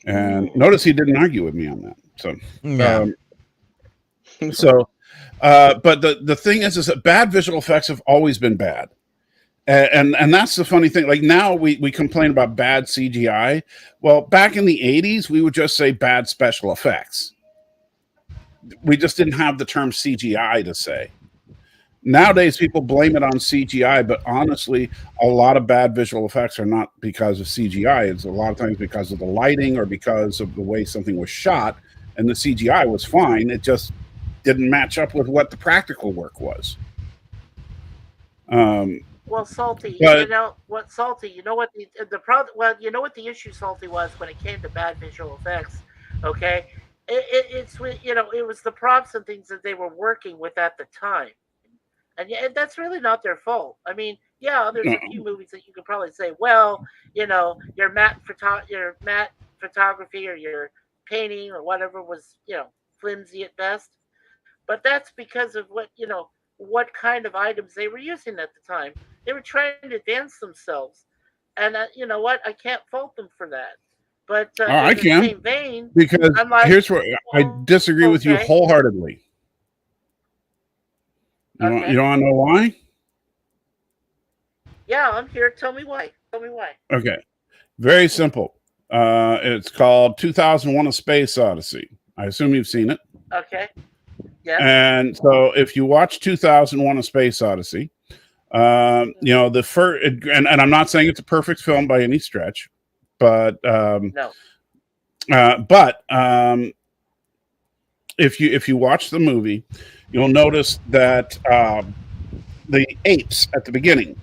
And notice he didn't argue with me on that. So, Yeah. But the thing is that bad visual effects have always been bad. And that's the funny thing. Like now we complain about bad CGI. Well, back in the 80s, we would just say bad special effects. We just didn't have the term CGI to say. Nowadays, people blame it on CGI, but honestly, a lot of bad visual effects are not because of CGI. It's a lot of times because of the lighting or because of the way something was shot, and the CGI was fine. It just didn't match up with what the practical work was. Well, Salty, you know what, Salty, you know what the problem? Well, you know what the issue, Salty, was when it came to bad visual effects. Okay, it's it was the props and things that they were working with at the time. And that's really not their fault. I mean, yeah, there's a few movies that you could probably say, well, your matte photography or your painting or whatever was, flimsy at best. But that's because of what kind of items they were using at the time. They were trying to advance themselves. And you know what? I can't fault them for that. But I in the can, same vein, because I'm like, here's where I disagree with you wholeheartedly. You want to know why? Yeah, I'm here. Tell me why. Okay. Very simple. It's called 2001: A Space Odyssey. I assume you've seen it. Okay. Yeah. And so if you watch 2001: A Space Odyssey, the first, and I'm not saying it's a perfect film by any stretch, but no. If you watch the movie, you'll notice that the apes at the beginning,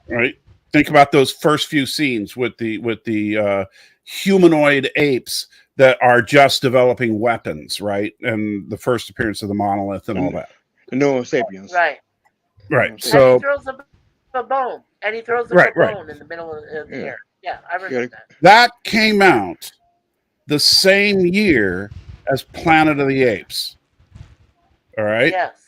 right? Think about those first few scenes with the humanoid apes that are just developing weapons, right? And the first appearance of the monolith and all that. No sapiens. Right. So and he throws a bone, and he throws a bone in the middle of the air. Yeah, I remember that. That came out the same year as Planet of the Apes. All right. Yes.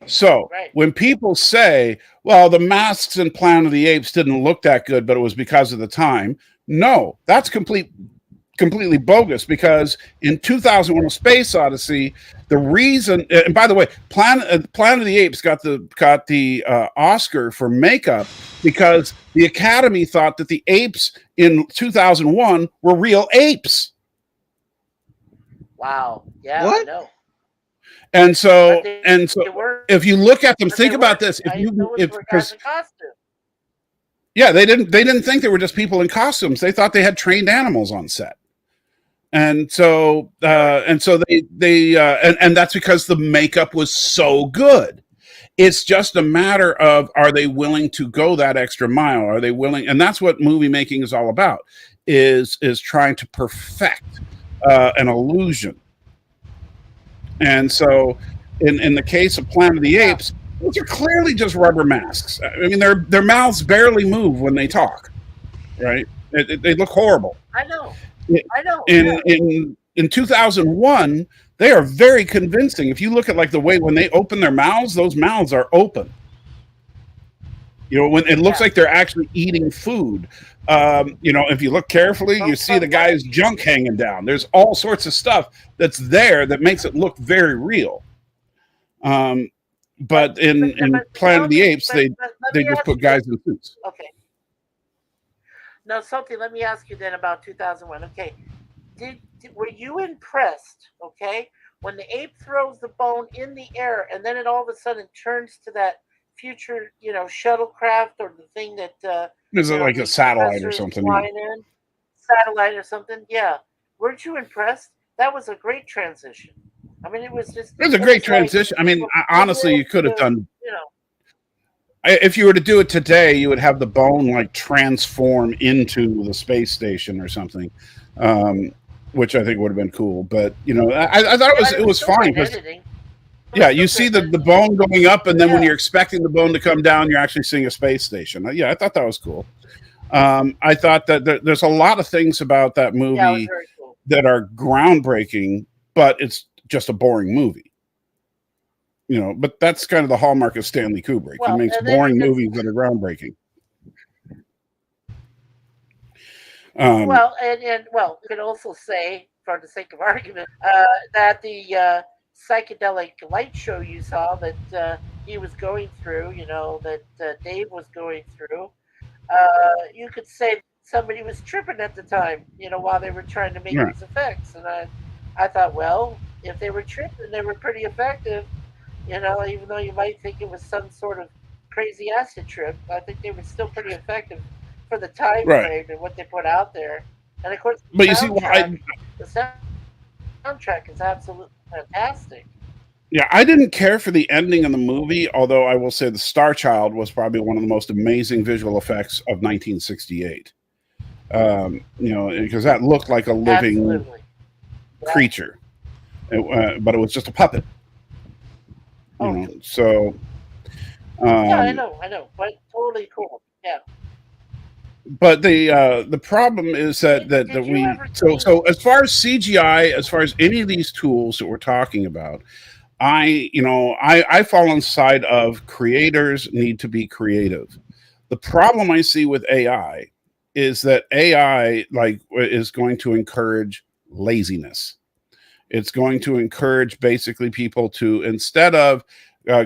So when people say, well, the masks in Planet of the Apes didn't look that good, but it was because of the time. No, that's completely bogus, because in 2001: A Space Odyssey, the reason, and by the way, Planet of the Apes got the Oscar for makeup because the Academy thought that the apes in 2001 were real apes. Wow. Yeah. What? I know. And so if you look at them, think about this. Yeah, they didn't think they were just people in costumes. They thought they had trained animals on set. And so they that's because the makeup was so good. It's just a matter of, are they willing to go that extra mile? Are they willing? And that's what movie making is all about, is trying to perfect an illusion. And so in the case of Planet of the Apes, those are clearly just rubber masks. I mean, their mouths barely move when they talk, right? They look horrible. I know. In 2001, they are very convincing. If you look at the way when they open their mouths, those mouths are open. When it looks like they're actually eating food. If you look carefully, you see the guy's junk hanging down. There's all sorts of stuff that's there that makes it look very real. But in Planet of the Apes, they just put guys in suits. Okay. Now, something. Let me ask you then about 2001. Okay, were you impressed? Okay, when the ape throws the bone in the air and then it all of a sudden turns to that future, shuttlecraft or the thing that is it like a satellite or something? Satellite or something? Yeah. Weren't you impressed? That was a great transition. I mean, it was a great transition. I mean, honestly, you could have done. If you were to do it today, you would have the bone transform into the space station or something, which I think would have been cool. But I thought it was fine because you see the bone going up, and then when you're expecting the bone to come down, you're actually seeing a space station. I thought that was cool. I thought that there's a lot of things about that movie that are groundbreaking, but it's just a boring movie. You know, but that's kind of the hallmark of Stanley Kubrick. Well, He makes boring movies that are groundbreaking. Well, and well, you could also say, for the sake of argument, that the psychedelic light show you saw that he was going through, you know, that Dave was going through, you could say somebody was tripping at the time, you know, while they were trying to make these effects. And I thought, well, if they were tripping, they were pretty effective, you know, even though you might think it was some sort of crazy acid trip. I think they were still pretty effective for the time frame and what they put out there. And of course, but you see, the soundtrack is absolutely fantastic. Yeah, I didn't care for the ending of the movie, although I will say the Star Child was probably one of the most amazing visual effects of 1968. You know, because that looked like a living creature, but it was just a puppet. You know, so yeah, I know, but totally cool. Yeah. But the problem is that so as far as CGI, as far as any of these tools that we're talking about, I fall on the side of creators need to be creative. The problem I see with AI is that AI is going to encourage laziness. It's going to encourage basically people to, instead of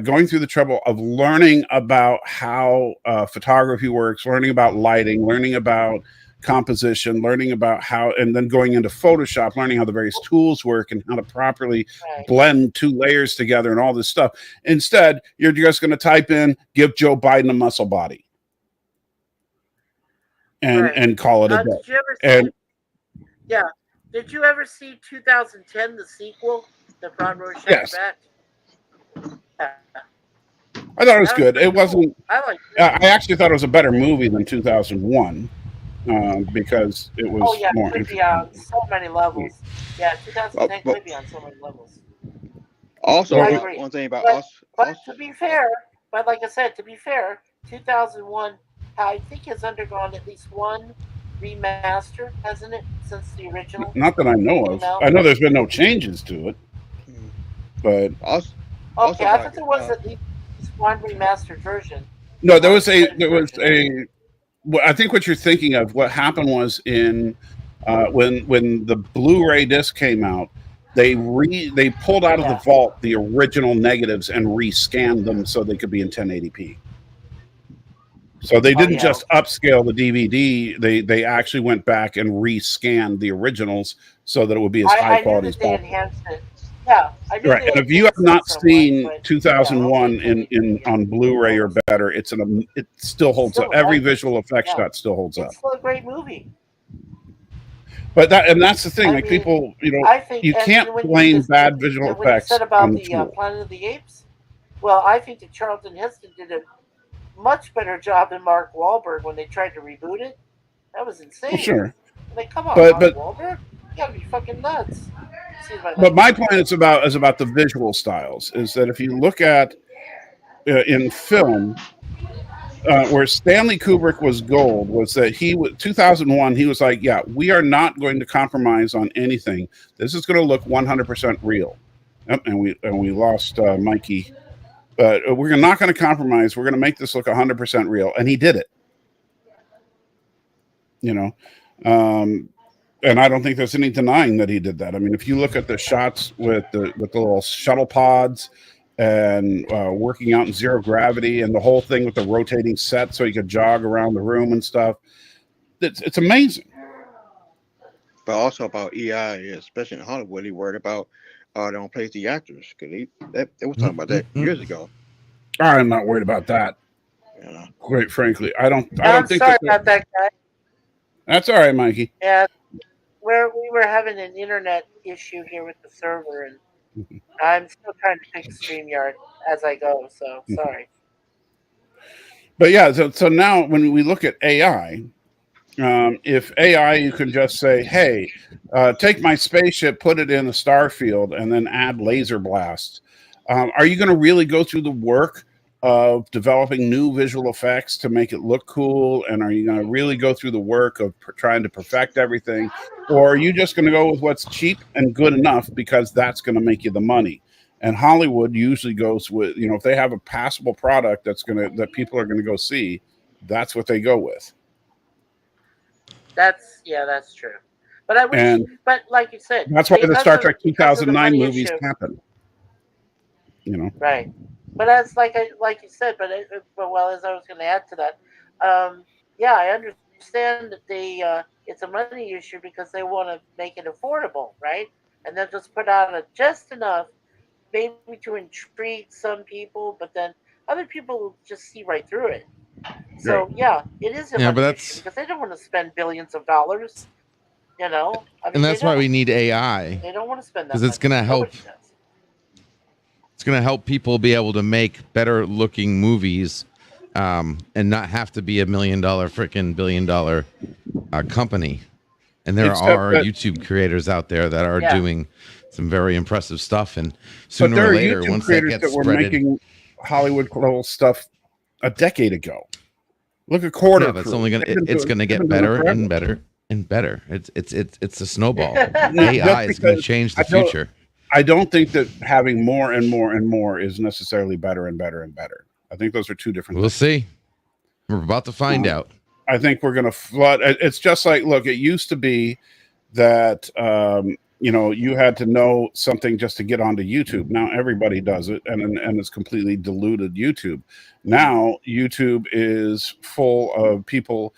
going through the trouble of learning about how photography works, learning about lighting, learning about composition, learning about how, and then going into Photoshop, learning how the various tools work and how to properly blend two layers together and all this stuff. Instead, you're just going to type in, give Joe Biden a muscle body and call it a day. Yeah. Did you ever see 2010, the sequel, that brought Rorschach back? I thought it was good. It wasn't. I actually thought it was a better movie than 2001 because it was more it could be on so many levels. Yeah, 2010 could be on so many levels. Also, one thing about us. But to be fair, but like I said, to be fair, 2001, I think has undergone at least one remaster, hasn't it, since the original? Not that I know of. I know there's been no changes to it, but I thought there was at least one remastered version. No, there was a. I think what you're thinking of, what happened was in when the Blu-ray disc came out, they pulled out of the vault the original negatives and rescanned them so they could be in 1080p. So they didn't just upscale the DVD; they actually went back and rescanned the originals so that it would be as high quality as possible. They enhanced it. Yeah, right. And if you have not seen 2001 on Blu-ray or better, it still holds up. Every visual effects shot still holds up. It's still a great movie. But that's the thing. People, you can't blame bad visual effects. Said about the Planet of the Apes. Well, I think that Charlton Heston did a much better job than Mark Wahlberg when they tried to reboot it. That was insane. Sure. Like, come on, Mark Wahlberg, you gotta be fucking nuts. But my point is about the visual styles. Is that if you look at in film, where Stanley Kubrick was gold, was that 2001. He was like, yeah, we are not going to compromise on anything. This is going to look 100% real. Yep, and we lost Mikey. But we're not going to compromise. We're going to make this look 100% real. And he did it. And I don't think there's any denying that he did that. I mean, if you look at the shots with the little shuttle pods and working out in zero gravity and the whole thing with the rotating set so he could jog around the room and stuff, it's amazing. But also about EI, especially in Hollywood, he worried about they don't place the actors because they were talking about that years ago. I'm not worried about that. Quite frankly, I don't think. Sorry about that, guy. That's all right, Mikey. Yeah, we were having an internet issue here with the server, and I'm still trying to fix StreamYard as I go. So sorry. But yeah, so now when we look at AI. If AI, you can just say, hey, take my spaceship, put it in a star field, and then add laser blasts. Are you going to really go through the work of developing new visual effects to make it look cool? And are you going to really go through the work of trying to perfect everything? Or are you just going to go with what's cheap and good enough because that's going to make you the money? And Hollywood usually goes with, if they have a passable product that people are going to go see, that's what they go with. That's true. But I wish, but like you said, that's why the Star Trek 2009 movies happened. Right. But as like you said, but as I was going to add to that, I understand that it's a money issue because they want to make it affordable, right? And they'll just put out just enough, maybe to intrigue some people, but then other people will just see right through it. So it is a money issue because they don't want to spend billions of dollars. And that's why we need AI. They don't want to spend that because it's going to help. It's going to help people be able to make better looking movies, and not have to be $1 million freaking $1 billion company. And there are YouTube creators out there that are doing some very impressive stuff. And sooner or later, once that gets were making Hollywood level stuff a decade ago. Look at Quarter. Yeah, that's only it's going to get better and better and better. It's a snowball. AI is going to change the future. I don't think that having more and more and more is necessarily better and better and better. I think those are two different things. We'll see. We're about to find out. I think we're going to flood. It's just like, look, it used to be that, you had to know something just to get onto YouTube. Now everybody does it, and it's completely diluted YouTube. Now YouTube is full of people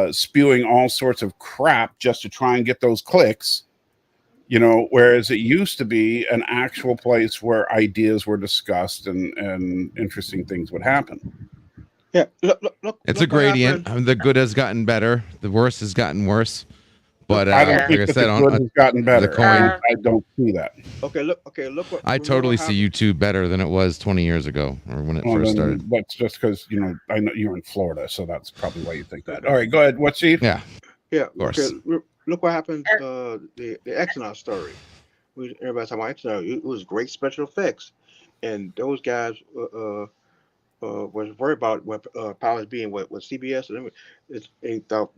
spewing all sorts of crap just to try and get those clicks. Whereas it used to be an actual place where ideas were discussed and interesting things would happen. Yeah, look, it's a gradient. The good has gotten better. The worst has gotten worse. But I don't think the good has gotten better. I don't see that. Okay, look. What, I totally see YouTube better than it was 20 years ago, or when it first started. That's just because I know you're in Florida, so that's probably why you think that. All right, go ahead. What's Steve? Yeah. Of course. Okay, look what happened. The Exonaut story. Everybody's talking about Exonaut. It was great special effects, and those guys was worried about what powers being with CBS. And they thought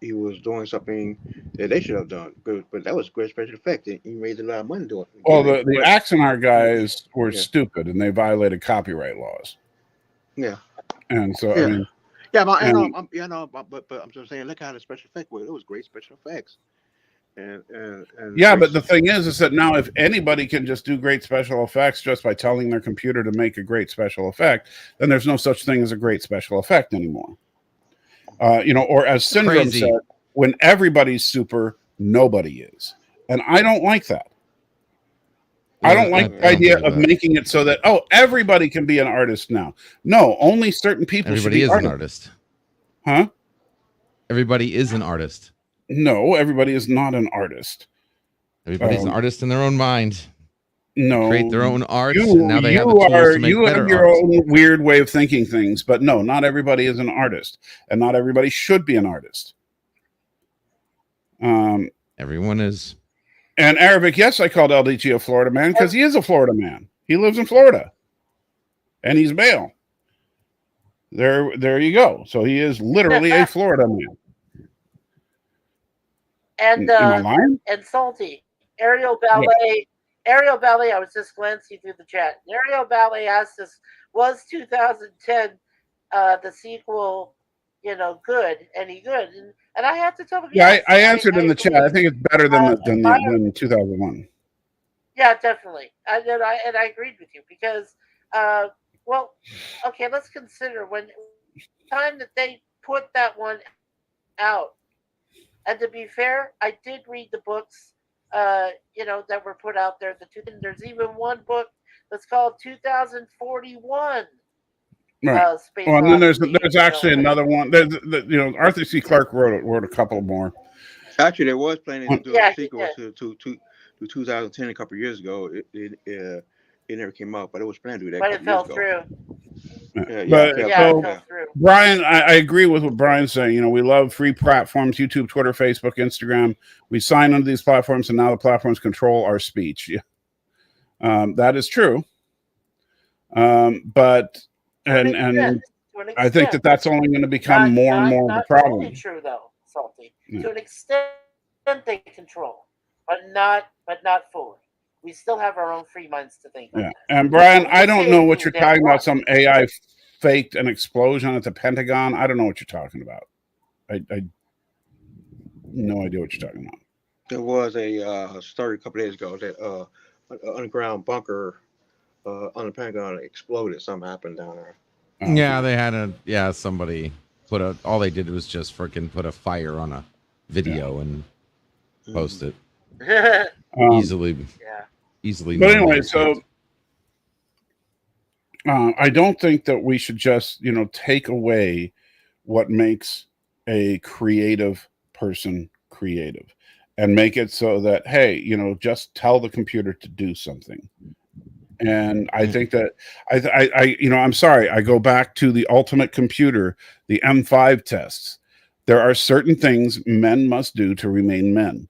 he was doing something that they should have done. But that was great special effects. He made a lot of money doing it. Well, the Axonar guys were stupid, and they violated copyright laws. Yeah. And so I mean. Yeah, but I'm just saying, look how the special effect was. It was great special effects. And but the thing is that now if anybody can just do great special effects just by telling their computer to make a great special effect, then there's no such thing as a great special effect anymore. Or as Syndrome said, when everybody's super, nobody is. And I don't like that. I don't like the idea of making it so that, everybody can be an artist now. No, only certain people should be an artist. Huh? Everybody is an artist. No, everybody is not an artist. Everybody's an artist in their own mind. No. Create their own art, and now they have the tools to make you better have your art. own weird way of thinking things, but no, not everybody is an artist, and not everybody should be an artist. Everyone is. And Arabic, yes, I called LDG a Florida man because he is a Florida man. He lives in Florida, and he's male. There you go. So he is literally a Florida man. And and Salty, Ariel Ballet, I was just glancing through the chat. Ariel Ballet asked us, was 2010 the sequel, good, any good? And I have to tell him, I answered in the chat. I think it's better than 2001. Yeah, definitely. And I agreed with you because, let's consider when time that they put that one out. And to be fair, I did read the books, that were put out there. There's even one book that's called 2041. Right. And then there's actually another one. Arthur C. Clarke wrote a couple more. Actually, there was planning to do a sequel to 2010 a couple of years ago. It never came out, but it was planned to do that. But it fell through. It fell through. Brian, I agree with what Brian's saying. We love free platforms: YouTube, Twitter, Facebook, Instagram. We sign under these platforms, and now the platforms control our speech. That is true. But and I think that that's only going to become more and more of a problem. Not true though, Salty. Yeah. To an extent, they control, but not fully. We still have our own free minds to think. Yeah, and Brian, I don't know what you're talking about. Some AI faked an explosion at the Pentagon. I don't know what you're talking about. I no idea what you're talking about. There was a story a couple days ago that an underground bunker on the Pentagon exploded. Something happened down there. Yeah, they had somebody all they did was just freaking put a fire on a video and post it. Easily. But anyway, so I don't think that we should just, take away what makes a creative person creative and make it so that, hey, just tell the computer to do something. And I think that I'm sorry, I go back to the ultimate computer, the M5 tests. There are certain things men must do to remain men.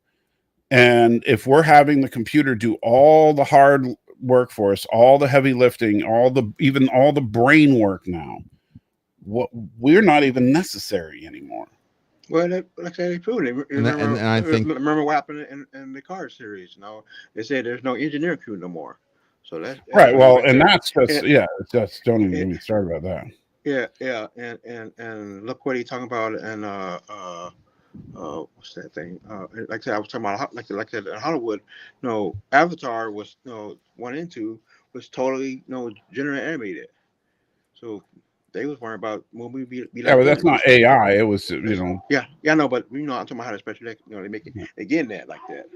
And if we're having the computer do all the hard work for us, all the heavy lifting, even all the brain work now, we're not even necessary anymore. Well, like I said, they proved it. Remember what happened in the Cars series? They said there's no engineering crew no more. So that's right. Well, and that's just that's don't even get me started about that. Yeah, and look what he's talking about, and what's that thing? Like I said, I was talking about like I said in Hollywood. Avatar was 1 and 2 was totally generated animated. So they was worrying about movie be like. Yeah, but that's not AI. It was Yeah, I know, but I'm talking about how the special effects, they make it, they getting that like that.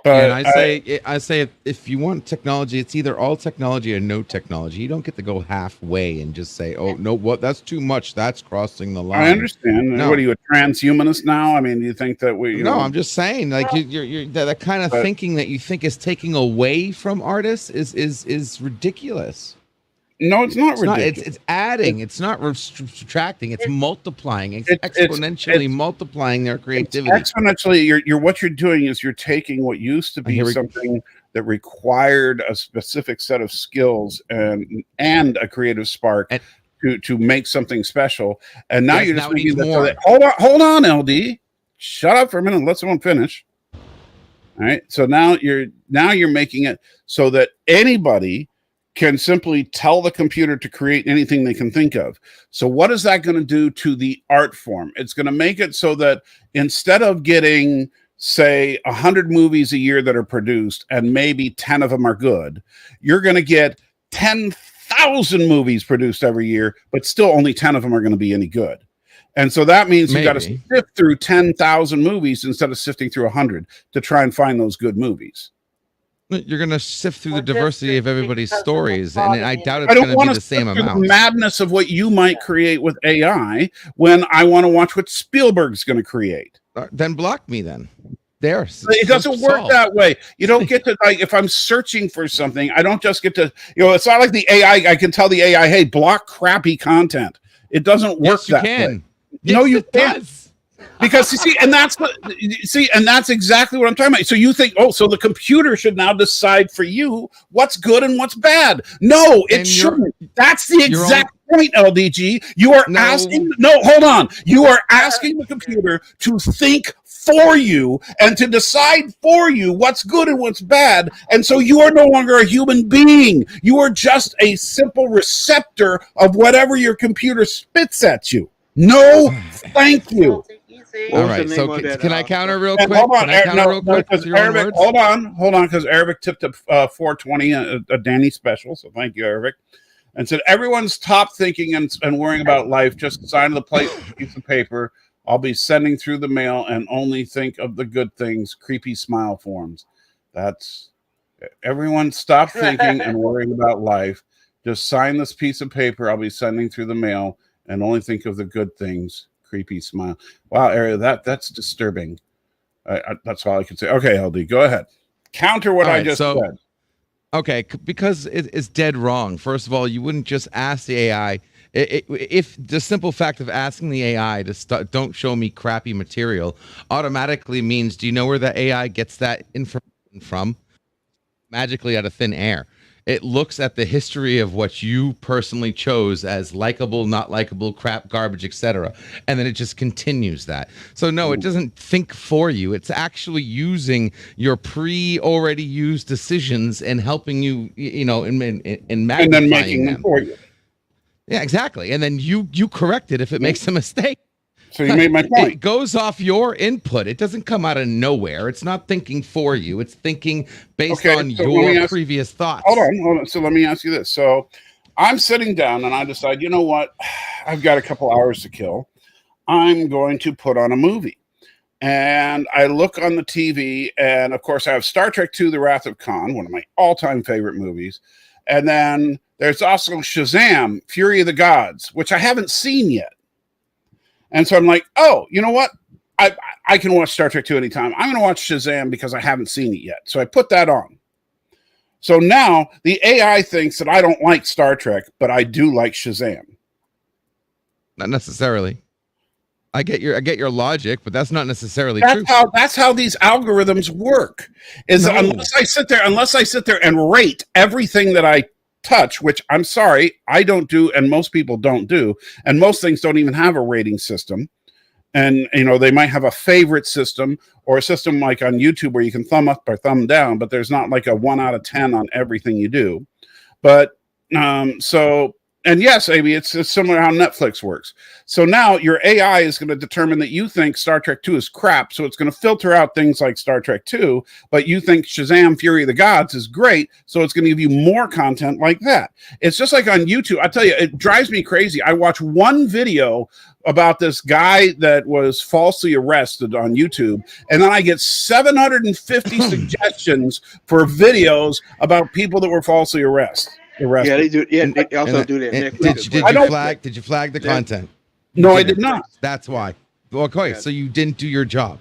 But I say if you want technology, it's either all technology or no technology. You don't get to go halfway and just say, "Oh no, that's too much. That's crossing the line." I understand. No. What are you, a transhumanist now? I mean, do you think that we? No, I'm just saying, like you're that kind of thinking that you think is taking away from artists is ridiculous. No, it's not ridiculous. It's adding. It's not subtracting. It's multiplying. It's exponentially multiplying their creativity. Exponentially, you're what you're doing is you're taking what used to be something that required a specific set of skills and a creative spark to make something special, and now you're just making that. Hold on, LD. Shut up for a minute and let someone finish. All right. So now you're making it so that anybody can simply tell the computer to create anything they can think of. So what is that going to do to the art form? It's going to make it so that instead of getting, say, 100 movies a year that are produced and maybe 10 of them are good, you're going to get 10,000 movies produced every year, but still only 10 of them are going to be any good. And so that means you got to sift through 10,000 movies instead of sifting through 100 to try and find those good movies. You're going to sift through the diversity of everybody's stories, and I doubt it's going to be the same amount. The madness of what you might create with AI when I want to watch what Spielberg's going to create. Then block me then. It doesn't work that way. You don't get to, like, if I'm searching for something, I don't just get to, it's not like the AI, I can tell the AI, hey, block crappy content. It doesn't work that way. No, you can't. Because and that's exactly what I'm talking about. So you think, so the computer should now decide for you what's good and what's bad. No, it shouldn't. That's the exact point, LDG. You are asking. No, hold on. You are asking the computer to think for you and to decide for you what's good and what's bad. And so you are no longer a human being. You are just a simple receptor of whatever your computer spits at you. No, thank you. All right, so can I counter real quick? Hold on, hold on, because Arabic tipped a 420, a Danny special, so thank you, Arabic, and said, everyone's top thinking and worrying about life, just sign the piece of paper. I'll be sending through the mail and only think of the good things, creepy smile forms. That's, everyone stop thinking and worrying about life. Just sign this piece of paper I'll be sending through the mail and only think of the good things. Creepy smile. Wow, Ariel, that's disturbing. That's all I can say. Okay, LD, go ahead. Counter what I just said. Okay, because it's dead wrong. First of all, you wouldn't just ask the AI. If the simple fact of asking the AI to don't show me crappy material automatically means, do you know where the AI gets that information from? Magically out of thin air. It looks at the history of what you personally chose as likable, not likable, crap, garbage, etc., and then it just continues that. So no, it doesn't think for you. It's actually using your already used decisions and helping you, in magnifying and then making them for you. Yeah, exactly. And then you correct it if it makes a mistake. So you made my point. It goes off your input. It doesn't come out of nowhere. It's not thinking for you. It's thinking based on your previous thoughts. Hold on. So let me ask you this. So I'm sitting down and I decide, you know what? I've got a couple hours to kill. I'm going to put on a movie. And I look on the TV, and of course I have Star Trek II, The Wrath of Khan, one of my all-time favorite movies. And then there's also Shazam, Fury of the Gods, which I haven't seen yet. And so I'm like, oh, you know what? I can watch Star Trek 2 anytime. I'm going to watch Shazam because I haven't seen it yet. So I put that on. So now the AI thinks that I don't like Star Trek, but I do like Shazam. Not necessarily. I get your logic, but that's not necessarily true. That's how these algorithms work. Unless I sit there and rate everything that I touch, which I'm sorry, I don't do, and most people don't do, and most things don't even have a rating system. And they might have a favorite system or a system like on YouTube where you can thumb up or thumb down, but there's not like a 1 out of 10 on everything you do. But and yes, Amy, it's similar to how Netflix works. So now your AI is going to determine that you think Star Trek II is crap. So it's going to filter out things like Star Trek II, but you think Shazam, Fury of the Gods is great. So it's going to give you more content like that. It's just like on YouTube. I tell you, it drives me crazy. I watch one video about this guy that was falsely arrested on YouTube, and then I get 750 suggestions for videos about people that were falsely arrested. Yeah, they do. Yeah, they also do that. Did you flag the content? No, I did not. That's why. Okay, so you didn't do your job.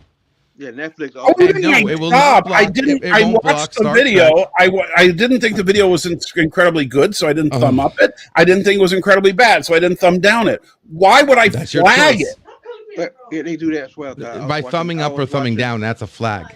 Yeah, Netflix. It will not block. I didn't. I watched the video. I didn't think the video was incredibly good, so I didn't thumb up it. I didn't think it was incredibly bad, so I didn't thumb down it. Why would I flag it? Yeah, they do that as well. By thumbing up or thumbing down, that's a flag.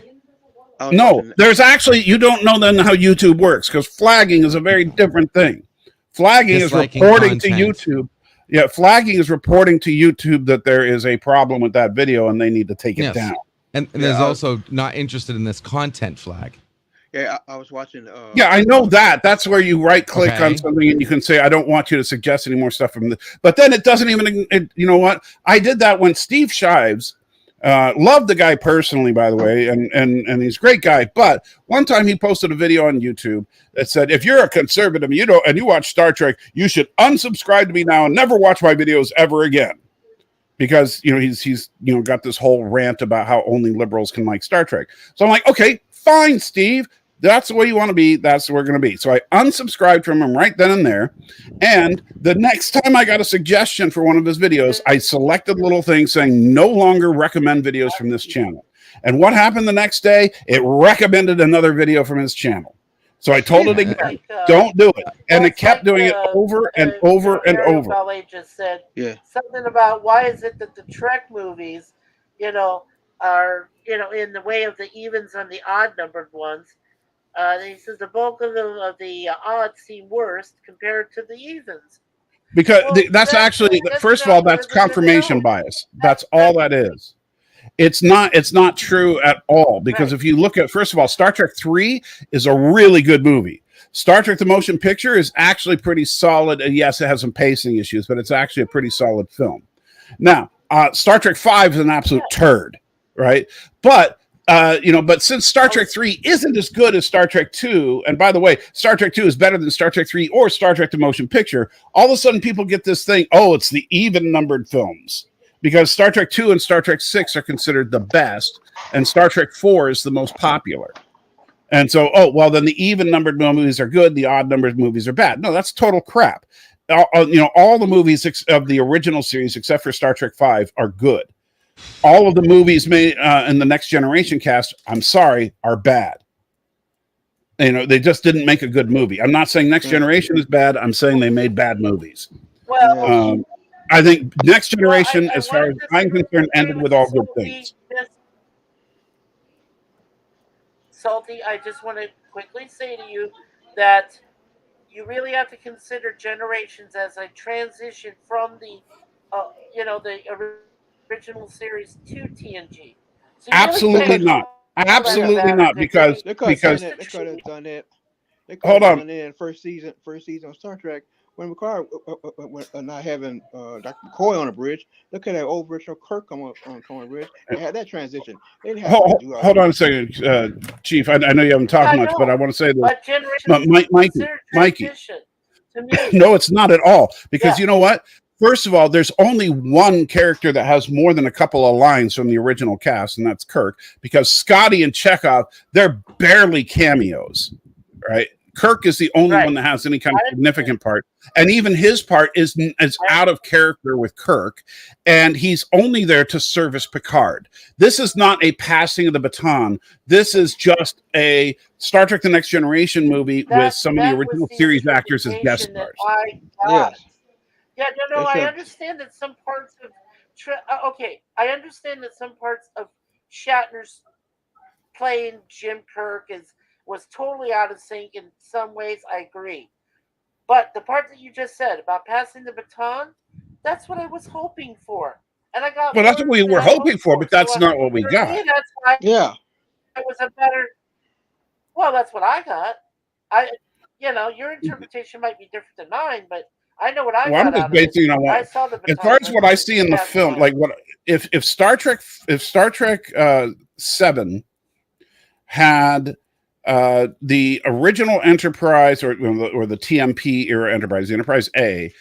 No, there's actually, you don't know then how YouTube works, because flagging is a very different thing. Flagging is reporting to YouTube. Yeah, flagging is reporting to YouTube that there is a problem with that video and they need to take it down. And there's also not interested in this content flag. Yeah, I was watching. Yeah, I know that. That's where you right click on something and you can say, I don't want you to suggest any more stuff from this. But then it doesn't even, you know what? I did that when Steve Shives, loved the guy personally, by the way, and he's a great guy. But one time he posted a video on YouTube that said, if you're a conservative and you watch Star Trek, you should unsubscribe to me now and never watch my videos ever again. Because he's got this whole rant about how only liberals can like Star Trek. So I'm like, okay, fine, Steve. That's the way you want to be. That's where we're going to be. So I unsubscribed from him right then and there. And the next time I got a suggestion for one of his videos, I selected a little thing saying no longer recommend videos from this channel. And what happened the next day? It recommended another video from his channel. So I told it again, don't do it. And it kept doing it over and over and over. Just said something about why is it that the Trek movies, are, in the way of the evens and the odd numbered ones. He says the bulk of the odds seem worse compared to the evens. Because that's actually, first of all, that's confirmation bias. That's all that is. It's not true at all. Because if you look at, first of all, Star Trek 3 is a really good movie. Star Trek the Motion Picture is actually pretty solid. And yes, it has some pacing issues, but it's actually a pretty solid film. Now, Star Trek 5 is an absolute turd, right? But but since Star Trek 3 isn't as good as Star Trek 2, and by the way, Star Trek 2 is better than Star Trek 3 or Star Trek the Motion Picture, all of a sudden people get this thing, it's the even-numbered films. Because Star Trek 2 and Star Trek 6 are considered the best, and Star Trek 4 is the most popular. And so, then the even-numbered movies are good, the odd-numbered movies are bad. No, that's total crap. All the movies of the original series, except for Star Trek 5, are good. All of the movies made in the Next Generation cast, I'm sorry, are bad. They just didn't make a good movie. I'm not saying Next Generation is bad. I'm saying they made bad movies. Well, I think Next Generation, as far as I'm concerned, ended with all good things. Salty, I just want to quickly say to you that you really have to consider Generations as a transition from the, the original series to TNG. So you Absolutely really not. can't Absolutely not. Because They could have done that. They could have done that. They could hold have on. done it in first season of Star Trek when Picard not having Dr. McCoy on the bridge. They could have old Richard Kirk come on the bridge and had that transition. They didn't have to do all hold that. on a second, Chief. I know you haven't talked much, but I want to say this. But Generations Mikey. To me. No, it's not at all. Because you know what? First of all, there's only one character that has more than a couple of lines from the original cast, and that's Kirk. Because Scotty and Chekhov, they're barely cameos, right? Kirk is the only one that has any kind of significant part, and even his part is out of character with Kirk, and he's only there to service Picard. This is not a passing of the baton. This is just a Star Trek: The Next Generation movie with some of the original series actors as guest stars. I understand that some parts of I understand that some parts of Shatner's playing Jim Kirk was totally out of sync in some ways. I agree, but the part that you just said about passing the baton, that's what I was hoping for, and I got. Well, that's what we were hoping for, but that's not what we got. Me, that's why it was a better. Well, that's what I got. Your interpretation might be different than mine, but I know what I got. I'm just basing it on what. As far as what I see in the film, like what if Star Trek 7 had the original Enterprise or the TMP era Enterprise, the Enterprise A,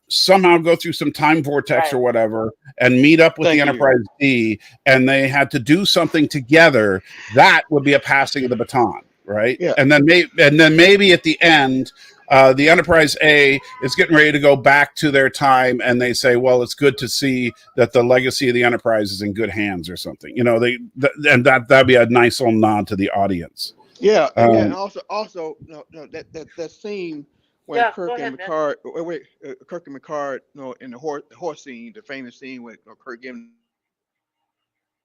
somehow go through some time vortex or whatever and meet up with the Enterprise D, and they had to do something together, that would be a passing of the baton, right? Yeah. And then maybe at the end, the Enterprise A is getting ready to go back to their time, and they say, well, it's good to see that the legacy of the Enterprise is in good hands or something. And that'd be a nice little nod to the audience. Yeah, and also that scene when Kirk and Picard, Kirk and Picard, in the horse scene, the famous scene with Kirk giving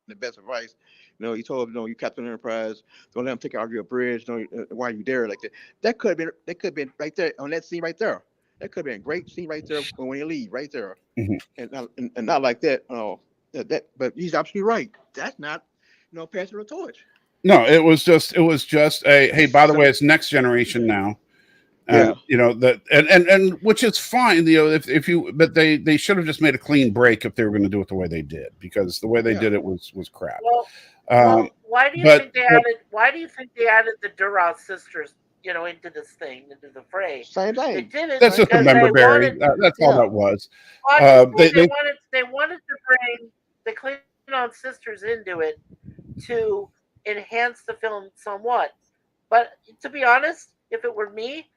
the best advice. He told him, you Captain Enterprise, don't let him take out your bridge. Why are you there like that? That could have been right there on that scene right there. That could have been a great scene right there when you leave right there, and not like that. But he's absolutely right. That's not, passing the torch. No, it was just a hey. By the way, it's Next Generation now. And and which is fine, but they should have just made a clean break if they were going to do it the way they did, because the way they did it was crap. Why do you think they added the Duras sisters, into this thing, into the fray? Same thing. They did it. That's just a member berry. That's all that was. They wanted to bring the Klingon sisters into it to enhance the film somewhat. But to be honest, if it were me,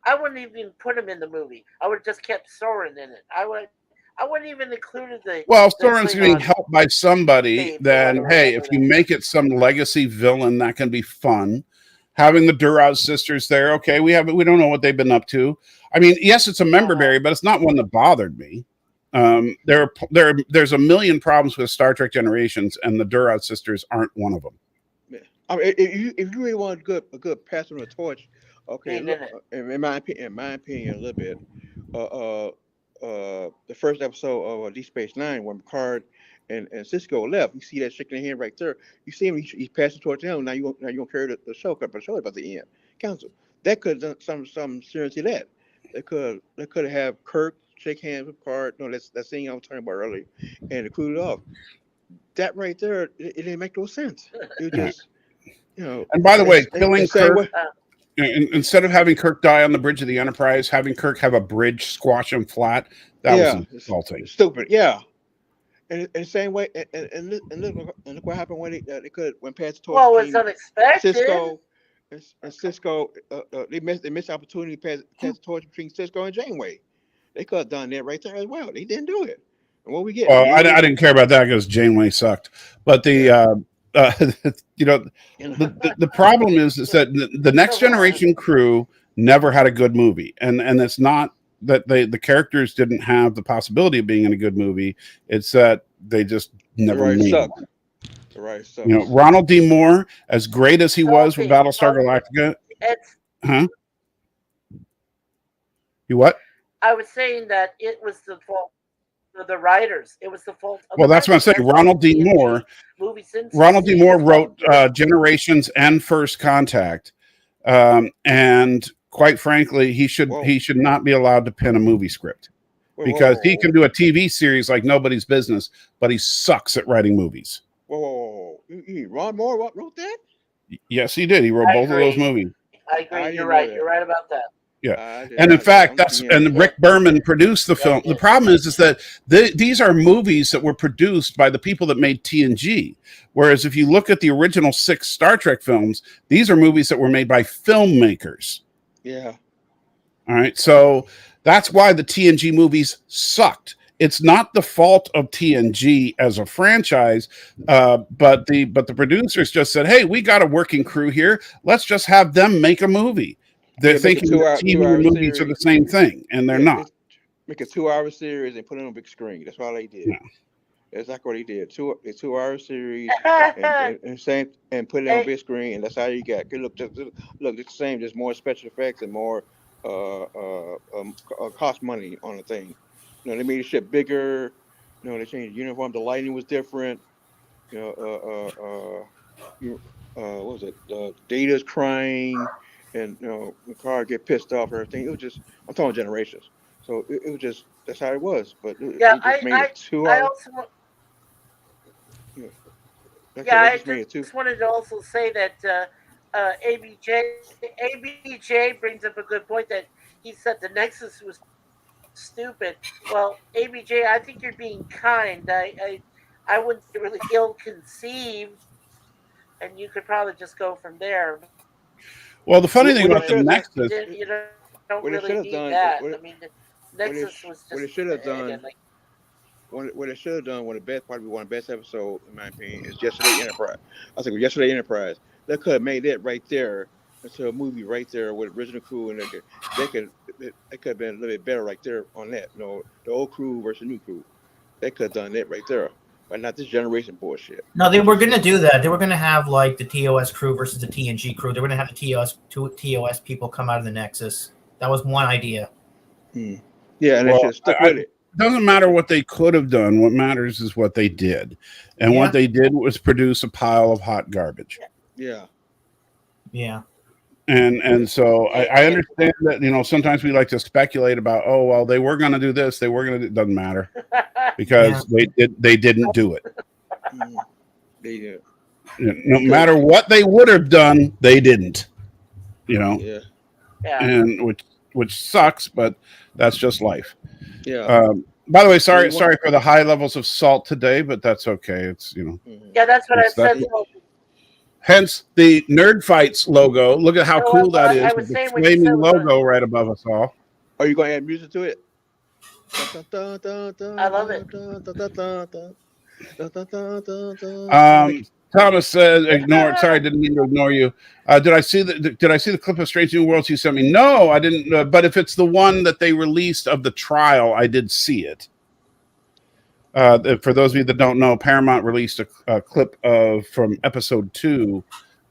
I wouldn't even put him in the movie. I would have just kept Soren in it. I wouldn't even included the. Well, Soren's being helped by somebody. Then, hey, if you make it some legacy villain, that can be fun. Having the Duras sisters there, okay, we don't know what they've been up to. I mean, yes, it's a member berry, but it's not one that bothered me. There's a million problems with Star Trek Generations, and the Duras sisters aren't one of them. I mean, if you really want a good pass on the torch, okay. In my opinion, a little bit. The first episode of Deep Space Nine, when Picard and Cisco left, you see that shaking hand right there. You see him; he's passing towards him. Now you gonna carry the show, but the show about the end. Council that could have done some seriously that. They could have Kirk shake hands with Picard. That scene I was talking about earlier, and to cool it off. That right there, it didn't make no sense. It just. And by the way, killing Kirk, instead of having Kirk die on the bridge of the Enterprise, having Kirk have a bridge squash him flat, that was insulting. Stupid, yeah. And the same way, and look what happened when they could when Pat torch. Well, it's unexpected. Cisco, they missed opportunity to pass the torch between Cisco and Janeway. They could have done that right there as well. They didn't do it. And what we get? Well, I didn't care about that because Janeway sucked, but the. The problem is that the Next Generation crew never had a good movie, and it's not that the characters didn't have the possibility of being in a good movie. It's that they just never made one. Ronald D. Moore, as great as he was with Battlestar Galactica, You what? I was saying that it was the fault of the writers. It was the fault of Well, the that's what I'm saying. Ronald D. Moore. Ronald D. Moore wrote Generations and First Contact, and quite frankly, he should not be allowed to pen a movie script because he can do a TV series like nobody's business, but he sucks at writing movies. Whoa. Ron Moore wrote that? Yes, he did. He wrote both of those movies. I agree. You're right. You're right about that. Yeah, and in fact, Rick Berman produced the film. The problem is that these are movies that were produced by the people that made TNG. Whereas if you look at the original 6 Star Trek films, these are movies that were made by filmmakers. Yeah. All right, so that's why the TNG movies sucked. It's not the fault of TNG as a franchise, but the producers just said, "Hey, we got a working crew here. Let's just have them make a movie." They're thinking that TV and movies are the same thing, and they're not. Make a 2-hour series and put it on a big screen. That's all they did. Yeah. That's exactly what he did. A 2-hour series and put it on a big screen, and that's how you got. Look, it's the same. Just more special effects and more cost money on the thing. You know, they made the ship bigger. You know, they changed the uniform. The lighting was different. You know, what was it? Data's crying. And the car get pissed off and everything. It was just, I'm talking Generations. So it was just, that's how it was. But I just wanted to also say that ABJ brings up a good point that he said the Nexus was stupid. Well, ABJ, I think you're being kind. I wouldn't really ill-conceived, and you could probably just go from there. Well, the funny thing about the Nexus, you don't really need that. I mean, the Nexus was just what it should have done. What it should have done, one of the best episode in my opinion, is Yesterday Enterprise. I think with Yesterday Enterprise, they could have made that right there into a movie right there with original crew, and they could have been a little bit better right there on that. You know, the old crew versus new crew. They could have done that right there. But not this generation bullshit. No, they were going to do that. They were going to have like the TOS crew versus the TNG crew. They were going to have the TOS people come out of the Nexus. That was one idea. Yeah, and they should have stuck with it. Doesn't matter what they could have done. What matters is what they did. And what they did was produce a pile of hot garbage. Yeah. Yeah. And so I understand that, you know, sometimes we like to speculate about, oh, well, they were going to do this. They were going to do it. Doesn't matter because they didn't do it. They did. No matter what they would have done, they didn't, you know, and which sucks, but that's just life. Yeah. By the way, sorry for the high levels of salt today, but that's okay. It's, you know, yeah, that's what I said. Hence the Nerd Fights logo. Look at how cool that is. With the flaming logo right above us all. Are you going to add music to it? I love it. Thomas says, "Ignore." Sorry, I didn't mean to ignore you. Did I see the clip of Strange New Worlds you sent me? No, I didn't. But if it's the one that they released of the trial, I did see it. For those of you that don't know, Paramount released a clip from episode 2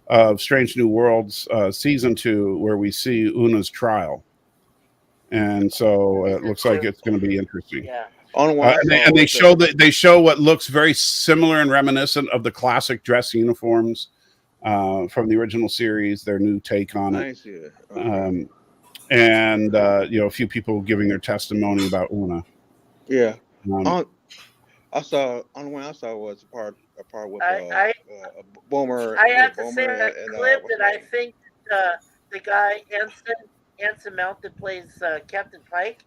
of Strange New Worlds season 2, where we see Una's trial, and so it looks like it's going to be interesting. Yeah. And they show what looks very similar and reminiscent of the classic dress uniforms from the original series. Their new take on it. Nice, yeah. And you know, a few people giving their testimony about Una. Yeah. I saw only one I saw was a part with Boomer. I have to say that clip that I think the guy Anson Mount that plays Captain Pike.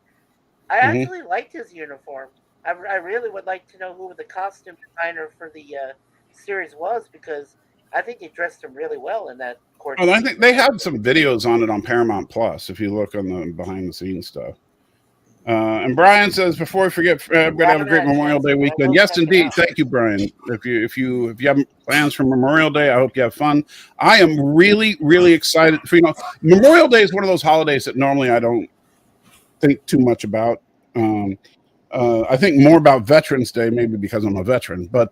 I actually liked his uniform. I really would like to know who the costume designer for the series was, because I think he dressed him really well in that. Oh, I think they had some videos on it on Paramount Plus. If you look on the behind the scenes stuff. And Brian says, before we forget, we're going to have a great Memorial Day weekend. Yes, indeed. Thank you, Brian. If you have plans for Memorial Day, I hope you have fun. I am really, really excited for, you know, Memorial Day is one of those holidays that normally I don't think too much about. I think more about Veterans Day, maybe because I'm a veteran, but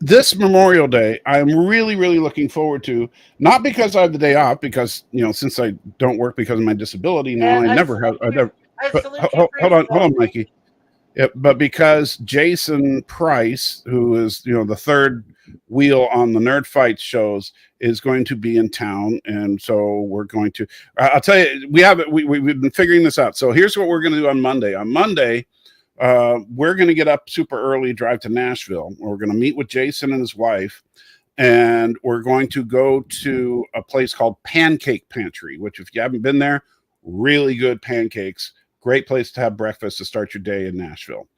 this Memorial Day, I'm really, really looking forward to, not because I have the day off, because, since I don't work because of my disability now, I never have. Hold on, Mikey. But because Jason Price, who is, the third wheel on the Nerd Fights shows, is going to be in town. And so we're going to, I'll tell you, we've been figuring this out. So here's what we're going to do on Monday. On Monday, we're going to get up super early, drive to Nashville. We're going to meet with Jason and his wife, and we're going to go to a place called Pancake Pantry, which, if you haven't been there, really good pancakes. Great place to have breakfast to start your day in Nashville.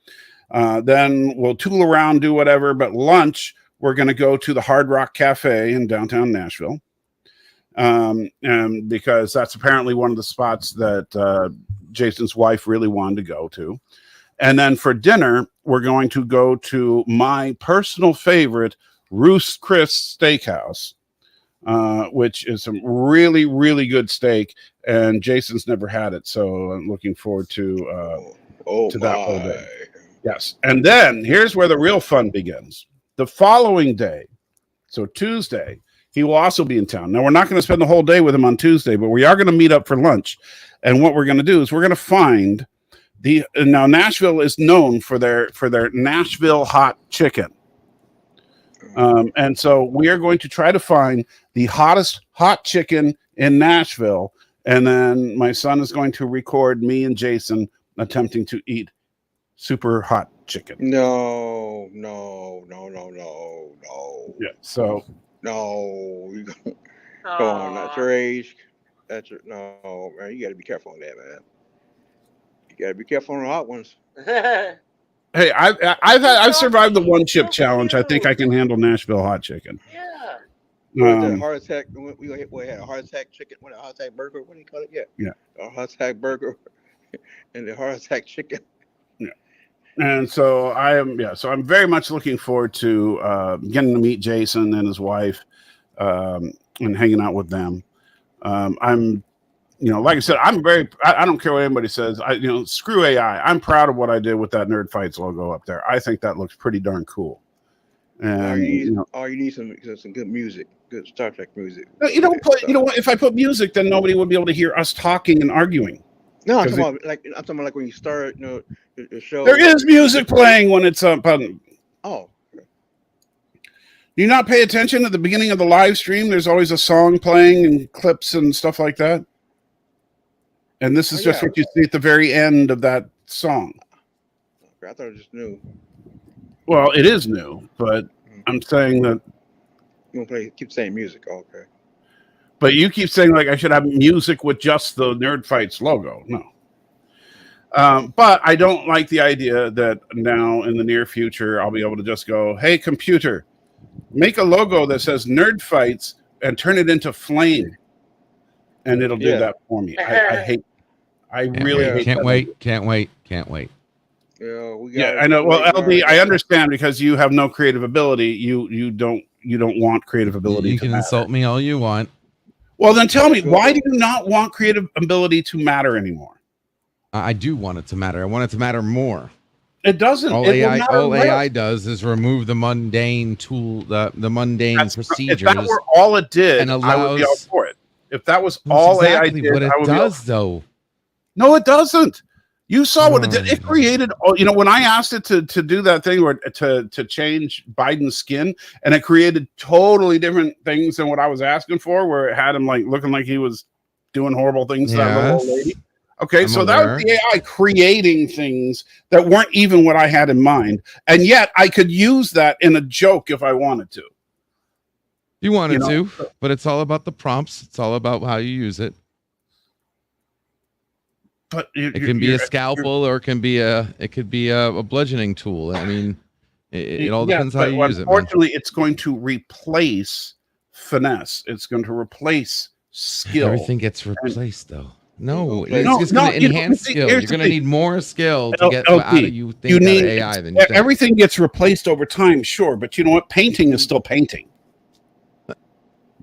Then we'll tool around, do whatever. But lunch, we're going to go to the Hard Rock Cafe in downtown Nashville, and because that's apparently one of the spots that Jason's wife really wanted to go to. And then for dinner, we're going to go to my personal favorite, Roost Chris Steakhouse, which is some really, really good steak. And Jason's never had it, so I'm looking forward to that whole day. Yes. And then here's where the real fun begins. The following day, so Tuesday, he will also be in town. Now, we're not going to spend the whole day with him on Tuesday, but we are going to meet up for lunch. And what we're going to do is we're going to find now Nashville is known for their Nashville hot chicken. And so we are going to try to find the hottest hot chicken in Nashville. And then my son is going to record me and Jason attempting to eat super hot chicken. No. Yeah. So no. Come on, that's your age. No, man. You got to be careful on that, man. You got to be careful on the hot ones. Hey, I've survived the one chip challenge. I think I can handle Nashville hot chicken. Yeah. Heart attack. We had a heart attack chicken. What, a heart attack burger? What do you call it? Yeah. A heart attack burger and the heart attack chicken. Yeah. And so I'm very much looking forward to getting to meet Jason and his wife, and hanging out with them. I'm, like I said, I don't care what anybody says. Screw AI. I'm proud of what I did with that Nerd Fights logo up there. I think that looks pretty darn cool. And you need some good music, good Star Trek music. No, you don't put. You know what? If I put music, then nobody would be able to hear us talking and arguing. No, I'm talking about like when you start, the show. There is music playing when it's up. Oh. Do you not pay attention at the beginning of the live stream? There's always a song playing and clips and stuff like that. And this is just what you see at the very end of that song. I thought it was just new. Well, it is new, but I'm saying that you want keep saying music, okay? But you keep saying like I should have music with just the Nerd Fights logo. No. But I don't like the idea that now in the near future I'll be able to just go, "Hey, computer, make a logo that says Nerd Fights and turn it into flame," and it'll do that for me. I really hate. Can't wait. Yeah, I know. Well, LD, I understand because you have no creative ability. You don't want creative ability. You can insult me all you want. Well, then tell me, why do you not want creative ability to matter anymore? I do want it to matter. I want it to matter more. It doesn't. All AI does is remove the mundane tool, the mundane procedures. If that were all it did, and allows, I would be all for it. If that was all AI did, what it does, though. No, it doesn't. You saw what it did. It created, when I asked it to do that thing or to change Biden's skin, and it created totally different things than what I was asking for, where it had him like looking like he was doing horrible things to that little old lady. Okay, so that was the AI creating things that weren't even what I had in mind. And yet I could use that in a joke if I wanted to. You wanted to, but it's all about the prompts. It's all about how you use it. But it can be a scalpel, or it could be a bludgeoning tool. I mean, it all depends how you use it. Unfortunately, it's going to replace finesse. It's going to replace skill. Everything gets replaced, though. No, it's just going to enhance skill. You're going to need more skill to get out of AI than you think. Everything gets replaced over time, sure, but you know what? Painting is still painting.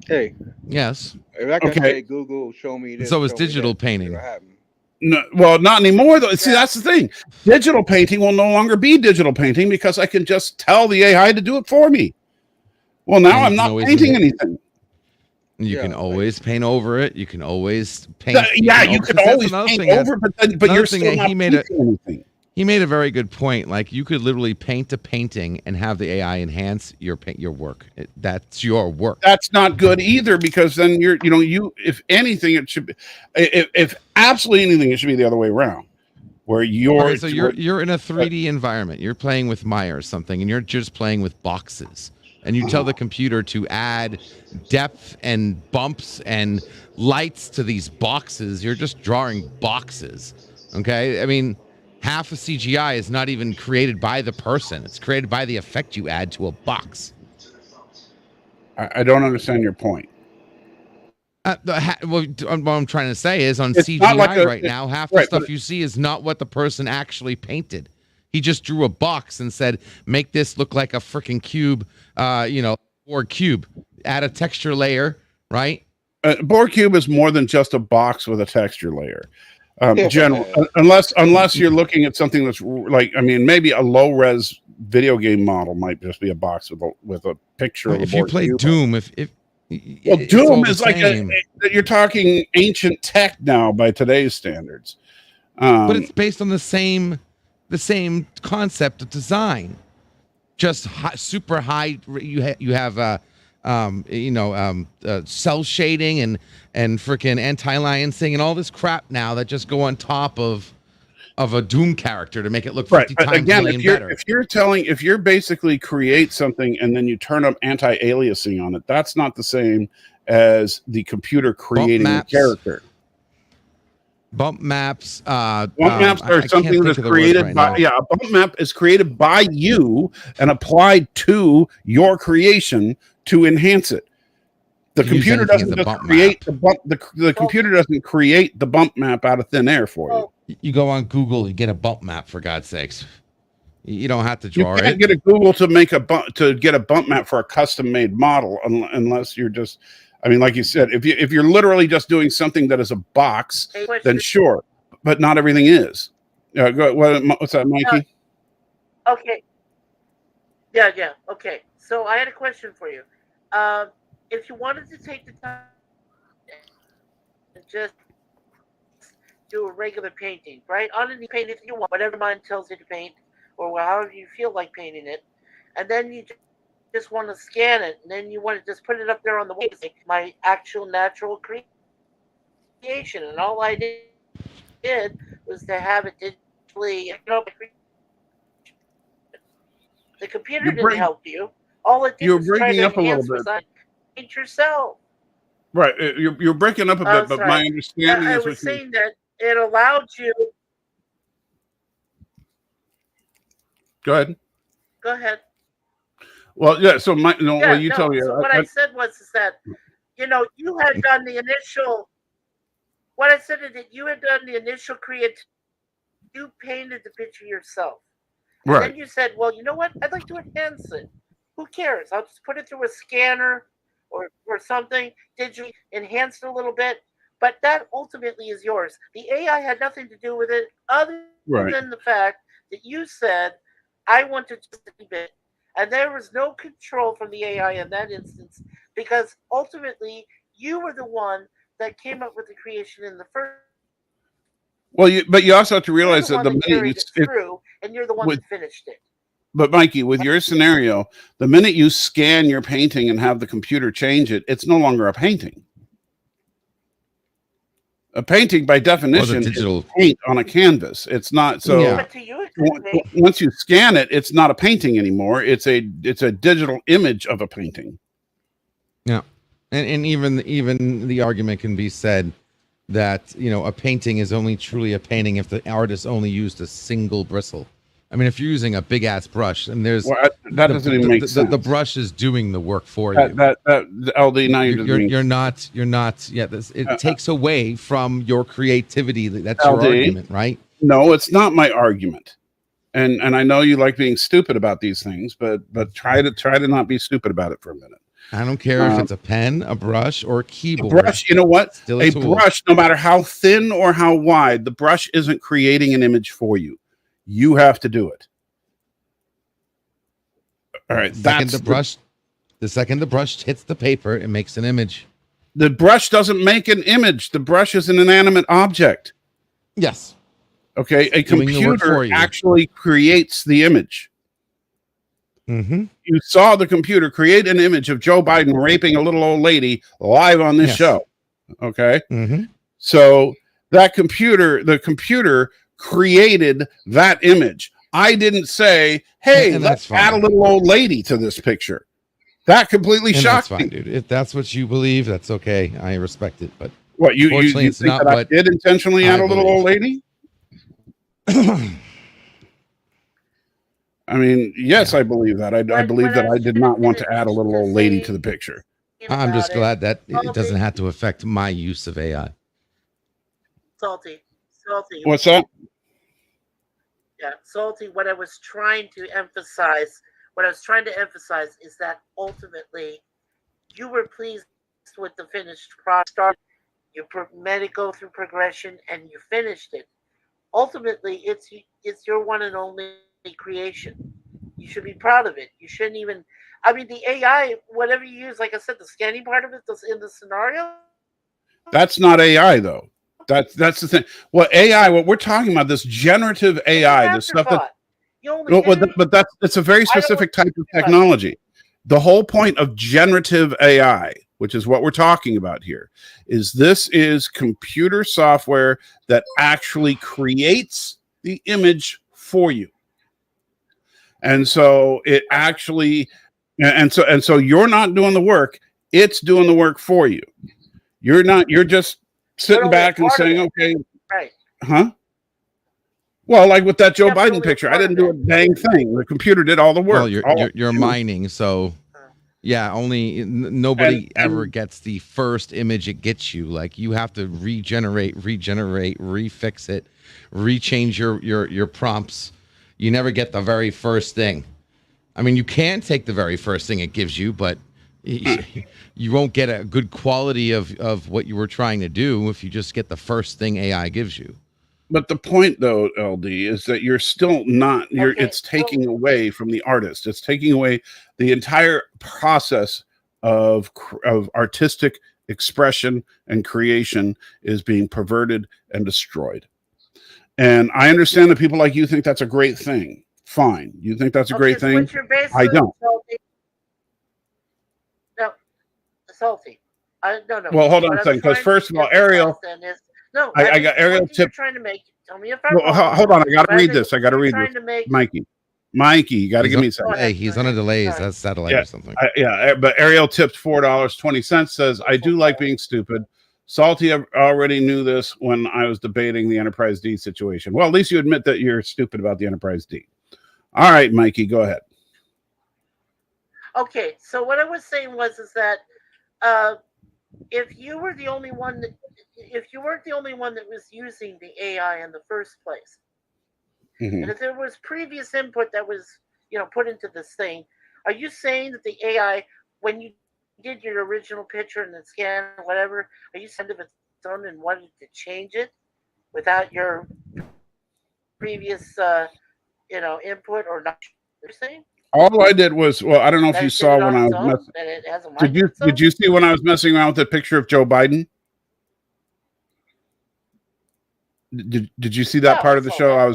Hey. Yes. If I can say Google, show me this. So is digital painting. No, well, not anymore, though. See, that's the thing. Digital painting will no longer be digital painting because I can just tell the AI to do it for me. Well, now I'm not painting anything. You can always paint over it. You can always paint. You can always paint over, but you're still not painting anything. He made a very good point. Like, you could literally paint a painting and have the AI enhance your work. That's your work. That's not good either, because then if anything, it should be, if absolutely anything, it should be the other way around, where you're in a 3D environment. You're playing with Maya or something, and you're just playing with boxes. And you tell the computer to add depth and bumps and lights to these boxes. You're just drawing boxes. Okay? I mean, half of CGI is not even created by the person. It's created by the effect you add to a box. I don't understand your point. What I'm trying to say is, on CGI right now, half the stuff you see is not what the person actually painted. He just drew a box and said, make this look like a freaking cube, or cube. Add a texture layer, right? Board cube is more than just a box with a texture layer. Unless you're looking at something that's like, I mean, maybe a low res video game model might just be a box with a picture. If you play Doom, Doom is like you're talking ancient tech now by today's standards, but it's based on the same concept of design, just super high. You have cell shading and freaking anti-aliasing and all this crap now that just go on top of a Doom character to make it look 50 times better. If you're basically create something and then you turn up anti-aliasing on it, that's not the same as the computer creating a character. Bump maps. Bump maps are something that's created by. Yeah, a bump map is created by you and applied to your creation to enhance it. The computer doesn't just create the bump. The computer doesn't create the bump map out of thin air for you. You go on Google, you get a bump map, for God's sakes. You don't have to draw it. You can't get a Google to get a bump map for a custom made model unless you're just. I mean, like you said, if you're literally just doing something that is a box, then sure, but not everything is. What's that, Mikey? Okay. Yeah. Okay. So I had a question for you. If you wanted to take the time and just do a regular painting, right? On any paint if you want, whatever mind tells you to paint, or however you feel like painting it, and then you just want to scan it, and then you want to just put it up there on the wall, like my actual natural creation, and all I did was to have it digitally. The computer didn't help you. All it did was try to enhance what paint yourself. Right, you're breaking up a bit, but my understanding is I was saying that it allowed you. Go ahead. Go ahead. Well, yeah. So you tell me. So what I said was that, you had done the initial. What I said is that you had done the initial create. You painted the picture yourself, right? And then you said, "Well, you know what? I'd like to enhance it. Who cares? I'll just put it through a scanner or something, digitally enhanced a little bit." But that ultimately is yours. The AI had nothing to do with it, other than the fact that you said, "I want to just keep it." And there was no control from the AI in that instance, because ultimately you were the one that came up with the creation in the first. Well, but you also have to realize that the minute it's through, and you're the one that finished it. But Mikey, with your scenario, the minute you scan your painting and have the computer change it, it's no longer a painting. A painting, by definition, is paint on a canvas. It's not so. Yeah. But to you, once you scan it, it's not a painting anymore. It's a digital image of a painting. Yeah, and even the argument can be said that a painting is only truly a painting if the artist only used a single bristle. I mean, if you're using a big ass brush, and there's that doesn't even make sense. The brush is doing the work for you. That LD now you're not. Yeah, it takes away from your creativity. That's LD, your argument, right? No, it's not my argument. And I know you like being stupid about these things, but try to not be stupid about it for a minute. I don't care if it's a pen, a brush, or a keyboard. A brush, you know what? A brush, no matter how thin or how wide, the brush isn't creating an image for you. You have to do it. All right, that's the brush. The second the brush hits the paper, it makes an image. The brush doesn't make an image. The brush is an inanimate object. Yes. Okay. A computer actually creates the image. Mm-hmm. You saw the computer create an image of Joe Biden raping a little old lady live on this show. Okay. Mm-hmm. So the computer created that image. I didn't say, hey, let's add a little old lady to this picture. That completely shocked me. Dude. If that's what you believe, that's okay. I respect it. But what you think that I did intentionally add a little old lady? I mean, yes, I believe that. I believe that I did not want to add a little old lady to the picture. I'm just glad that it doesn't have to affect my use of AI. Salty. What's that? Yeah, Salty. What I was trying to emphasize is that ultimately you were pleased with the finished product. You made it go through progression and you finished it. Ultimately, it's your one and only creation. You should be proud of it. You shouldn't even. I mean, the AI, whatever you use, like I said, the scanning part of it in the scenario. That's not AI though. That's the thing. What we're talking about, this generative AI, this stuff that. But it's a very specific type of technology. The whole point of generative AI, which is what we're talking about here, is computer software that actually creates the image for you. And so it actually, and so you're not doing the work; it's doing the work for you. You're just sitting back and saying, "Okay, right? Huh?" Well, like with that Joe Biden picture, I didn't do a dang thing. The computer did all the work. Well, you're mining, so yeah. Nobody ever gets the first image it gets you. Like you have to regenerate, refix it, rechange your prompts. You never get the very first thing. I mean, you can take the very first thing it gives you, but you won't get a good quality of what you were trying to do if you just get the first thing AI gives you. But the point, though, LD, is that you're still not. It's taking away from the artist. It's taking away the entire process of artistic expression and creation is being perverted and destroyed. And I understand that people like you think that's a great thing. Fine, you think that's a great thing. I don't. No, Salty. No. Well, hold on a second, because first of all, Ariel. No, I got Ariel tip. Trying to make. Tell me if I'm wrong. Hold on, I got to read this. Mikey, you got to give me a second. Hey, he's on a delay. That's satellite or something. But Ariel tipped $4.20. Says, I do like being stupid. Salty already knew this when I was debating the Enterprise D situation. Well, at least you admit that you're stupid about the Enterprise D. All right, Mikey, go ahead. Okay, so what I was saying is that if you weren't the only one that was using the AI in the first place, and if there was previous input that was put into this thing, are you saying that the AI, when you did your original picture and the scan or whatever, are you saying of its own and wanted to change it without your previous input or not? You're saying? All I did was, well, I don't know if you saw when I was did you see when I was messing around with the picture of Joe Biden? Did you see that part of the show?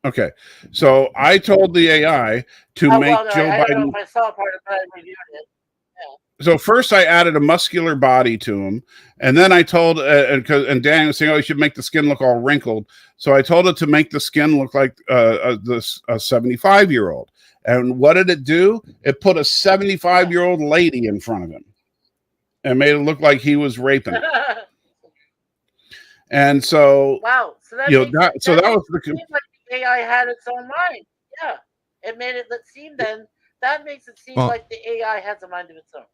Okay. So I told the AI to make Joe Biden. I don't know if I saw part of it, but I reviewed it. Yeah. So first I added a muscular body to him, and then I told and Danny was saying, "Oh, you should make the skin look all wrinkled." So I told it to make the skin look like a 75-year-old. And what did it do? It put a 75-year-old lady in front of him and made it look like he was raping her. And so, wow. So that was the AI had its own mind. Yeah, it made it seem then. That makes it seem like the AI has a mind of its own.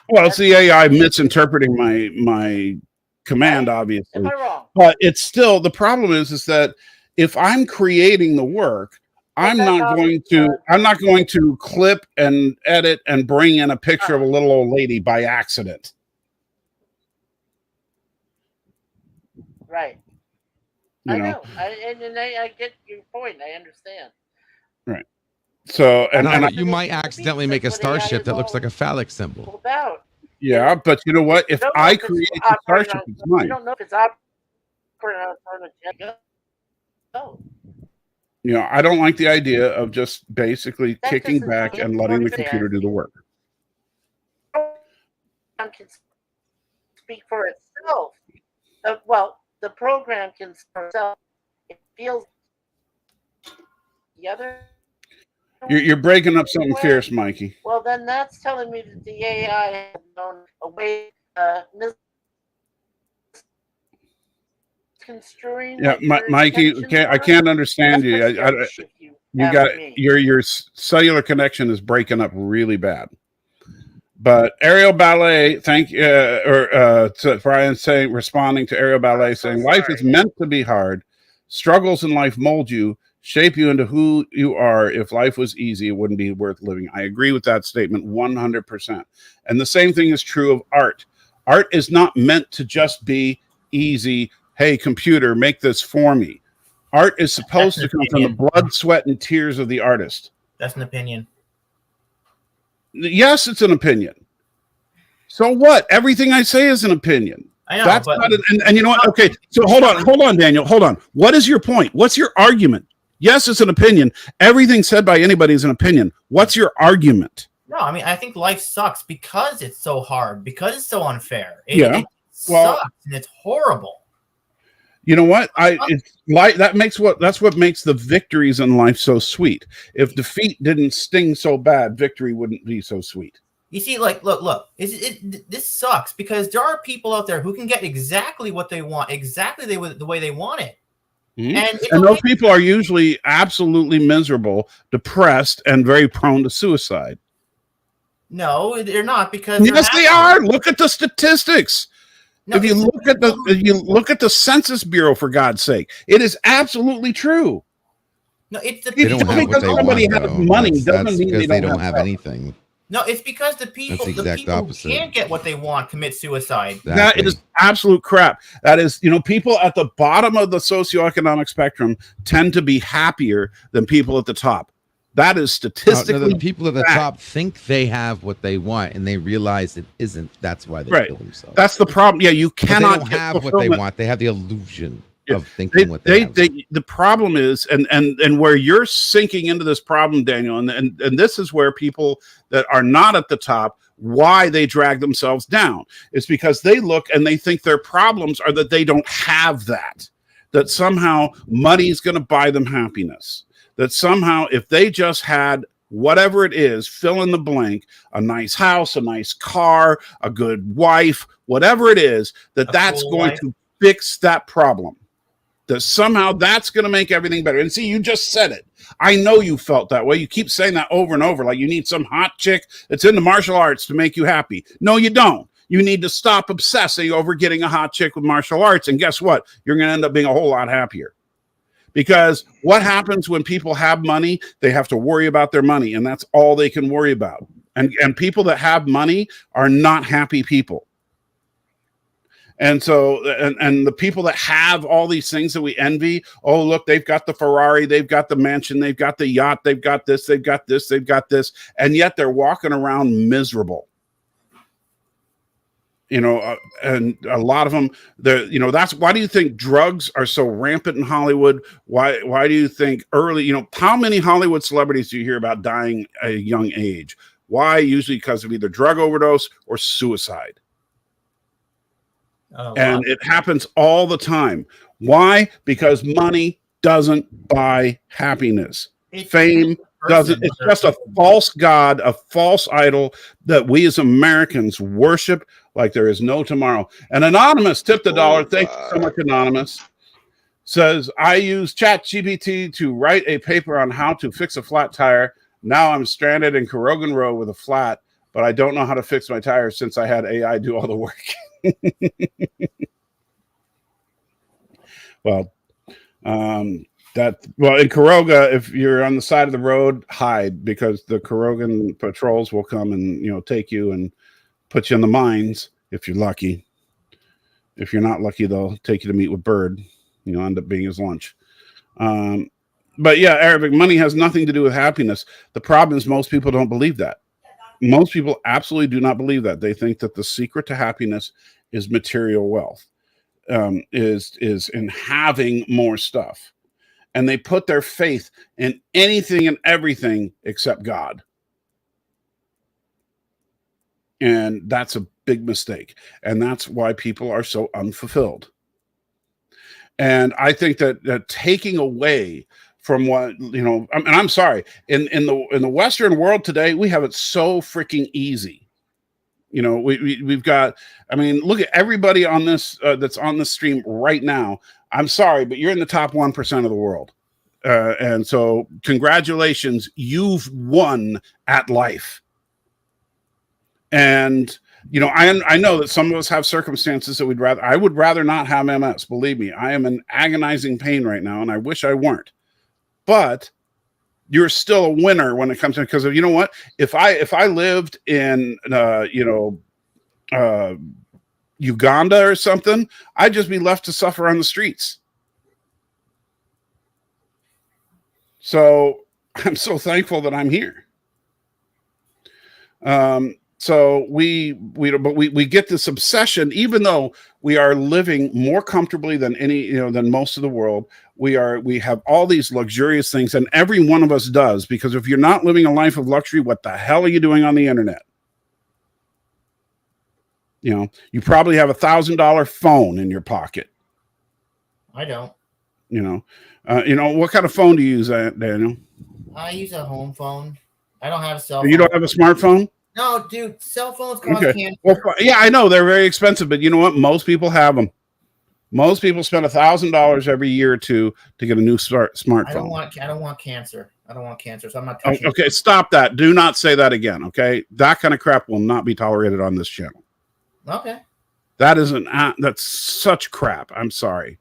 Well, it's the AI misinterpreting my command, obviously. Am I wrong? But it's still, the problem is that if I'm creating the work, I'm not going to clip and edit and bring in a picture of a little old lady by accident. Right. I know. I get your point. I understand. Right. So, and you might accidentally make a starship that looks like a phallic symbol. Yeah, but you know what? If I create the starship, it's mine. You don't know if it's operating on a jet. No. You know, I don't like the idea of just basically kicking back and letting the computer do the work. Can speak for itself. Well, the program can for itself. It feels the other. You're breaking up something fierce, Mikey. Well, then that's telling me that the AI has known a way misconstruing. Yeah, Mikey, I can't understand you. You got your cellular connection is breaking up really bad. But Ariel Ballet, thank you, Brian saying, responding to Ariel Ballet saying, life is meant to be hard. Struggles in life mold you, shape you into who you are. If life was easy, it wouldn't be worth living. I agree with that statement 100%. And the same thing is true of art. Art is not meant to just be easy. Hey, computer, make this for me. Art is supposed to come from the blood, sweat, and tears of the artist. That's an opinion. Yes, it's an opinion. So what? Everything I say is an opinion. I know, that's not and you know what? Okay, so hold on, Daniel. Hold on. What is your point? What's your argument? Yes, it's an opinion. Everything said by anybody is an opinion. What's your argument? No, I mean, I think life sucks because it's so hard, because it's so unfair. It sucks and it's horrible. You know what? That's what makes the victories in life so sweet. If defeat didn't sting so bad, victory wouldn't be so sweet. You see, like, look. This sucks because there are people out there who can get exactly what they want, exactly the way they want it. Mm-hmm. And those people are usually absolutely miserable, depressed, and very prone to suicide. No, they're not because yes, they are. Look at the statistics. No, if you look at the Census Bureau, for God's sake, it is absolutely true. No, it's the people because somebody has money doesn't mean they don't have anything. No, it's because the people who can't get what they want commit suicide. Exactly. That is absolute crap. That is, people at the bottom of the socioeconomic spectrum tend to be happier than people at the top. That is statistically. The people at the top think they have what they want, and they realize it isn't. That's why they kill themselves. That's the problem. Yeah, you cannot they don't have what they want. They have the illusion of thinking what they have. The problem is, and where you're sinking into this problem, Daniel, and this is where people that are not at the top, why they drag themselves down. It's because they look and they think their problems are that they don't have that somehow money is going to buy them happiness. That somehow if they just had whatever it is, fill in the blank, a nice house, a nice car, a good wife, whatever it is, that's going to fix that problem. That somehow that's going to make everything better. And see, you just said it. I know you felt that way. You keep saying that over and over, like you need some hot chick that's into martial arts to make you happy. No, you don't. You need to stop obsessing over getting a hot chick with martial arts. And guess what? You're going to end up being a whole lot happier. Because what happens when people have money, they have to worry about their money, and that's all they can worry about. And people that have money are not happy people. And so, and the people that have all these things that we envy, oh, look, they've got the Ferrari, they've got the mansion, they've got the yacht, they've got this, they've got this, they've got this, and yet they're walking around miserable. And a lot of them, that's why do you think drugs are so rampant in Hollywood? Why do you think how many Hollywood celebrities do you hear about dying at a young age? Why? Usually because of either drug overdose or suicide. And it happens all the time. Why? Because money doesn't buy happiness. Fame doesn't. It's just a false god, a false idol that we as Americans worship like there is no tomorrow. And Anonymous tipped $1. Thank you so much, Anonymous. Says, I use ChatGPT to write a paper on how to fix a flat tire. Now I'm stranded in Corrigan Road with a flat, but I don't know how to fix my tires since I had AI do all the work. Well, in Corrigan, if you're on the side of the road, hide, because the Corrigan patrols will come and take you and put you in the mines if you're lucky. If you're not lucky, they'll take you to meet with Bird. End up being his lunch. But yeah, Arabic, money has nothing to do with happiness. The problem is most people don't believe that. Most people absolutely do not believe that. They think that the secret to happiness is material wealth, is in having more stuff. And they put their faith in anything and everything except God. And that's a big mistake. And that's why people are so unfulfilled. And I think that taking away from what, and I'm sorry, in the Western world today, we have it so freaking easy. We've got, look at everybody on this that's on the stream right now. I'm sorry, but you're in the top 1% of the world. And so congratulations, you've won at life. And, I know that some of us have circumstances that I would rather not have MS. Believe me, I am in agonizing pain right now, and I wish I weren't. But you're still a winner when it comes to, because you know what? If I lived in, Uganda or something, I'd just be left to suffer on the streets. So I'm so thankful that I'm here. So we get this obsession, even though we are living more comfortably than than most of the world. We have all these luxurious things, and every one of us does, because if you're not living a life of luxury, what the hell are you doing on the internet? You probably have $1,000 phone in your pocket. I don't. What kind of phone do you use, Daniel? I use a home phone. I don't have a cell phone. You don't have a smartphone? No, dude, cell phones cost cancer. Well, yeah, I know they're very expensive, but you know what? Most people have them. Most people spend $1,000 every year or two to get a new smartphone. I don't want cancer. I don't want cancer, so I'm not touching. Okay, stop that. Do not say that again. Okay, that kind of crap will not be tolerated on this channel. Okay. That's such crap. I'm sorry.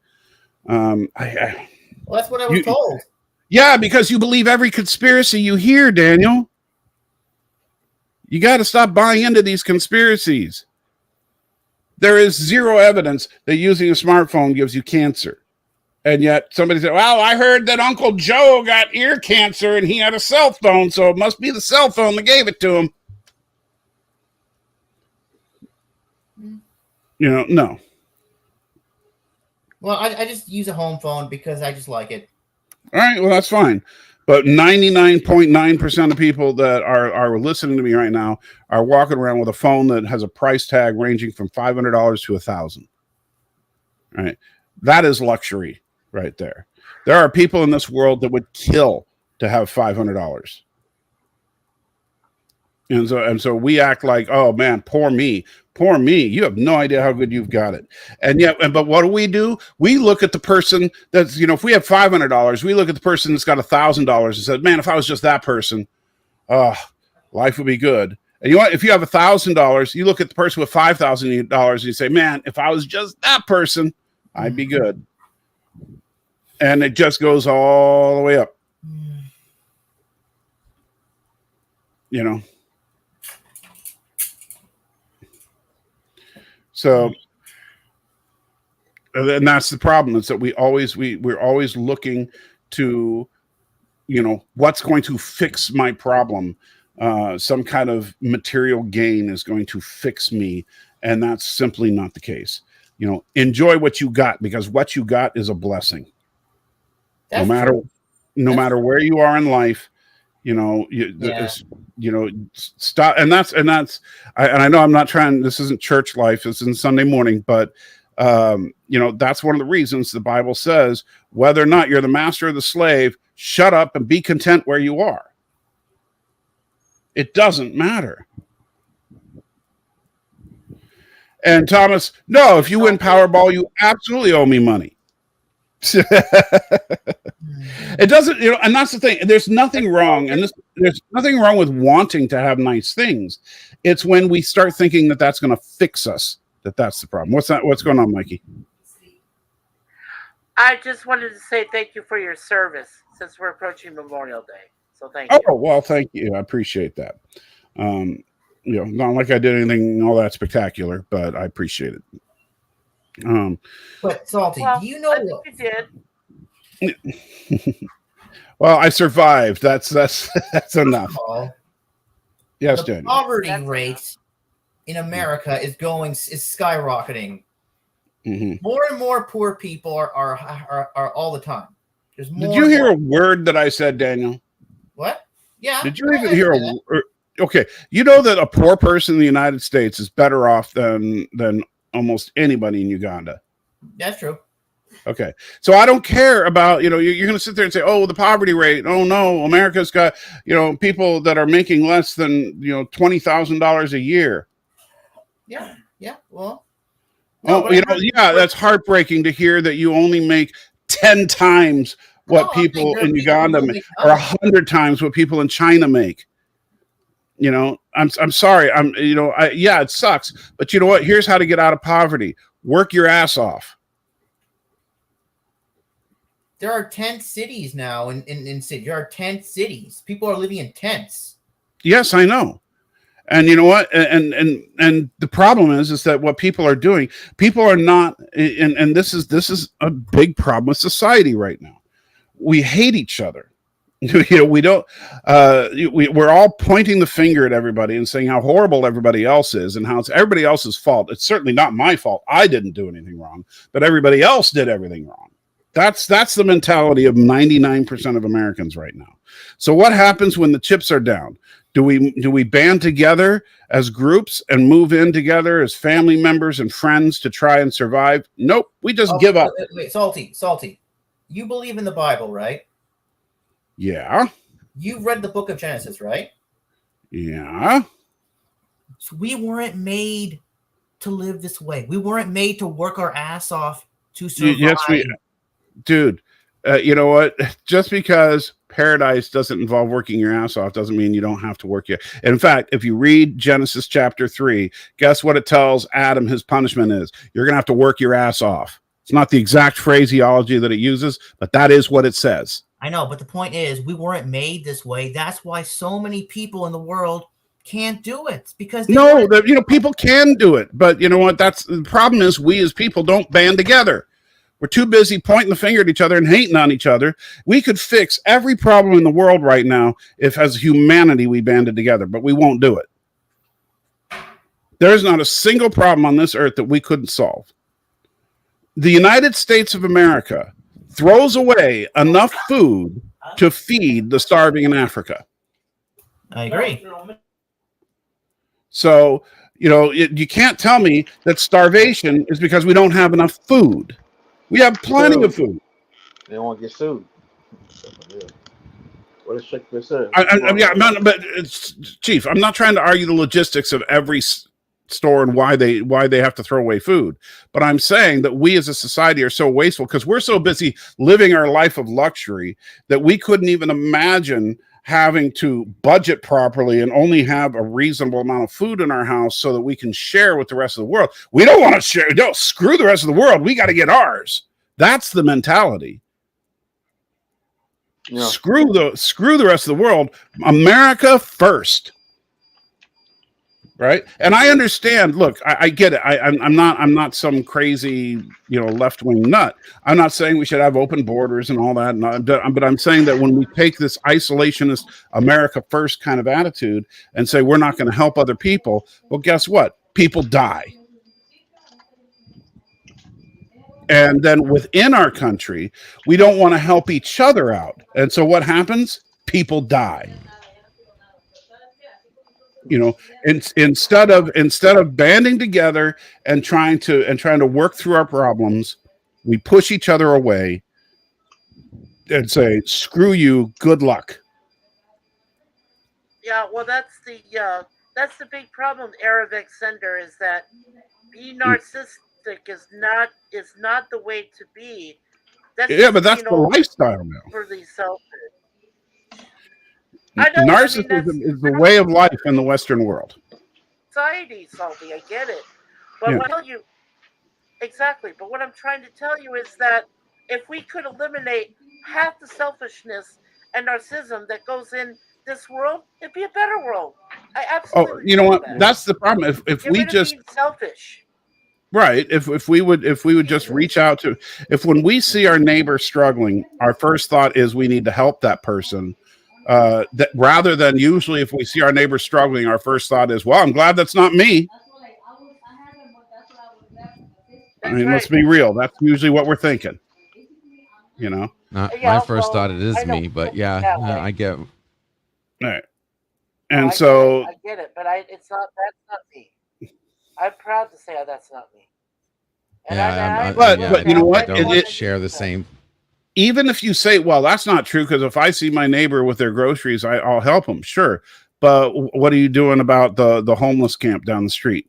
Well, that's what I was told. Yeah, because you believe every conspiracy you hear, Daniel. You got to stop buying into these conspiracies. There is zero evidence that using a smartphone gives you cancer. And yet somebody said, well, I heard that Uncle Joe got ear cancer and he had a cell phone, so it must be the cell phone that gave it to him. No. Well, I just use a home phone because I just like it. All right, well, that's fine. But 99.9% of people that are listening to me right now are walking around with a phone that has a price tag ranging from $500 to $1,000. Right? That is luxury right there. There are people in this world that would kill to have $500. And so we act like, oh man, poor me. Poor me. You have no idea how good you've got it. But what do? We look at the person that's, if we have $500, we look at the person that's got $1,000 and said, man, if I was just that person, life would be good. And if you have $1,000, you look at the person with $5,000 and you say, man, if I was just that person, I'd be good. And it just goes all the way up. So, and that's the problem, is that we're always looking to, what's going to fix my problem. Some kind of material gain is going to fix me. And that's simply not the case. Enjoy what you got, because what you got is a blessing. No matter where you are in life, stop. And I know I'm not trying, this isn't church life, this isn't Sunday morning, but that's one of the reasons the Bible says, whether or not you're the master or the slave, shut up and be content where you are. It doesn't matter. And Thomas, no, if you win Powerball, you absolutely owe me money. It doesn't, and that's the thing. There's nothing wrong, and there's nothing wrong with wanting to have nice things. It's when we start thinking that that's going to fix us that's the problem. What's going on, Mikey? I just wanted to say thank you for your service, since we're approaching Memorial Day. So thank you. Oh, well, thank you. I appreciate that. Not like I did anything all that spectacular, but I appreciate it. But Salty, do you know what you did? Well, I survived. That's enough. Yes, the Daniel. poverty rate in America is skyrocketing. Mm-hmm. More and more poor people are all the time. There's more. Did you hear a word that I said, Daniel? What? Yeah. Did you even hear a? Okay, you know that a poor person in the United States is better off than almost anybody in Uganda. That's true. Okay, so I don't care about, you're going to sit there and say, oh, the poverty rate. Oh no, America's got, people that are making less than $20,000 a year. Yeah. Well. No, that's heartbreaking to hear that you only make 10 times what people in Uganda make, or 100 times what people in China make. I'm sorry. It sucks, but you know what? Here's how to get out of poverty. Work your ass off. There are tent cities now in city. There are tent cities. People are living in tents. Yes, I know. And you know what? And the problem is that what people are doing, people are not, and this is a big problem with society right now. We hate each other. We don't. We're all pointing the finger at everybody and saying how horrible everybody else is and how it's everybody else's fault. It's certainly not my fault. I didn't do anything wrong, but everybody else did everything wrong. That's the mentality of 99% of Americans right now. So what happens when the chips are down? Do we band together as groups and move in together as family members and friends to try and survive? Nope. We just give up. Wait, Salty. You believe in the Bible, right? Yeah. You've read the book of Genesis, right? Yeah. So we weren't made to live this way. We weren't made to work our ass off to survive. Yes, dude, you know what? Just because paradise doesn't involve working your ass off doesn't mean you don't have to work your. In fact, if you read Genesis chapter 3, guess what it tells Adam his punishment is? You're going to have to work your ass off. It's not the exact phraseology that it uses, but that is what it says. I know, but the point is, we weren't made this way. That's why so many people in the world can't do it, because people can do it, but you know what? That's the problem. Is we as people don't band together. We're too busy pointing the finger at each other and hating on each other. We could fix every problem in the world right now if, as humanity, we banded together, but we won't do it. There's not a single problem on this earth that we couldn't solve. The United States of America throws away enough food to feed the starving in Africa. I agree. So, you can't tell me that starvation is because we don't have enough food. We have plenty of food. They won't get sued. What is Shakespeare said? Chief, I'm not trying to argue the logistics of every store and why they have to throw away food, but I'm saying that we as a society are so wasteful because we're so busy living our life of luxury that we couldn't even imagine having to budget properly and only have a reasonable amount of food in our house so that we can share with the rest of the world. We don't want to share. No, screw the rest of the world. We got to get ours. That's the mentality. Yeah. Screw the rest of the world. America first. Right. And I understand. Look, I get it. I'm not some crazy, left-wing nut. I'm not saying we should have open borders and all that. But I'm saying that when we take this isolationist America first kind of attitude and say we're not going to help other people, well, guess what? People die. And then within our country, we don't want to help each other out. And so what happens? People die. Instead of banding together and trying to work through our problems, we push each other away and say, "Screw you, good luck." Yeah, well, that's the big problem. Arabic sender is that being narcissistic is not the way to be. But that's the lifestyle now. Overly selfish. Narcissism is the way of life in the Western world. Society, Salty, I get it. But what I tell you, exactly. But what I'm trying to tell you is that if we could eliminate half the selfishness and narcissism that goes in this world, it'd be a better world. I absolutely. Oh, you know what? That's the problem. If we just selfish. Right. If we would just reach out to, if when we see our neighbor struggling, our first thought is we need to help that person. That rather than usually if we see our neighbor struggling, our first thought is, well, I'm glad that's not me. I mean, let's be real. That's usually what we're thinking. You know. My first thought it is me, but yeah, I get. All right. And so I get it, but that's not me. I'm proud to say that's not me. And but you know what? I don't share the same. Even if you say, well, that's not true, because if I see my neighbor with their groceries, I'll help them. Sure. But what are you doing about the homeless camp down the street?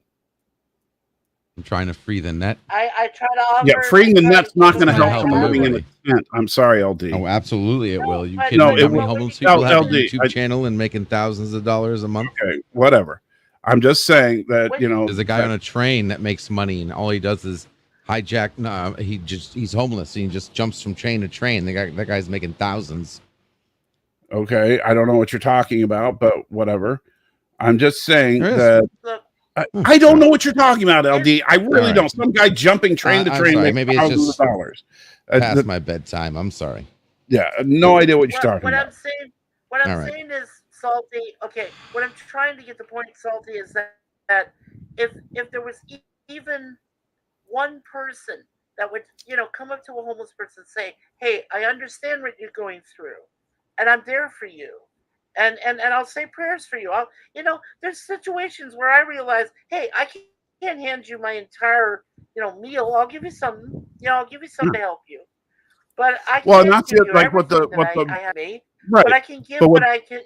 I'm trying to free the net. I try to offer. Yeah, freeing the net's not going to help someone living in a tent. I'm sorry, LD. Oh, absolutely it will. You kidding me? How many homeless people have a YouTube channel and making thousands of dollars a month? Okay, whatever. I'm just saying that, there's a guy on a train that makes money and all he does is hijack. No, he's homeless. He just jumps from train to train. That guy's making thousands. Okay, I don't know what you're talking about, but whatever. I'm just saying that I don't know what you're talking about, LD. I really don't. Some guy jumping train to train makes maybe it's just dollars. Past my bedtime. I'm sorry. Yeah, no idea what you're talking about. What I'm saying is, Salty. Okay, what I'm trying to get the point, Salty, is that if there was even one person that would come up to a homeless person and say, "Hey, I understand what you're going through, and I'm there for you." And I'll say prayers for you. There's situations where I realize, hey, I can't hand you my entire, meal. I'll give you something. I'll give you something to help you. But I can't give you like what I have made. Right. But I can give what I can.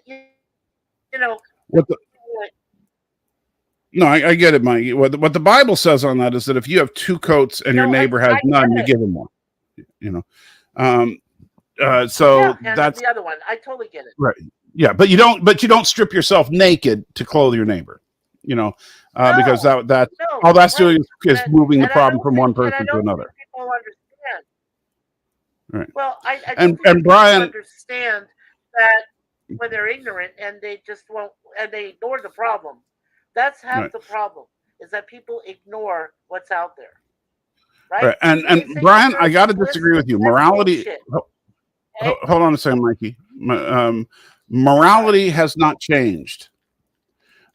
No, I get it, Mike. What the Bible says on that is that if you have two coats and your neighbor has none, you give him one. So that's the other one. I totally get it. Right. Yeah, but you don't strip yourself naked to clothe your neighbor, because all that's doing is moving the problem from one person to another. People understand. Right. Well, I and Brian understand that when they're ignorant and they just won't and they ignore the problem. That's half the problem is that people ignore what's out there. Right. And Brian, I got to disagree with you. Morality. Hold on a second, Mikey. Morality has not changed.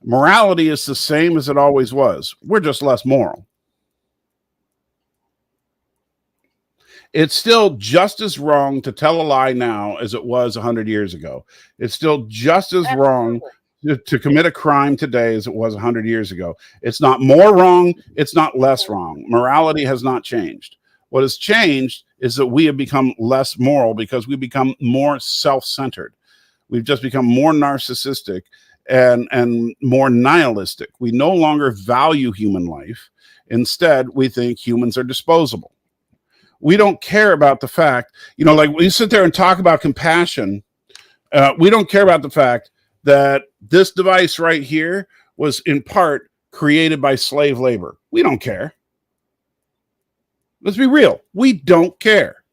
Morality is the same as it always was. We're just less moral. It's still just as wrong to tell a lie now as it was 100 years ago. It's still just as wrong to commit a crime today as it was 100 years ago. It's not more wrong. It's not less wrong. Morality has not changed. What has changed is that we have become less moral because we become more self-centered. We've just become more narcissistic and more nihilistic. We no longer value human life. Instead, we think humans are disposable. We don't care about the fact, like we sit there and talk about compassion. We don't care about the fact that this device right here was in part created by slave labor. We don't care. Let's be real. We don't care.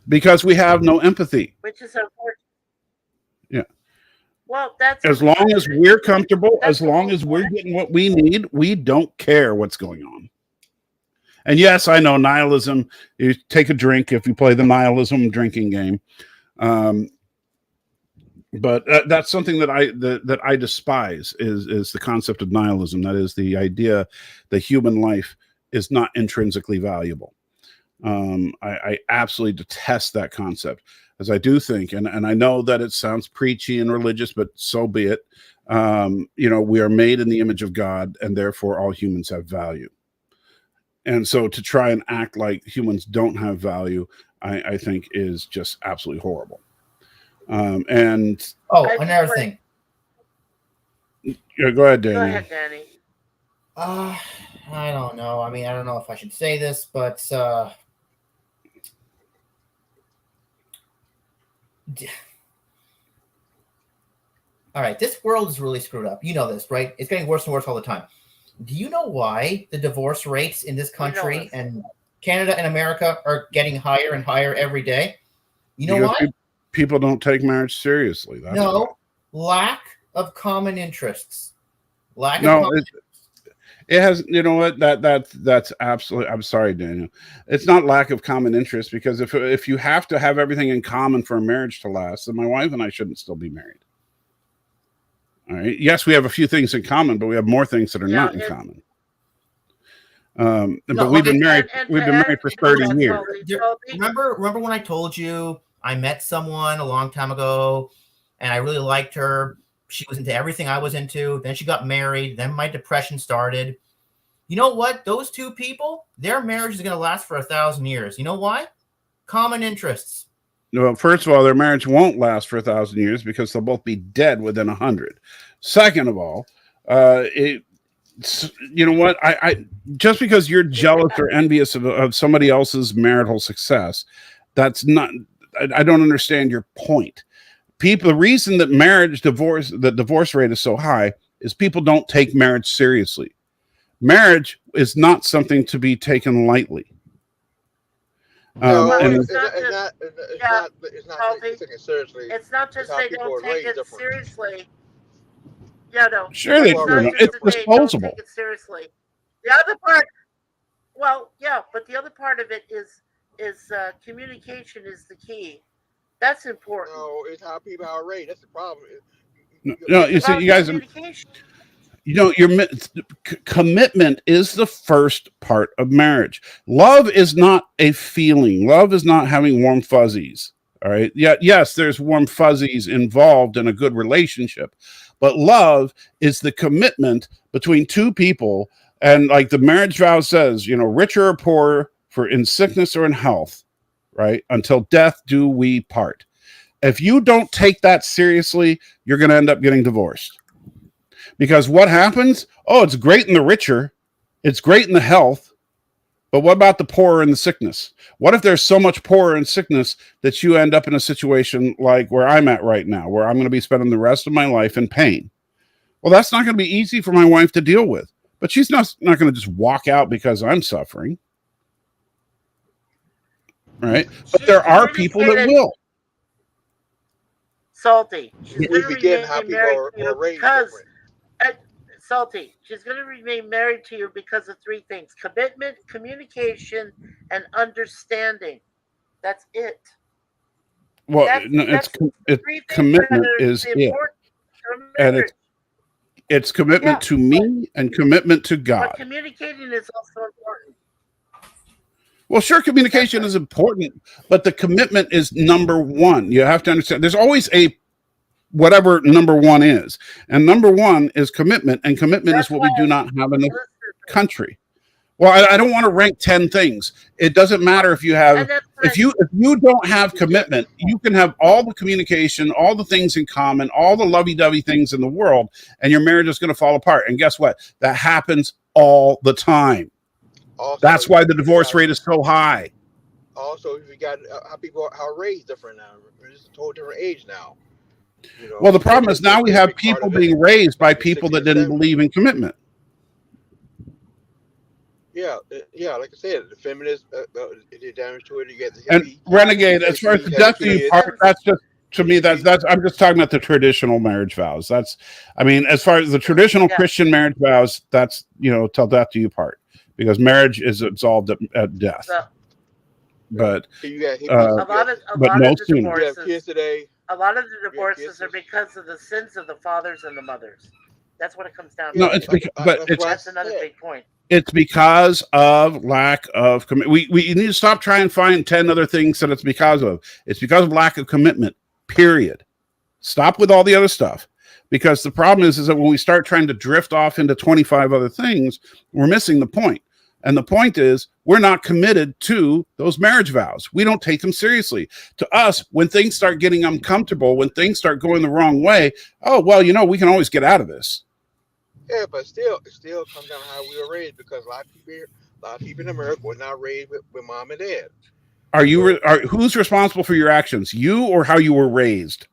Because we have no empathy. Which is unfortunate. Yeah. Well, that's as long as we're comfortable, as long as we're getting what we need, we don't care what's going on. And yes, I know nihilism. You take a drink if you play the nihilism drinking game. But that's something that I despise is the concept of nihilism. That is the idea that human life is not intrinsically valuable. I absolutely detest that concept, as I do think, and I know that it sounds preachy and religious, but so be it. We are made in the image of God, and therefore all humans have value. And so to try and act like humans don't have value, I think is just absolutely horrible. Another thing. Yeah, go ahead, Danny. Go ahead, Danny. I don't know. I mean, I don't know if I should say this, but all right, this world is really screwed up. You know this, right? It's getting worse and worse all the time. Do you know why the divorce rates in this country and Canada and America are getting higher and higher every day? You know why? People don't take marriage seriously. That's no, why. Lack of common interests. It has, you know what, that's absolutely, I'm sorry, Daniel. It's not lack of common interest, because if you have to have everything in common for a marriage to last, then my wife and I shouldn't still be married. All right. Yes, we have a few things in common, but we have more things that are not in common. But we've been married. We've been married for 30 years. Remember when I told you I met someone a long time ago, and I really liked her. She was into everything I was into. Then she got married. Then my depression started. You know what? Those two people, their marriage is going to last for 1,000 years. You know why? Common interests. Well, first of all, their marriage won't last for 1,000 years because they'll both be dead within 100. Second of all, you know what? I just because you're jealous or envious of somebody else's marital success, that's not. I don't understand your point. The reason that the divorce rate is so high is people don't take marriage seriously. Marriage is not something to be taken lightly. It's not taken seriously. It's not just they don't take it seriously. Yeah, no. Sure, it's disposable. Take it seriously. The other part, well, yeah, but the other part of it is communication is the key. That's important. No, it's how people are raised. That's the problem. No, you see, you guys, you know, your commitment is the first part of marriage. Love is not a feeling. Love is not having warm fuzzies. All right. Yeah. Yes, there's warm fuzzies involved in a good relationship, but love is the commitment between two people. And like the marriage vow says, you know, rich or poor, for in sickness or in health, right? Until death do we part. If you don't take that seriously, you're going to end up getting divorced. Because what happens? Oh, it's great in the richer. It's great in the health. But what about the poor and the sickness? What if there's so much poor and sickness that you end up in a situation like where I'm at right now, where I'm going to be spending the rest of my life in pain? Well, that's not going to be easy for my wife to deal with. But she's not going to just walk out because I'm suffering. Right? But there are people that will. Salty. She's going to remain married to you because Salty. She's going to remain married to you because of three things: commitment, communication, and understanding. That's it. Well, commitment is it, and it's commitment to me and commitment to God. But communicating is also important. Well, sure, communication is important, but the commitment is number one. You have to understand there's always a whatever number one is. And number one is commitment, and commitment is what we do not have in the country. Well, I don't want to rank 10 things. It doesn't matter if you have if you don't have commitment, you can have all the communication, all the things in common, all the lovey-dovey things in the world, and your marriage is going to fall apart. And guess what? That happens all the time. Also, that's why the divorce rate is so high. Also, you got how people are raised different now. It's a totally different age now. You know, well, the problem is now we have people being raised by people that didn't believe in commitment. Yeah, like I said, the feminists did damage to it. You get the and renegade. As far as the death do you part, that's just to me. That's I'm just talking about the traditional marriage vows. That's, I mean, as far as the traditional Christian marriage vows, that's, you know, till death do you part. Because marriage is absolved at death, but a lot of the divorces are because of the sins of the fathers and the mothers. That's what it comes down to. No, it's because, that's another big point. It's because of lack of commitment. We need to stop trying to find 10 other things that it's because of. It's because of lack of commitment. Period. Stop with all the other stuff. Because the problem is that when we start trying to drift off into 25 other things, we're missing the point. And the point is, we're not committed to those marriage vows. We don't take them seriously. To us, when things start getting uncomfortable, when things start going the wrong way, oh, well, you know, we can always get out of this. Yeah, but it still comes down to how we were raised, because a lot of people in America were not raised with mom and dad. Who's responsible for your actions? You or how you were raised?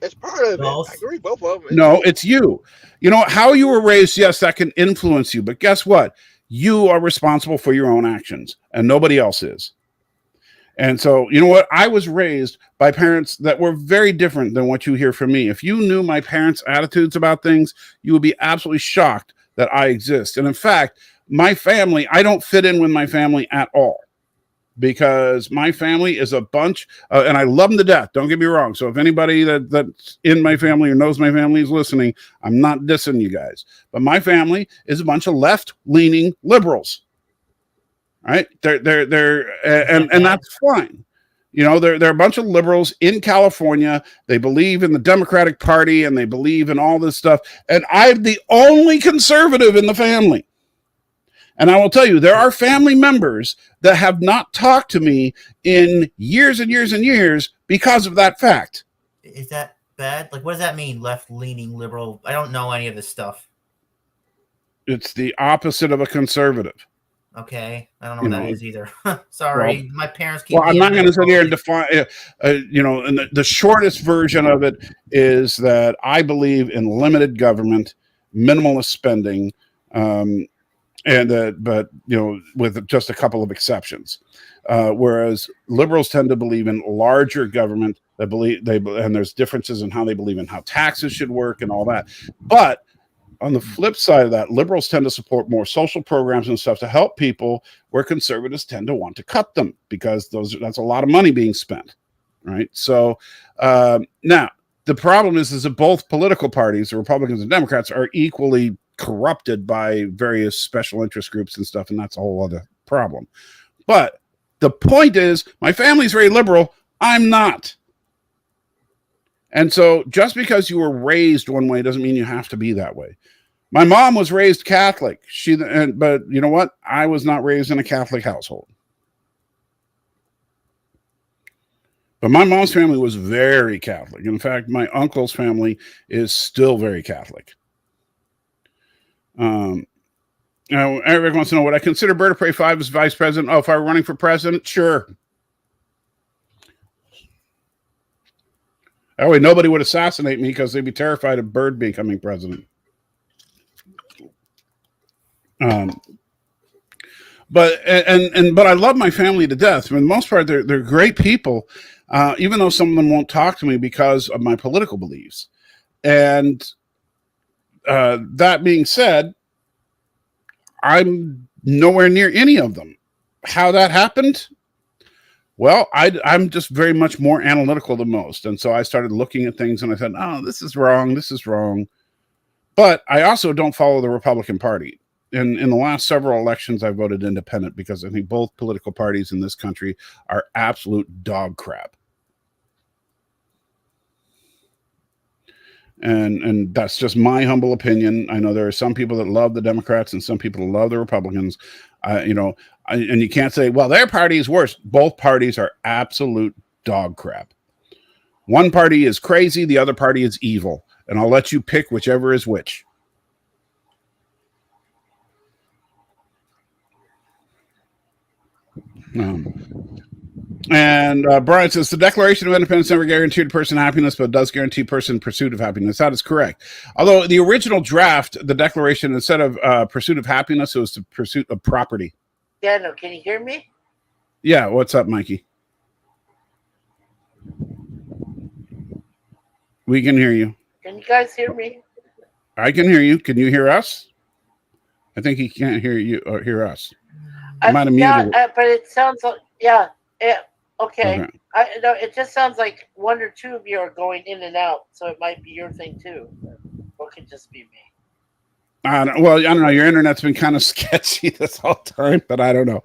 It's part of it. I agree, both of them. No, it's you. You know, how you were raised, yes, that can influence you. But guess what? You are responsible for your own actions, and nobody else is. And so, you know what? I was raised by parents that were very different than what you hear from me. If you knew my parents' attitudes about things, you would be absolutely shocked that I exist. And in fact, my family, I don't fit in with my family at all, because my family is a bunch, and I love them to death. Don't get me wrong. So if anybody that's in my family or knows my family is listening, I'm not dissing you guys. But my family is a bunch of left-leaning liberals. Right? And that's fine. You know, they're a bunch of liberals in California. They believe in the Democratic Party and they believe in all this stuff. And I'm the only conservative in the family. And I will tell you, there are family members that have not talked to me in years and years and years because of that fact. Is that bad? Like, what does that mean, left-leaning liberal? I don't know any of this stuff. It's the opposite of a conservative. Okay, I don't know what that is either. Sorry, my parents keep. Well, I'm not going to sit here and define. And the shortest version of it is that I believe in limited government, minimalist spending, but with just a couple of exceptions. Whereas liberals tend to believe in larger government. And there's differences in how they believe in how taxes should work and all that. But on the flip side of that, liberals tend to support more social programs and stuff to help people, where conservatives tend to want to cut them, because that's a lot of money being spent, right? So now the problem is that both political parties, the Republicans and Democrats, are equally corrupted by various special interest groups and stuff, and that's a whole other problem. But the point is, my family's very liberal. I'm not. And so just because you were raised one way doesn't mean you have to be that way. My mom was raised Catholic. But you know what? I was not raised in a Catholic household. But my mom's family was very Catholic. In fact, my uncle's family is still very Catholic. Now, Eric wants to know, would I consider Bird of Prey 5 as vice president? Oh, if I were running for president? Sure. That way nobody would assassinate me, because they'd be terrified of Bird becoming president. But I love my family to death. For the most part, they're great people, even though some of them won't talk to me because of my political beliefs. And that being said, I'm nowhere near any of them. How that happened? Well, I'm just very much more analytical than most. And so I started looking at things and I said, oh, this is wrong. This is wrong. But I also don't follow the Republican Party. In the last several elections, I voted independent, because I think both political parties in this country are absolute dog crap. And that's just my humble opinion. I know there are some people that love the Democrats and some people that love the Republicans. And you can't say, well, their party is worse. Both parties are absolute dog crap. One party is crazy, the other party is evil. And I'll let you pick whichever is which. And Brian says, the Declaration of Independence never guaranteed a person happiness, but does guarantee a person pursuit of happiness. That is correct. Although the original draft, the Declaration, instead of pursuit of happiness, it was the pursuit of property. Yeah, no, can you hear me? Yeah, what's up, Mikey? We can hear you. Can you guys hear me? I can hear you. Can you hear us? I think he can't hear you or hear us. I might have muted it. But it sounds like, okay. No, it just sounds like one or two of you are going in and out, so it might be your thing too, or it could just be me. I don't know. Your internet's been kind of sketchy this whole time, but I don't know.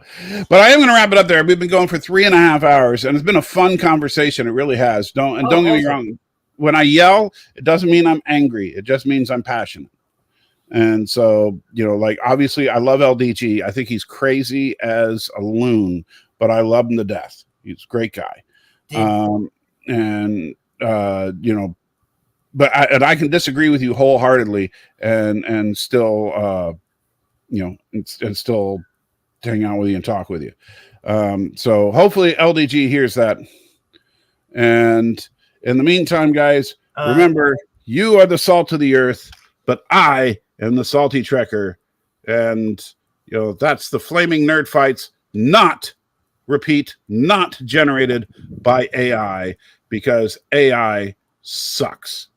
But I am going to wrap it up there. We've been going for 3.5 hours, and it's been a fun conversation. It really has. Don't get me wrong. When I yell, it doesn't mean I'm angry. It just means I'm passionate. And so, obviously I love LDG. I think he's crazy as a loon, but I love him to death. He's a great guy. But I can disagree with you wholeheartedly and still, and still hang out with you and talk with you. So hopefully LDG hears that. And in the meantime, guys, remember, you are the salt of the earth, but I am the salty trekker. And, that's the Flaming Nerd Fights, not generated by AI, because AI sucks.